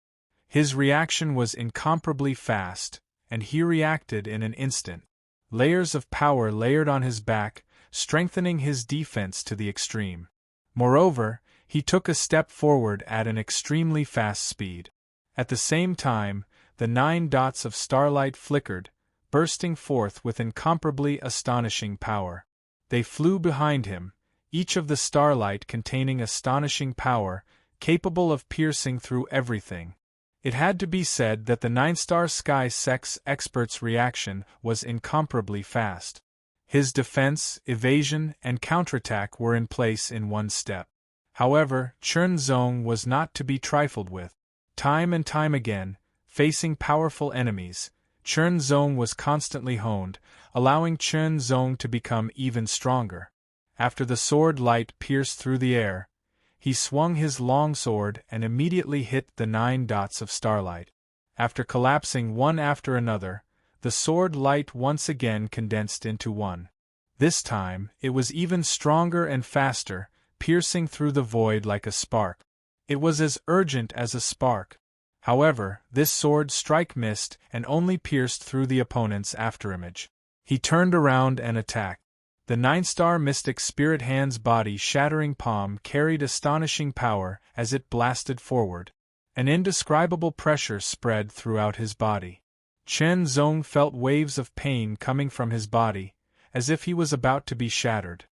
His reaction was incomparably fast, and he reacted in an instant. Layers of power layered on his back, strengthening his defense to the extreme. Moreover, he took a step forward at an extremely fast speed. At the same time, the 9 dots of starlight flickered, bursting forth with incomparably astonishing power. They flew behind him, each of the starlight containing astonishing power, capable of piercing through everything. It had to be said that the 9-star sky sect's expert's reaction was incomparably fast. His defense, evasion, and counterattack were in place in one step. However, Chen Zong was not to be trifled with. Time and time again, facing powerful enemies, Chen Zong was constantly honed, allowing Chen Zong to become even stronger. After the sword light pierced through the air, he swung his long sword and immediately hit the 9 dots of starlight. After collapsing one after another, the sword light once again condensed into one. This time, it was even stronger and faster, piercing through the void like a spark. It was as urgent as a spark. However, this sword strike missed and only pierced through the opponent's afterimage. He turned around and attacked. The 9-star mystic spirit hand's body-shattering palm carried astonishing power as it blasted forward. An indescribable pressure spread throughout his body. Chen Zong felt waves of pain coming from his body, as if he was about to be shattered.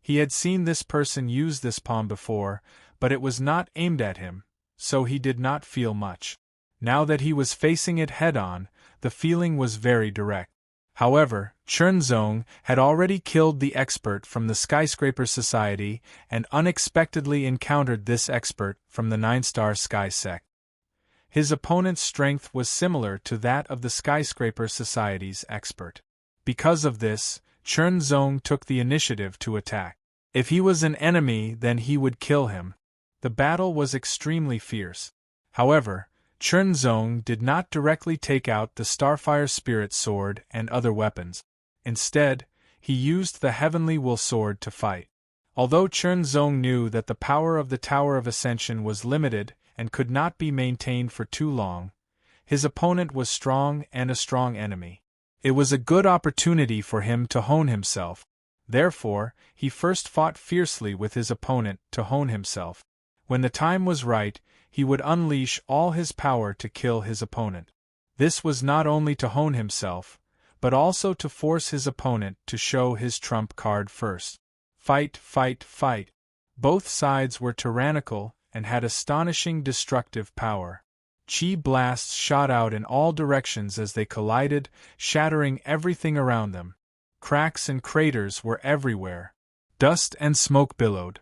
He had seen this person use this palm before, but it was not aimed at him, so he did not feel much. Now that he was facing it head-on, the feeling was very direct. However, Chernzong had already killed the expert from the Skyscraper Society and unexpectedly encountered this expert from the 9-star Sky Sect. His opponent's strength was similar to that of the Skyscraper Society's expert. Because of this, Chernzong took the initiative to attack. If he was an enemy, then he would kill him. The battle was extremely fierce. However, Chernzong did not directly take out the Starfire Spirit Sword and other weapons. Instead, he used the Heavenly Will Sword to fight. Although Chernzong knew that the power of the Tower of Ascension was limited and could not be maintained for too long, his opponent was strong and a strong enemy. It was a good opportunity for him to hone himself. Therefore, he first fought fiercely with his opponent to hone himself. When the time was right, he would unleash all his power to kill his opponent. This was not only to hone himself, but also to force his opponent to show his trump card first. Fight, fight, fight. Both sides were tyrannical and had astonishing destructive power. Chi blasts shot out in all directions as they collided, shattering everything around them. Cracks and craters were everywhere. Dust and smoke billowed.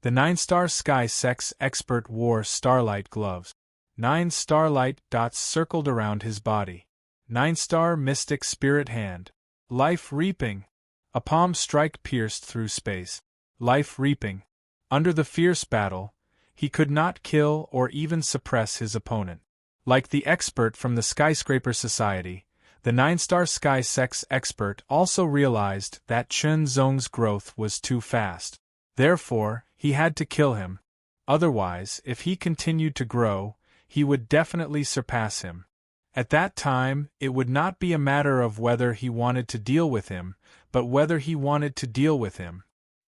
The 9-star Sky Sect's expert wore starlight gloves. 9 starlight dots circled around his body. 9-star mystic spirit hand. Life reaping. A palm strike pierced through space. Life reaping. Under the fierce battle, he could not kill or even suppress his opponent. Like the expert from the Skyscraper Society, the 9-star Sky Sect's expert also realized that Chernzong's growth was too fast. Therefore, he had to kill him. Otherwise, if he continued to grow, he would definitely surpass him. At that time, it would not be a matter of whether he wanted to deal with him, but whether he wanted to deal with him.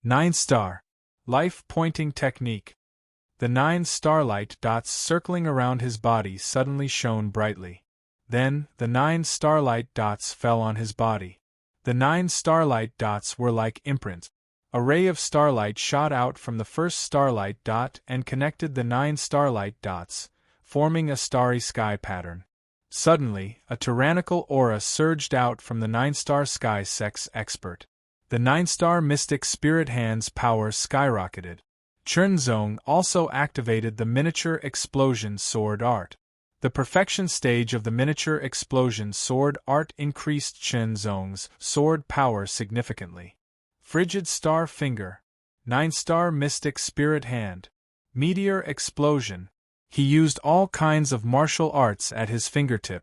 9-star. Life pointing technique. The 9 starlight dots circling around his body suddenly shone brightly. Then, the 9 starlight dots fell on his body. The 9 starlight dots were like imprints. A ray of starlight shot out from the first starlight dot and connected the 9 starlight dots, forming a starry sky pattern. Suddenly, a tyrannical aura surged out from the 9-star Sky Sect's expert. The 9-star mystic spirit hand's power skyrocketed. Chernzong also activated the miniature explosion sword art. The perfection stage of the miniature explosion sword art increased Chernzong's sword power significantly. Frigid Star Finger. 9-star Mystic Spirit Hand. Meteor Explosion. He used all kinds of martial arts at his fingertip.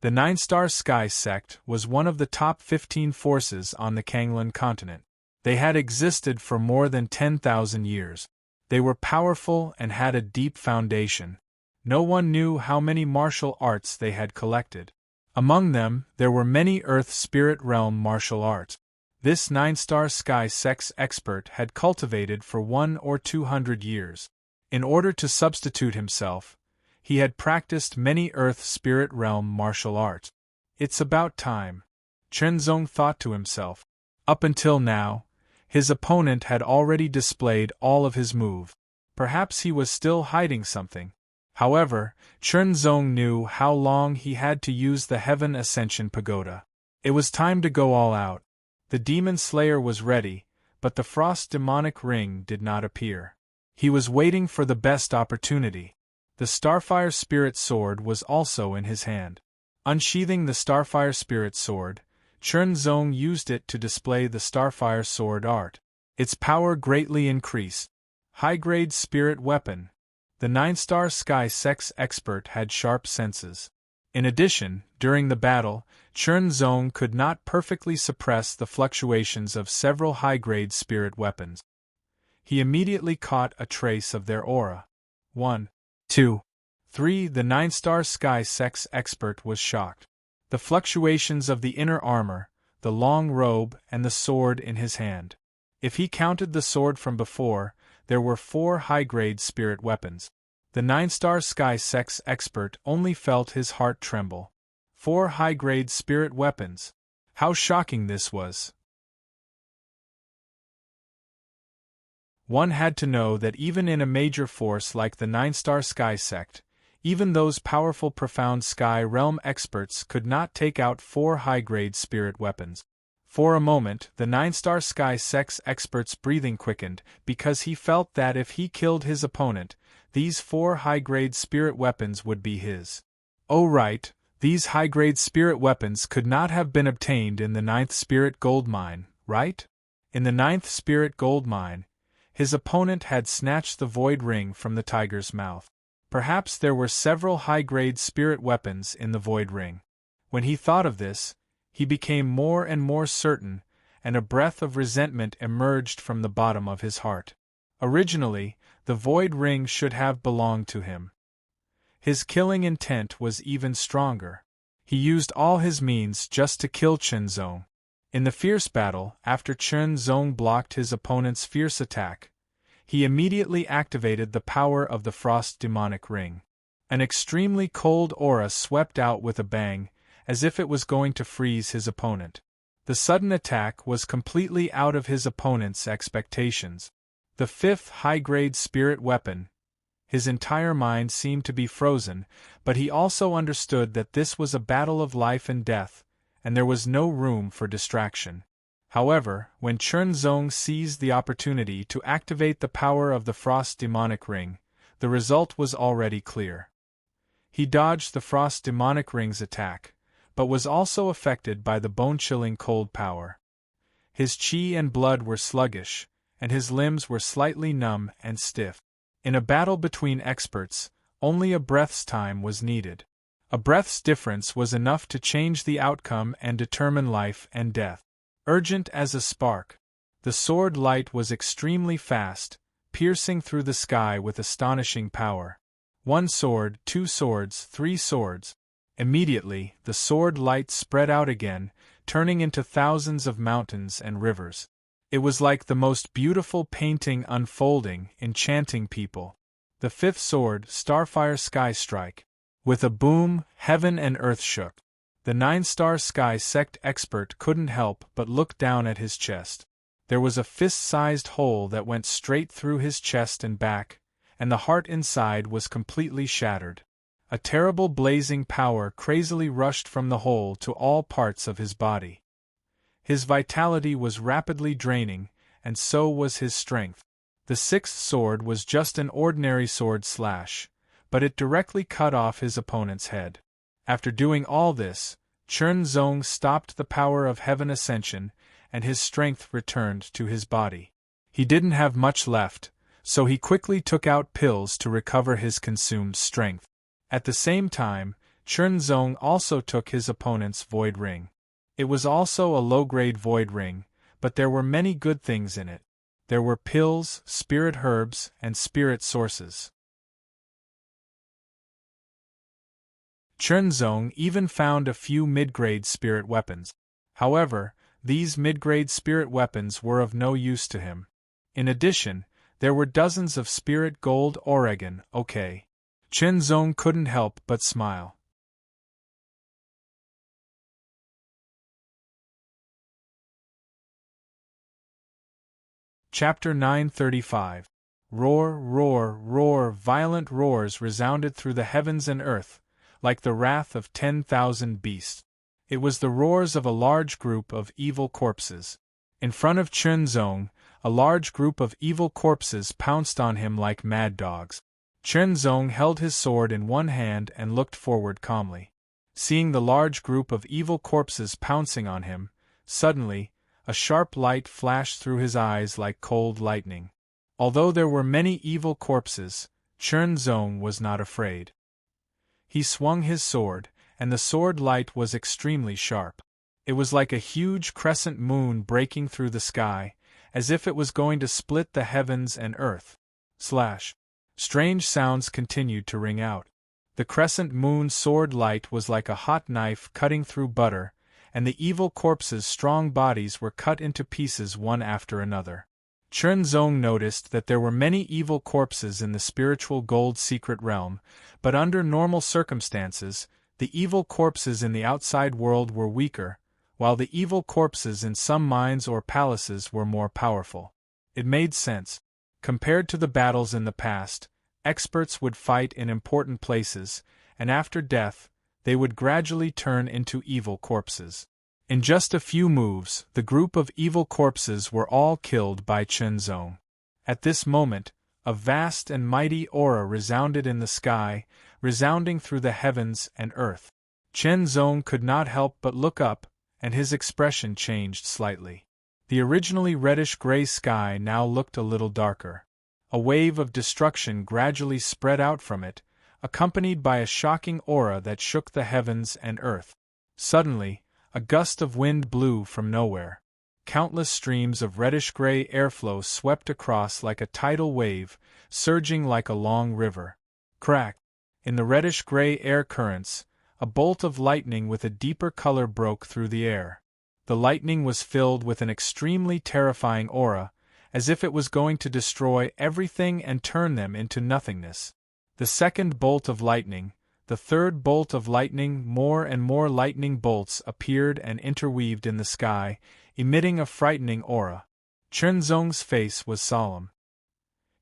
The 9-star Sky Sect was one of the top 15 forces on the Kanglan continent. They had existed for more than 10,000 years. They were powerful and had a deep foundation. No one knew how many martial arts they had collected. Among them, there were many Earth Spirit Realm martial arts. This 9-star Sky Sect's expert had cultivated for 100 or 200 years. In order to substitute himself, he had practiced many Earth Spirit Realm martial arts. It's about time, Chernzong thought to himself. Up until now, his opponent had already displayed all of his moves. Perhaps he was still hiding something. However, Chernzong knew how long he had to use the Heaven Ascension Pagoda. It was time to go all out. The Demon Slayer was ready, but the Frost Demonic Ring did not appear. He was waiting for the best opportunity. The Starfire Spirit Sword was also in his hand. Unsheathing the Starfire Spirit Sword, Chernzong used it to display the Starfire Sword art. Its power greatly increased. High-grade spirit weapon. The 9-star Sky Sect's expert had sharp senses. In addition, during the battle, Chernzong could not perfectly suppress the fluctuations of several high-grade spirit weapons. He immediately caught a trace of their aura. 1, 2, 3. The 9-star Sky Sect's expert was shocked. The fluctuations of the inner armor, the long robe, and the sword in his hand. If he counted the sword from before, there were 4 high-grade spirit weapons. The 9-star sky sex expert only felt his heart tremble. 4 high-grade spirit weapons. How shocking this was. One had to know that even in a major force like the 9-star sky sect, even those powerful profound sky realm experts could not take out 4 high-grade spirit weapons. For a moment, the 9-star sky sex expert's breathing quickened, because he felt that if he killed his opponent, these 4 high-grade spirit weapons would be his. Oh right, these high-grade spirit weapons could not have been obtained in the 9th spirit gold mine, right? In the 9th spirit gold mine, his opponent had snatched the void ring from the tiger's mouth. Perhaps there were several high-grade spirit weapons in the void ring. When he thought of this, he became more and more certain, and a breath of resentment emerged from the bottom of his heart. Originally, the void ring should have belonged to him. His killing intent was even stronger. He used all his means just to kill Chen Zong. In the fierce battle, after Chen Zong blocked his opponent's fierce attack, he immediately activated the power of the Frost Demonic Ring. An extremely cold aura swept out with a bang, as if it was going to freeze his opponent. The sudden attack was completely out of his opponent's expectations. The 5th high-grade spirit weapon. His entire mind seemed to be frozen, but he also understood that this was a battle of life and death, and there was no room for distraction. However, when Chen Zong seized the opportunity to activate the power of the Frost Demonic Ring, the result was already clear. He dodged the Frost Demonic Ring's attack, but was also affected by the bone-chilling cold power. His chi and blood were sluggish, and his limbs were slightly numb and stiff. In a battle between experts, only a breath's time was needed. A breath's difference was enough to change the outcome and determine life and death. Urgent as a spark, the sword light was extremely fast, piercing through the sky with astonishing power. 1 sword, 2 swords, 3 swords. Immediately, the sword light spread out again, turning into thousands of mountains and rivers. It was like the most beautiful painting unfolding, enchanting people. The 5th sword, Starfire Sky Strike. With a boom, heaven and earth shook. The 9-star sky sect expert couldn't help but look down at his chest. There was a fist-sized hole that went straight through his chest and back, and the heart inside was completely shattered. A terrible blazing power crazily rushed from the hole to all parts of his body. His vitality was rapidly draining, and so was his strength. The 6th sword was just an ordinary sword slash, but it directly cut off his opponent's head. After doing all this, Chen Zong stopped the power of heaven ascension, and his strength returned to his body. He didn't have much left, so he quickly took out pills to recover his consumed strength. At the same time, Chen Zong also took his opponent's void ring. It was also a low-grade void ring, but there were many good things in it. There were pills, spirit herbs, and spirit sources. Chen Zong even found a few mid-grade spirit weapons. However, these mid-grade spirit weapons were of no use to him. In addition, there were dozens of spirit gold Oregon, okay. Chen Zong couldn't help but smile. Chapter 935. Roar, roar, roar. Violent roars resounded through the heavens and earth, like the wrath of 10,000 beasts. It was the roars of a large group of evil corpses. In front of Chen Zong, a large group of evil corpses pounced on him like mad dogs. Chen Zong held his sword in one hand and looked forward calmly. Seeing the large group of evil corpses pouncing on him, suddenly, a sharp light flashed through his eyes like cold lightning. Although there were many evil corpses, Chen Zong was not afraid. He swung his sword, and the sword light was extremely sharp. It was like a huge crescent moon breaking through the sky, as if it was going to split the heavens and earth. Strange sounds continued to ring out. The crescent moon sword light was like a hot knife cutting through butter, and the evil corpses' strong bodies were cut into pieces one after another. Chen Zong noticed that there were many evil corpses in the spiritual gold secret realm, but under normal circumstances, the evil corpses in the outside world were weaker, while the evil corpses in some mines or palaces were more powerful. It made sense. Compared to the battles in the past, experts would fight in important places, and after death, they would gradually turn into evil corpses. In just a few moves, the group of evil corpses were all killed by Chen Zong. At this moment, a vast and mighty aura resounded in the sky, resounding through the heavens and earth. Chen Zong could not help but look up, and his expression changed slightly. The originally reddish-gray sky now looked a little darker. A wave of destruction gradually spread out from it, accompanied by a shocking aura that shook the heavens and earth. Suddenly, a gust of wind blew from nowhere. Countless streams of reddish-gray airflow swept across like a tidal wave, surging like a long river. Crack! In the reddish-gray air currents, a bolt of lightning with a deeper color broke through the air. The lightning was filled with an extremely terrifying aura, as if it was going to destroy everything and turn them into nothingness. The second bolt of lightning, the third bolt of lightning, more and more lightning bolts appeared and interweaved in the sky, emitting a frightening aura. Chen Zong's face was solemn.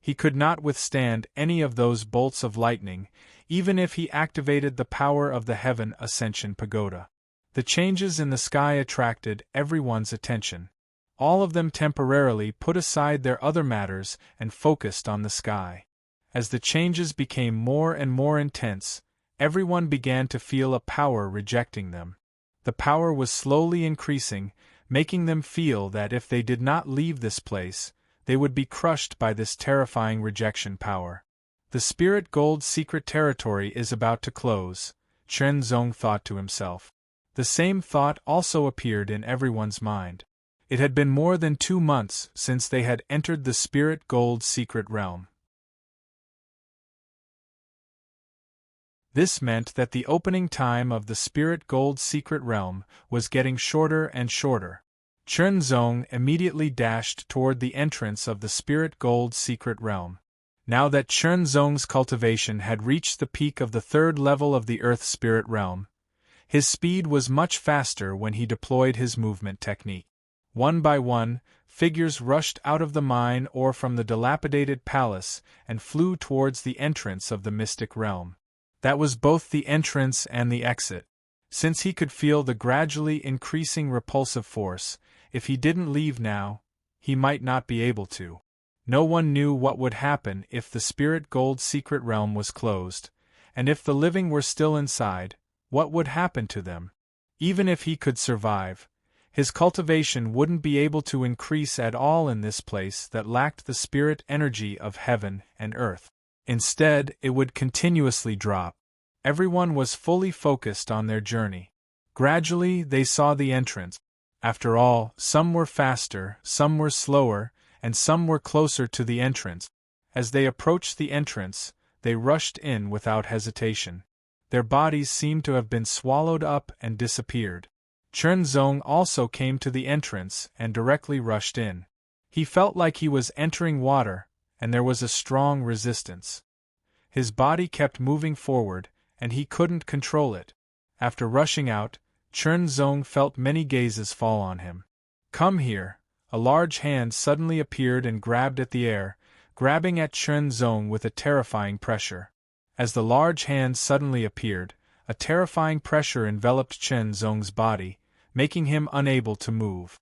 He could not withstand any of those bolts of lightning, even if he activated the power of the Heaven Ascension Pagoda. The changes in the sky attracted everyone's attention. All of them temporarily put aside their other matters and focused on the sky. As the changes became more and more intense, everyone began to feel a power rejecting them. The power was slowly increasing, making them feel that if they did not leave this place, they would be crushed by this terrifying rejection power. The Spirit Gold secret territory is about to close, Chen Zong thought to himself. The same thought also appeared in everyone's mind. It had been more than 2 months since they had entered the Spirit Gold secret realm. This meant that the opening time of the Spirit Gold secret realm was getting shorter and shorter. Chen Zong immediately dashed toward the entrance of the Spirit Gold secret realm. Now that Chen Zong's cultivation had reached the peak of the 3rd level of the Earth Spirit realm, his speed was much faster when he deployed his movement technique. One by one, figures rushed out of the mine or from the dilapidated palace and flew towards the entrance of the mystic realm. That was both the entrance and the exit. Since he could feel the gradually increasing repulsive force, if he didn't leave now, he might not be able to. No one knew what would happen if the Spirit Gold secret realm was closed, and if the living were still inside, what would happen to them? Even if he could survive, his cultivation wouldn't be able to increase at all in this place that lacked the spirit energy of heaven and earth. Instead, it would continuously drop. Everyone was fully focused on their journey. Gradually, they saw the entrance. After all, some were faster, some were slower, and some were closer to the entrance. As they approached the entrance, they rushed in without hesitation. Their bodies seemed to have been swallowed up and disappeared. Chen Zong also came to the entrance and directly rushed in. He felt like he was entering water, and there was a strong resistance. His body kept moving forward, and he couldn't control it. After rushing out, Chen Zong felt many gazes fall on him. "Come here." A large hand suddenly appeared and grabbed at the air, grabbing at Chen Zong with a terrifying pressure. As the large hand suddenly appeared, a terrifying pressure enveloped Chen Zong's body, making him unable to move.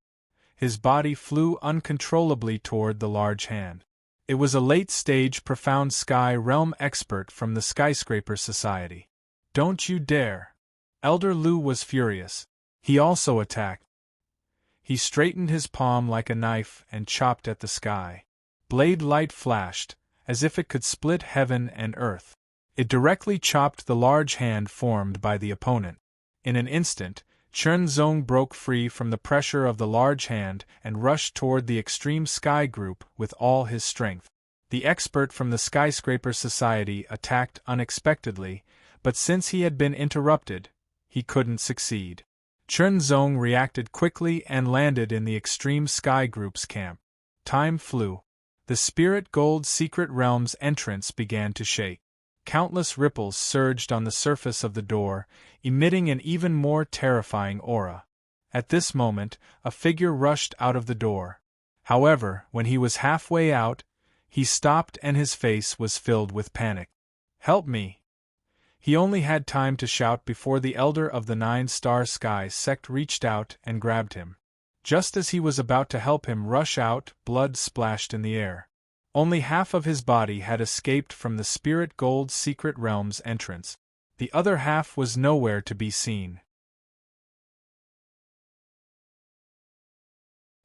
His body flew uncontrollably toward the large hand. It was a late-stage profound sky realm expert from the Skyscraper Society. "Don't you dare!" Elder Lu was furious. He also attacked. He straightened his palm like a knife and chopped at the sky. Blade light flashed, as if it could split heaven and earth. It directly chopped the large hand formed by the opponent. In an instant, Chen Zong broke free from the pressure of the large hand and rushed toward the extreme sky group with all his strength. The expert from the Skyscraper Society attacked unexpectedly, but since he had been interrupted, he couldn't succeed. Chernzong reacted quickly and landed in the Extreme Sky Group's camp. Time flew. The Spirit Gold Secret Realm's entrance began to shake. Countless ripples surged on the surface of the door, emitting an even more terrifying aura. At this moment, a figure rushed out of the door. However, when he was halfway out, he stopped and his face was filled with panic. "Help me!" He only had time to shout before the Elder of the Nine-Star Sky sect reached out and grabbed him. Just as he was about to help him rush out, blood splashed in the air. Only half of his body had escaped from the Spirit Gold Secret Realm's entrance. The other half was nowhere to be seen.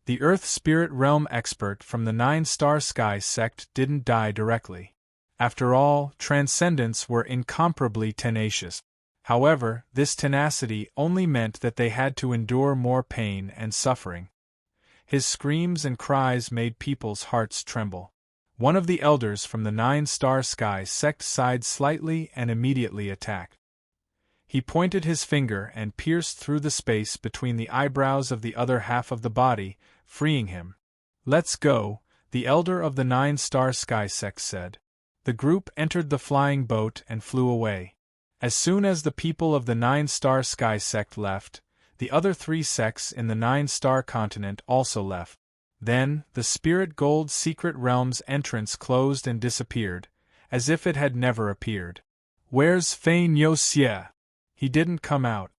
The Earth Spirit Realm expert from the Nine-Star Sky sect didn't die directly. After all, Transcendents were incomparably tenacious. However, this tenacity only meant that they had to endure more pain and suffering. His screams and cries made people's hearts tremble. One of the elders from the Nine-Star Sky sect sighed slightly and immediately attacked. He pointed his finger and pierced through the space between the eyebrows of the other half of the body, freeing him. "Let's go," the Elder of the Nine-Star Sky sect said. The group entered the flying boat and flew away. As soon as the people of the Nine-Star Sky sect left, the other 3 sects in the Nine-Star continent also left. Then, the Spirit Gold Secret Realm's entrance closed and disappeared, as if it had never appeared. "Where's Fein Yoxie?" "He didn't come out.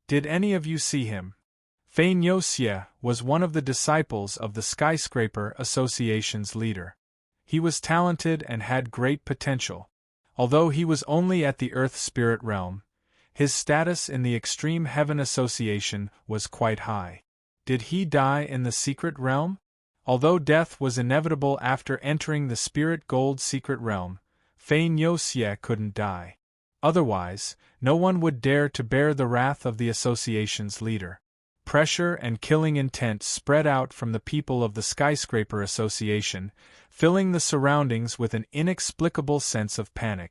Did any of you see him?" Fein Yoxie was one of the disciples of the Skyscraper Association's leader. He was talented and had great potential. Although he was only at the Earth Spirit Realm, his status in the Extreme Heaven Association was quite high. Did he die in the Secret Realm? Although death was inevitable after entering the Spirit Gold Secret Realm, Fein Yoxie couldn't die. Otherwise, no one would dare to bear the wrath of the association's leader. Pressure and killing intent spread out from the people of the Skyscraper Association, filling the surroundings with an inexplicable sense of panic.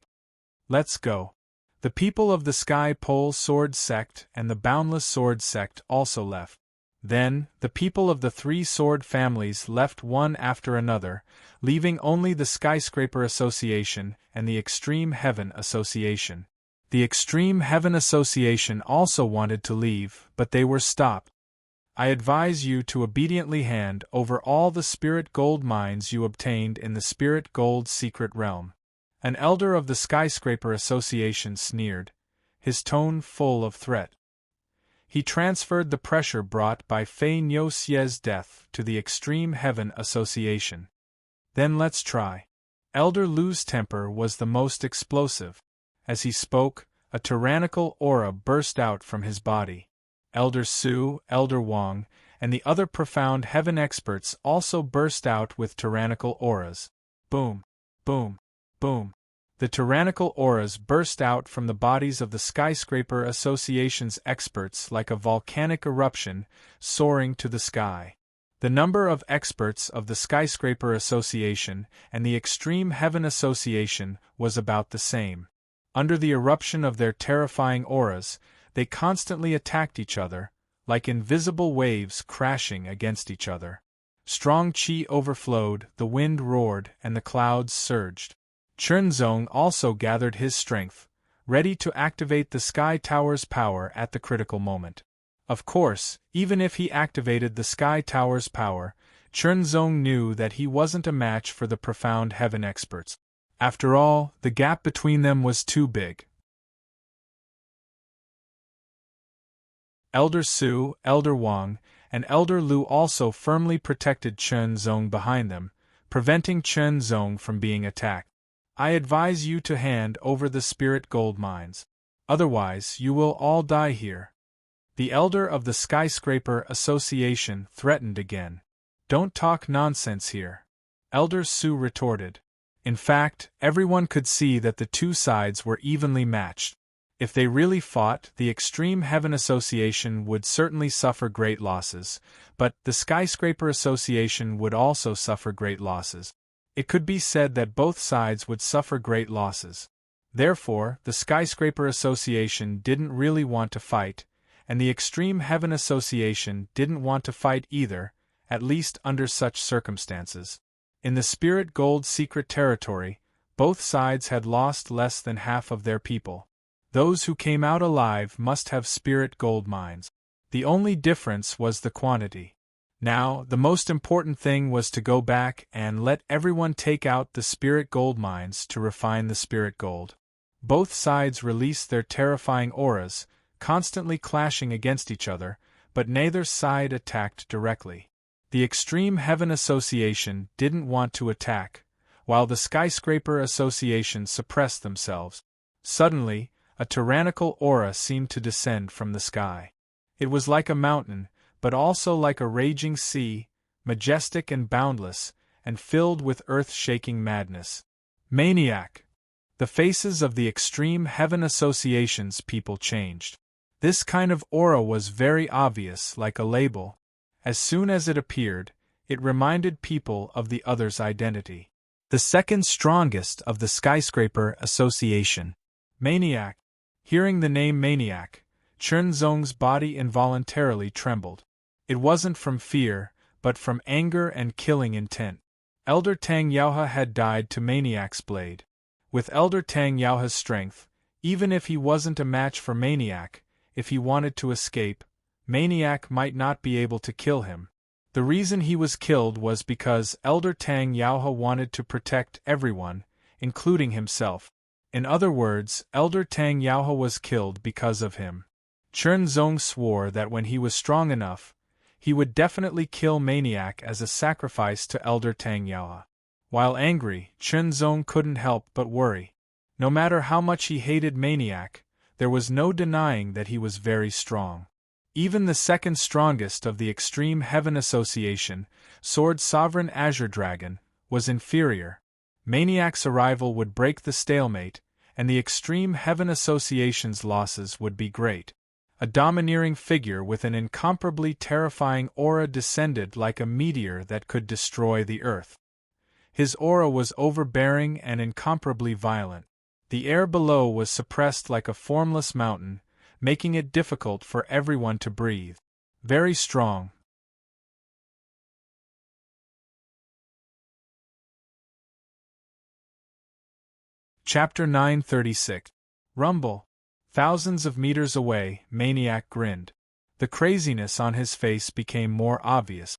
"Let's go." The people of the Sky Pole Sword Sect and the Boundless Sword Sect also left. Then, the people of the 3 sword families left one after another, leaving only the Skyscraper Association and the Extreme Heaven Association. The Extreme Heaven Association also wanted to leave, but they were stopped. "I advise you to obediently hand over all the Spirit Gold mines you obtained in the Spirit Gold Secret Realm." An elder of the Skyscraper Association sneered, his tone full of threat. He transferred the pressure brought by Fein Yoxie's death to the Extreme Heaven Association. "Then let's try." Elder Lu's temper was the most explosive. As he spoke, a tyrannical aura burst out from his body. Elder Su, Elder Wang, and the other profound heaven experts also burst out with tyrannical auras. Boom, boom, boom. The tyrannical auras burst out from the bodies of the Skyscraper Association's experts like a volcanic eruption, soaring to the sky. The number of experts of the Skyscraper Association and the Extreme Heaven Association was about the same. Under the eruption of their terrifying auras, they constantly attacked each other, like invisible waves crashing against each other. Strong qi overflowed, the wind roared, and the clouds surged. Chernzong also gathered his strength, ready to activate the Sky Tower's power at the critical moment. Of course, even if he activated the Sky Tower's power, Chernzong knew that he wasn't a match for the profound heaven experts. After all, the gap between them was too big. Elder Su, Elder Wang, and Elder Lu also firmly protected Chernzong behind them, preventing Chernzong from being attacked. "I advise you to hand over the Spirit Gold mines. Otherwise, you will all die here." The elder of the Skyscraper Association threatened again. "Don't talk nonsense here," Elder Su retorted. In fact, everyone could see that the 2 sides were evenly matched. If they really fought, the Extreme Heaven Association would certainly suffer great losses, but the Skyscraper Association would also suffer great losses. It could be said that both sides would suffer great losses. Therefore, the Skyscraper Association didn't really want to fight, and the Extreme Heaven Association didn't want to fight either, at least under such circumstances. In the Spirit Gold secret territory, both sides had lost less than half of their people. Those who came out alive must have Spirit Gold mines. The only difference was the quantity. Now, the most important thing was to go back and let everyone take out the Spirit Gold mines to refine the Spirit Gold. Both sides released their terrifying auras, constantly clashing against each other, but neither side attacked directly. The Extreme Heaven Association didn't want to attack, while the Skyscraper Association suppressed themselves. Suddenly, a tyrannical aura seemed to descend from the sky. It was like a mountain, but also like a raging sea, majestic and boundless, and filled with earth-shaking madness. Maniac! The faces of the Extreme Heaven Association's people changed. This kind of aura was very obvious, like a label. As soon as it appeared, it reminded people of the other's identity. The second strongest of the Skyscraper Association. Maniac. Hearing the name Maniac, Chunzong's body involuntarily trembled. It wasn't from fear, but from anger and killing intent. Elder Tang Yaohe had died to Maniac's blade. With Elder Tang Yaohe's strength, even if he wasn't a match for Maniac, if he wanted to escape, Maniac might not be able to kill him. The reason he was killed was because Elder Tang Yaohe wanted to protect everyone, including himself. In other words, Elder Tang Yaohe was killed because of him. Chunzong swore that when he was strong enough, he would definitely kill Maniac as a sacrifice to Elder Tang Yaohe. While angry, Chunzong couldn't help but worry. No matter how much he hated Maniac, there was no denying that he was very strong. Even the second strongest of the Extreme Heaven Association, Sword Sovereign Azure Dragon, was inferior. Maniac's arrival would break the stalemate, and the Extreme Heaven Association's losses would be great. A domineering figure with an incomparably terrifying aura descended like a meteor that could destroy the earth. His aura was overbearing and incomparably violent. The air below was suppressed like a formless mountain, making it difficult for everyone to breathe. Very strong. Chapter 936. Rumble. Thousands of meters away, Maniac grinned. The craziness on his face became more obvious.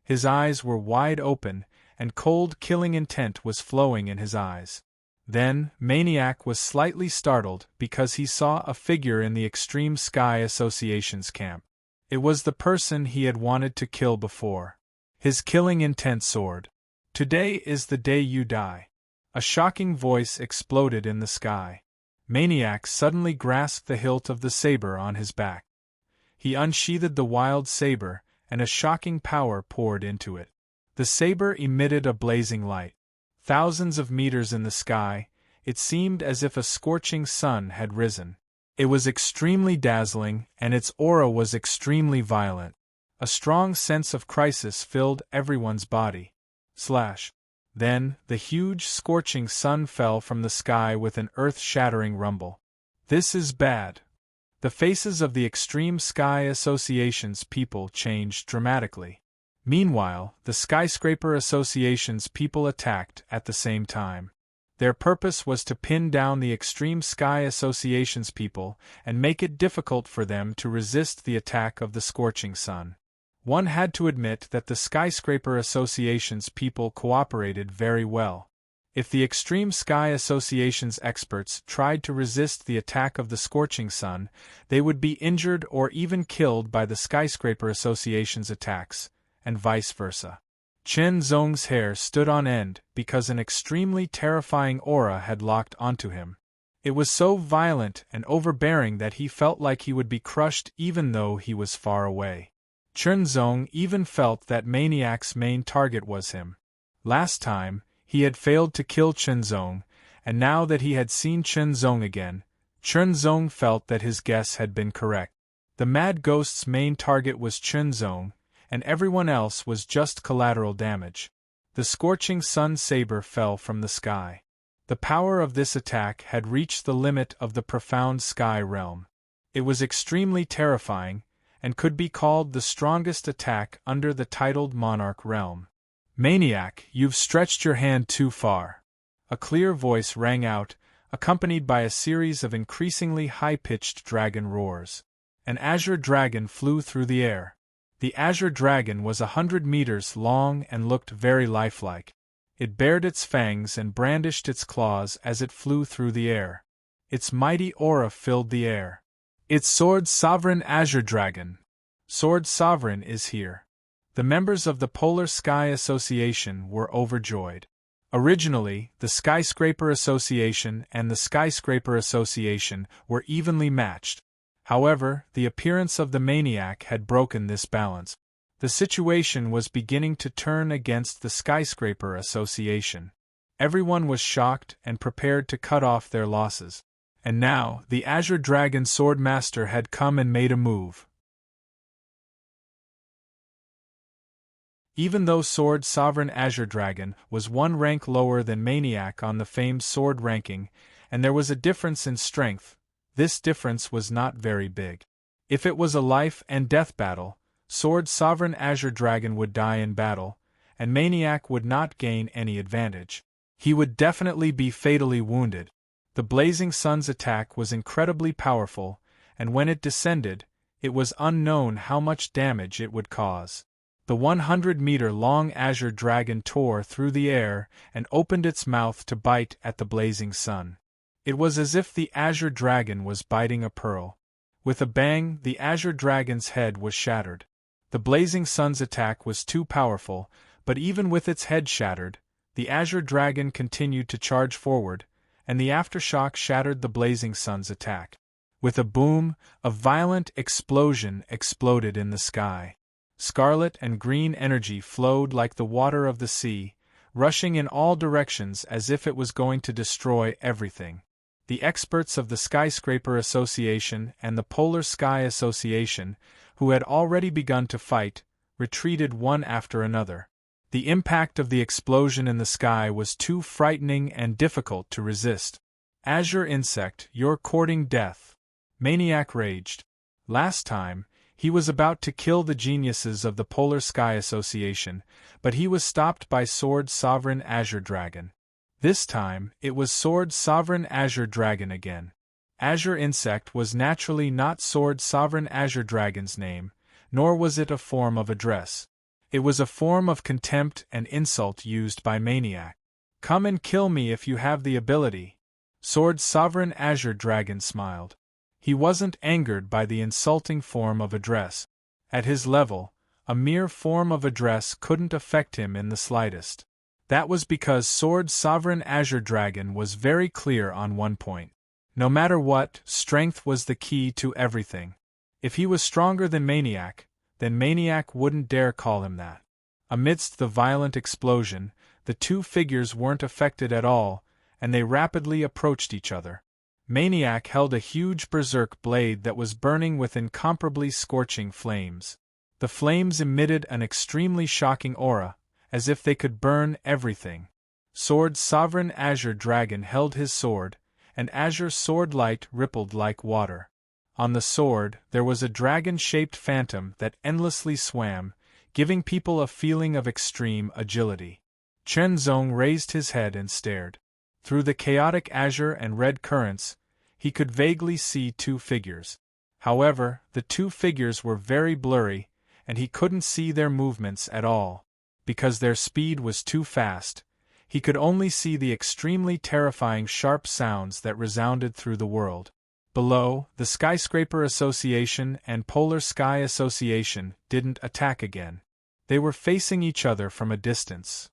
His eyes were wide open, and cold killing intent was flowing in his eyes. Then, Maniac was slightly startled because he saw a figure in the Extreme Sky Association's camp. It was the person he had wanted to kill before. His killing intent soared. "Today is the day you die." A shocking voice exploded in the sky. Maniac suddenly grasped the hilt of the saber on his back. He unsheathed the wild saber, and a shocking power poured into it. The saber emitted a blazing light. Thousands of meters in the sky, it seemed as if a scorching sun had risen. It was extremely dazzling, and its aura was extremely violent. A strong sense of crisis filled everyone's body. Then, the huge scorching sun fell from the sky with an earth-shattering rumble. This is bad. The faces of the Extreme Sky Association's people changed dramatically. Meanwhile, the Skyscraper Association's people attacked at the same time. Their purpose was to pin down the Extreme Sky Association's people and make it difficult for them to resist the attack of the scorching sun. One had to admit that the Skyscraper Association's people cooperated very well. If the Extreme Sky Association's experts tried to resist the attack of the scorching sun, they would be injured or even killed by the Skyscraper Association's attacks, and vice versa. Chen Zong's hair stood on end because an extremely terrifying aura had locked onto him. It was so violent and overbearing that he felt like he would be crushed even though he was far away. Chunzong even felt that Maniac's main target was him. Last time, he had failed to kill Chunzong, and now that he had seen Chunzong again, Chunzong felt that his guess had been correct. The Mad Ghost's main target was Chunzong, and everyone else was just collateral damage. The scorching sun saber fell from the sky. The power of this attack had reached the limit of the profound sky realm. It was extremely terrifying, and could be called the strongest attack under the titled Monarch realm. Maniac, you've stretched your hand too far. A clear voice rang out, accompanied by a series of increasingly high-pitched dragon roars. An azure dragon flew through the air. The azure dragon was 100 meters long and looked very lifelike. It bared its fangs and brandished its claws as it flew through the air. Its mighty aura filled the air. It's Sword Sovereign Azure Dragon. Sword Sovereign is here. The members of the Polar Sky Association were overjoyed. Originally, the Skyscraper Association and the Skyscraper Association were evenly matched. However, the appearance of the maniac had broken this balance. The situation was beginning to turn against the Skyscraper Association. Everyone was shocked and prepared to cut off their losses. And now, the Azure Dragon Swordmaster had come and made a move. Even though Sword Sovereign Azure Dragon was one rank lower than Maniac on the famed sword ranking, and there was a difference in strength, this difference was not very big. If it was a life and death battle, Sword Sovereign Azure Dragon would die in battle, and Maniac would not gain any advantage. He would definitely be fatally wounded. The Blazing Sun's attack was incredibly powerful, and when it descended, it was unknown how much damage it would cause. The 100-meter-long Azure Dragon tore through the air and opened its mouth to bite at the Blazing Sun. It was as if the Azure Dragon was biting a pearl. With a bang, the Azure Dragon's head was shattered. The Blazing Sun's attack was too powerful, but even with its head shattered, the Azure Dragon continued to charge forward, and the aftershock shattered the Blazing Sun's attack. With a boom, a violent explosion exploded in the sky. Scarlet and green energy flowed like the water of the sea, rushing in all directions as if it was going to destroy everything. The experts of the Skyscraper Association and the Polar Sky Association, who had already begun to fight, retreated one after another. The impact of the explosion in the sky was too frightening and difficult to resist. Azure Insect, you're courting death. Maniac raged. Last time, he was about to kill the geniuses of the Polar Sky Association, but he was stopped by Sword Sovereign Azure Dragon. This time, it was Sword Sovereign Azure Dragon again. Azure Insect was naturally not Sword Sovereign Azure Dragon's name, nor was it a form of address. It was a form of contempt and insult used by Maniac. Come and kill me if you have the ability. Sword Sovereign Azure Dragon smiled. He wasn't angered by the insulting form of address. At his level, a mere form of address couldn't affect him in the slightest. That was because Sword Sovereign Azure Dragon was very clear on one point. No matter what, strength was the key to everything. If he was stronger than Maniac, then Maniac wouldn't dare call him that. Amidst the violent explosion, the two figures weren't affected at all, and they rapidly approached each other. Maniac held a huge berserk blade that was burning with incomparably scorching flames. The flames emitted an extremely shocking aura, as if they could burn everything. Sword Sovereign Azure Dragon held his sword, and azure sword light rippled like water. On the sword, there was a dragon-shaped phantom that endlessly swam, giving people a feeling of extreme agility. Chen Zong raised his head and stared. Through the chaotic azure and red currents, he could vaguely see two figures. However, the two figures were very blurry, and he couldn't see their movements at all. Because their speed was too fast, he could only see the extremely terrifying sharp sounds that resounded through the world. Below, the Skyscraper Association and Polar Sky Association didn't attack again. They were facing each other from a distance.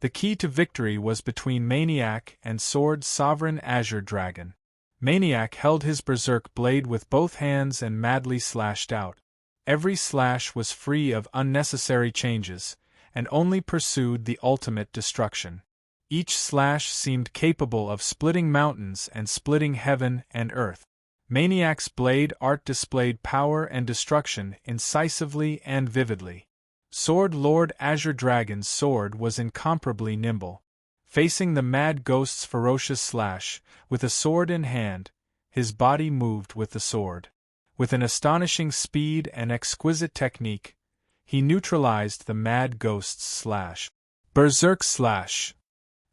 The key to victory was between Maniac and Sword Sovereign Azure Dragon. Maniac held his berserk blade with both hands and madly slashed out. Every slash was free of unnecessary changes, and only pursued the ultimate destruction. Each slash seemed capable of splitting mountains and splitting heaven and earth. Maniac's blade art displayed power and destruction incisively and vividly. Swordlord Azure Dragon's sword was incomparably nimble. Facing the mad ghost's ferocious slash, with a sword in hand, his body moved with the sword. With an astonishing speed and exquisite technique, he neutralized the mad ghost's slash. Berserk slash!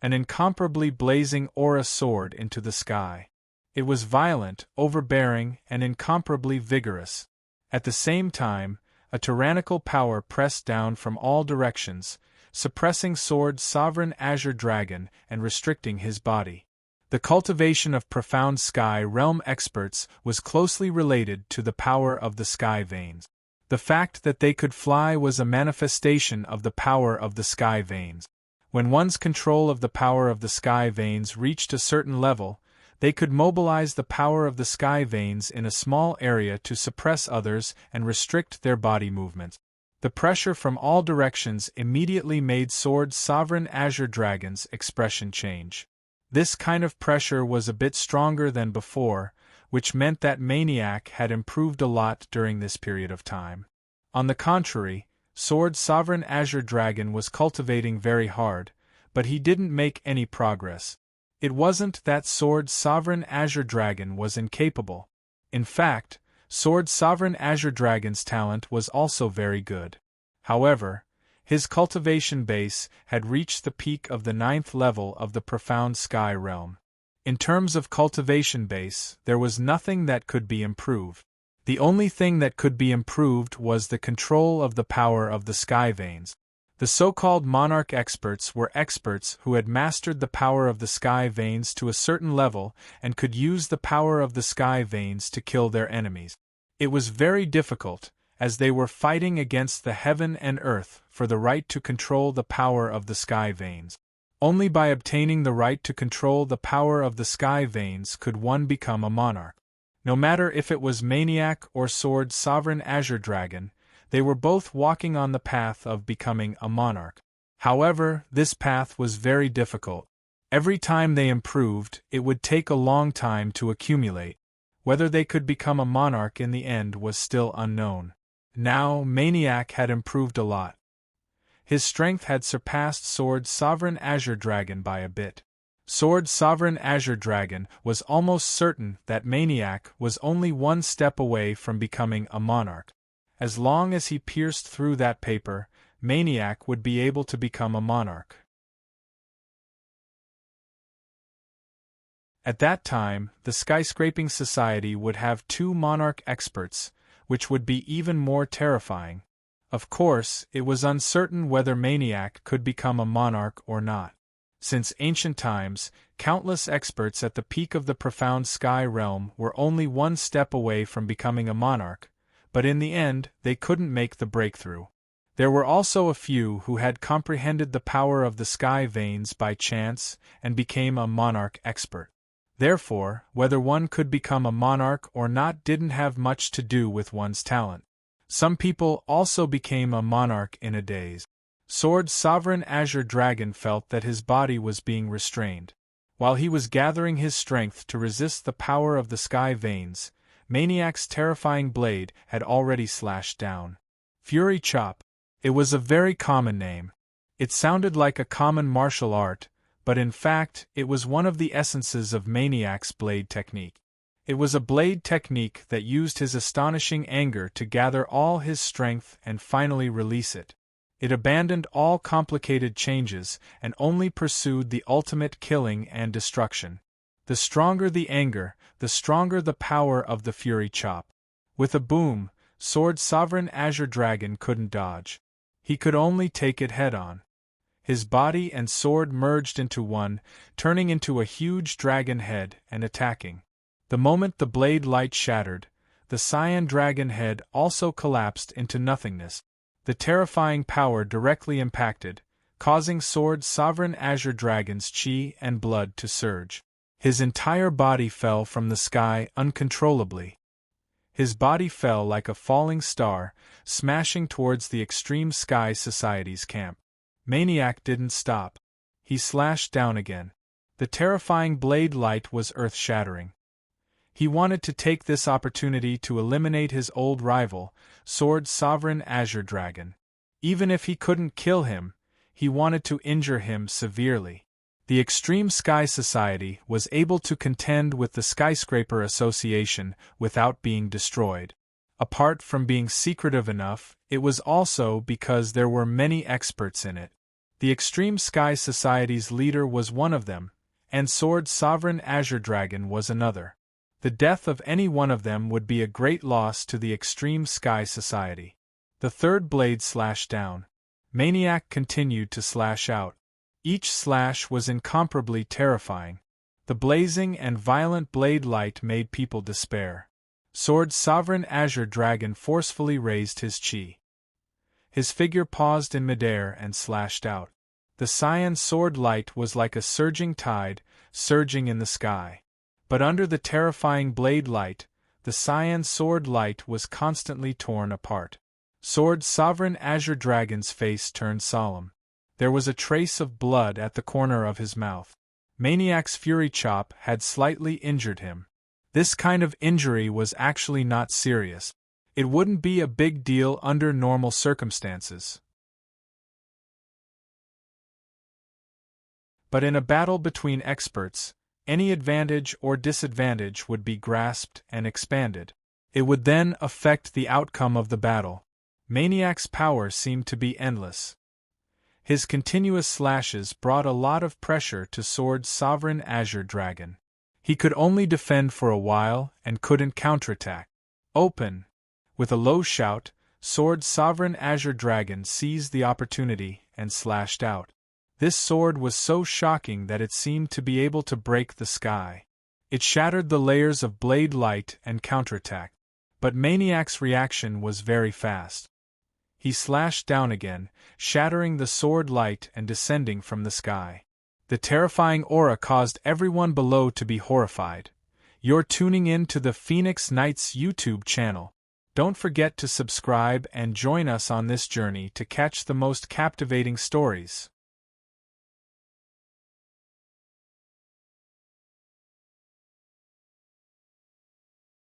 An incomparably blazing aura soared into the sky. It was violent, overbearing, and incomparably vigorous. At the same time, a tyrannical power pressed down from all directions, suppressing Sword's sovereign Azure Dragon and restricting his body. The cultivation of profound sky realm experts was closely related to the power of the sky veins. The fact that they could fly was a manifestation of the power of the sky veins. When one's control of the power of the sky veins reached a certain level, they could mobilize the power of the sky veins in a small area to suppress others and restrict their body movements. The pressure from all directions immediately made Sword's sovereign Azure Dragon's expression change. This kind of pressure was a bit stronger than before, which meant that Maniac had improved a lot during this period of time. On the contrary, Sword's sovereign Azure Dragon was cultivating very hard, but he didn't make any progress. It wasn't that Sword's sovereign Azure Dragon was incapable. In fact, Sword's sovereign Azure Dragon's talent was also very good. However, his cultivation base had reached the peak of the 9th level of the profound sky realm. In terms of cultivation base, there was nothing that could be improved. The only thing that could be improved was the control of the power of the sky veins. The so-called monarch experts were experts who had mastered the power of the sky veins to a certain level and could use the power of the sky veins to kill their enemies. It was very difficult, as they were fighting against the heaven and earth for the right to control the power of the sky veins. Only by obtaining the right to control the power of the sky veins could one become a monarch. No matter if it was Maniac or Sword's sovereign Azure Dragon, they were both walking on the path of becoming a monarch. However, this path was very difficult. Every time they improved, it would take a long time to accumulate. Whether they could become a monarch in the end was still unknown. Now, Maniac had improved a lot. His strength had surpassed Sword's sovereign Azure Dragon by a bit. Sword's sovereign Azure Dragon was almost certain that Maniac was only one step away from becoming a monarch. As long as he pierced through that paper, Maniac would be able to become a monarch. At that time, the Skyscraping Society would have 2 monarch experts, which would be even more terrifying. Of course, it was uncertain whether Maniac could become a monarch or not. Since ancient times, countless experts at the peak of the profound sky realm were only one step away from becoming a monarch, but in the end, they couldn't make the breakthrough. There were also a few who had comprehended the power of the sky veins by chance and became a monarch expert. Therefore, whether one could become a monarch or not didn't have much to do with one's talent. Some people also became a monarch in a daze. Sword's sovereign Azure Dragon felt that his body was being restrained. While he was gathering his strength to resist the power of the sky veins, Maniac's terrifying blade had already slashed down. Fury Chop. It was a very common name. It sounded like a common martial art, but in fact, it was one of the essences of Maniac's blade technique. It was a blade technique that used his astonishing anger to gather all his strength and finally release it. It abandoned all complicated changes and only pursued the ultimate killing and destruction. The stronger the anger, the stronger the power of the Fury Chop. With a boom, Sword's sovereign Azure Dragon couldn't dodge. He could only take it head-on. His body and sword merged into one, turning into a huge dragon head and attacking. The moment the blade light shattered, the cyan dragon head also collapsed into nothingness. The terrifying power directly impacted, causing Sword's sovereign Azure Dragon's chi and blood to surge. His entire body fell from the sky uncontrollably. His body fell like a falling star, smashing towards the Extreme Sky Society's camp. Maniac didn't stop. He slashed down again. The terrifying blade light was earth-shattering. He wanted to take this opportunity to eliminate his old rival, Sword's sovereign Azure Dragon. Even if he couldn't kill him, he wanted to injure him severely. The Extreme Sky Society was able to contend with the Skyscraper Association without being destroyed. Apart from being secretive enough, it was also because there were many experts in it. The Extreme Sky Society's leader was one of them, and Sword Sovereign Azure Dragon was another. The death of any one of them would be a great loss to the Extreme Sky Society. The third blade slashed down. Maniac continued to slash out. Each slash was incomparably terrifying. The blazing and violent blade light made people despair. Sword Sovereign Azure Dragon forcefully raised his chi. His figure paused in midair and slashed out. The cyan sword light was like a surging tide, surging in the sky. But under the terrifying blade light, the cyan sword light was constantly torn apart. Sword Sovereign Azure Dragon's face turned solemn. There was a trace of blood at the corner of his mouth. Maniac's Fury Chop had slightly injured him. This kind of injury was actually not serious. It wouldn't be a big deal under normal circumstances. But in a battle between experts, any advantage or disadvantage would be grasped and expanded. It would then affect the outcome of the battle. Maniac's power seemed to be endless. His continuous slashes brought a lot of pressure to Sword Sovereign Azure Dragon. He could only defend for a while and couldn't counterattack. Open! With a low shout, Sword Sovereign Azure Dragon seized the opportunity and slashed out. This sword was so shocking that it seemed to be able to break the sky. It shattered the layers of blade light and counterattacked. But Maniac's reaction was very fast. He slashed down again, shattering the sword light and descending from the sky. The terrifying aura caused everyone below to be horrified. You're tuning in to the Phoenix Knights YouTube channel. Don't forget to subscribe and join us on this journey to catch the most captivating stories.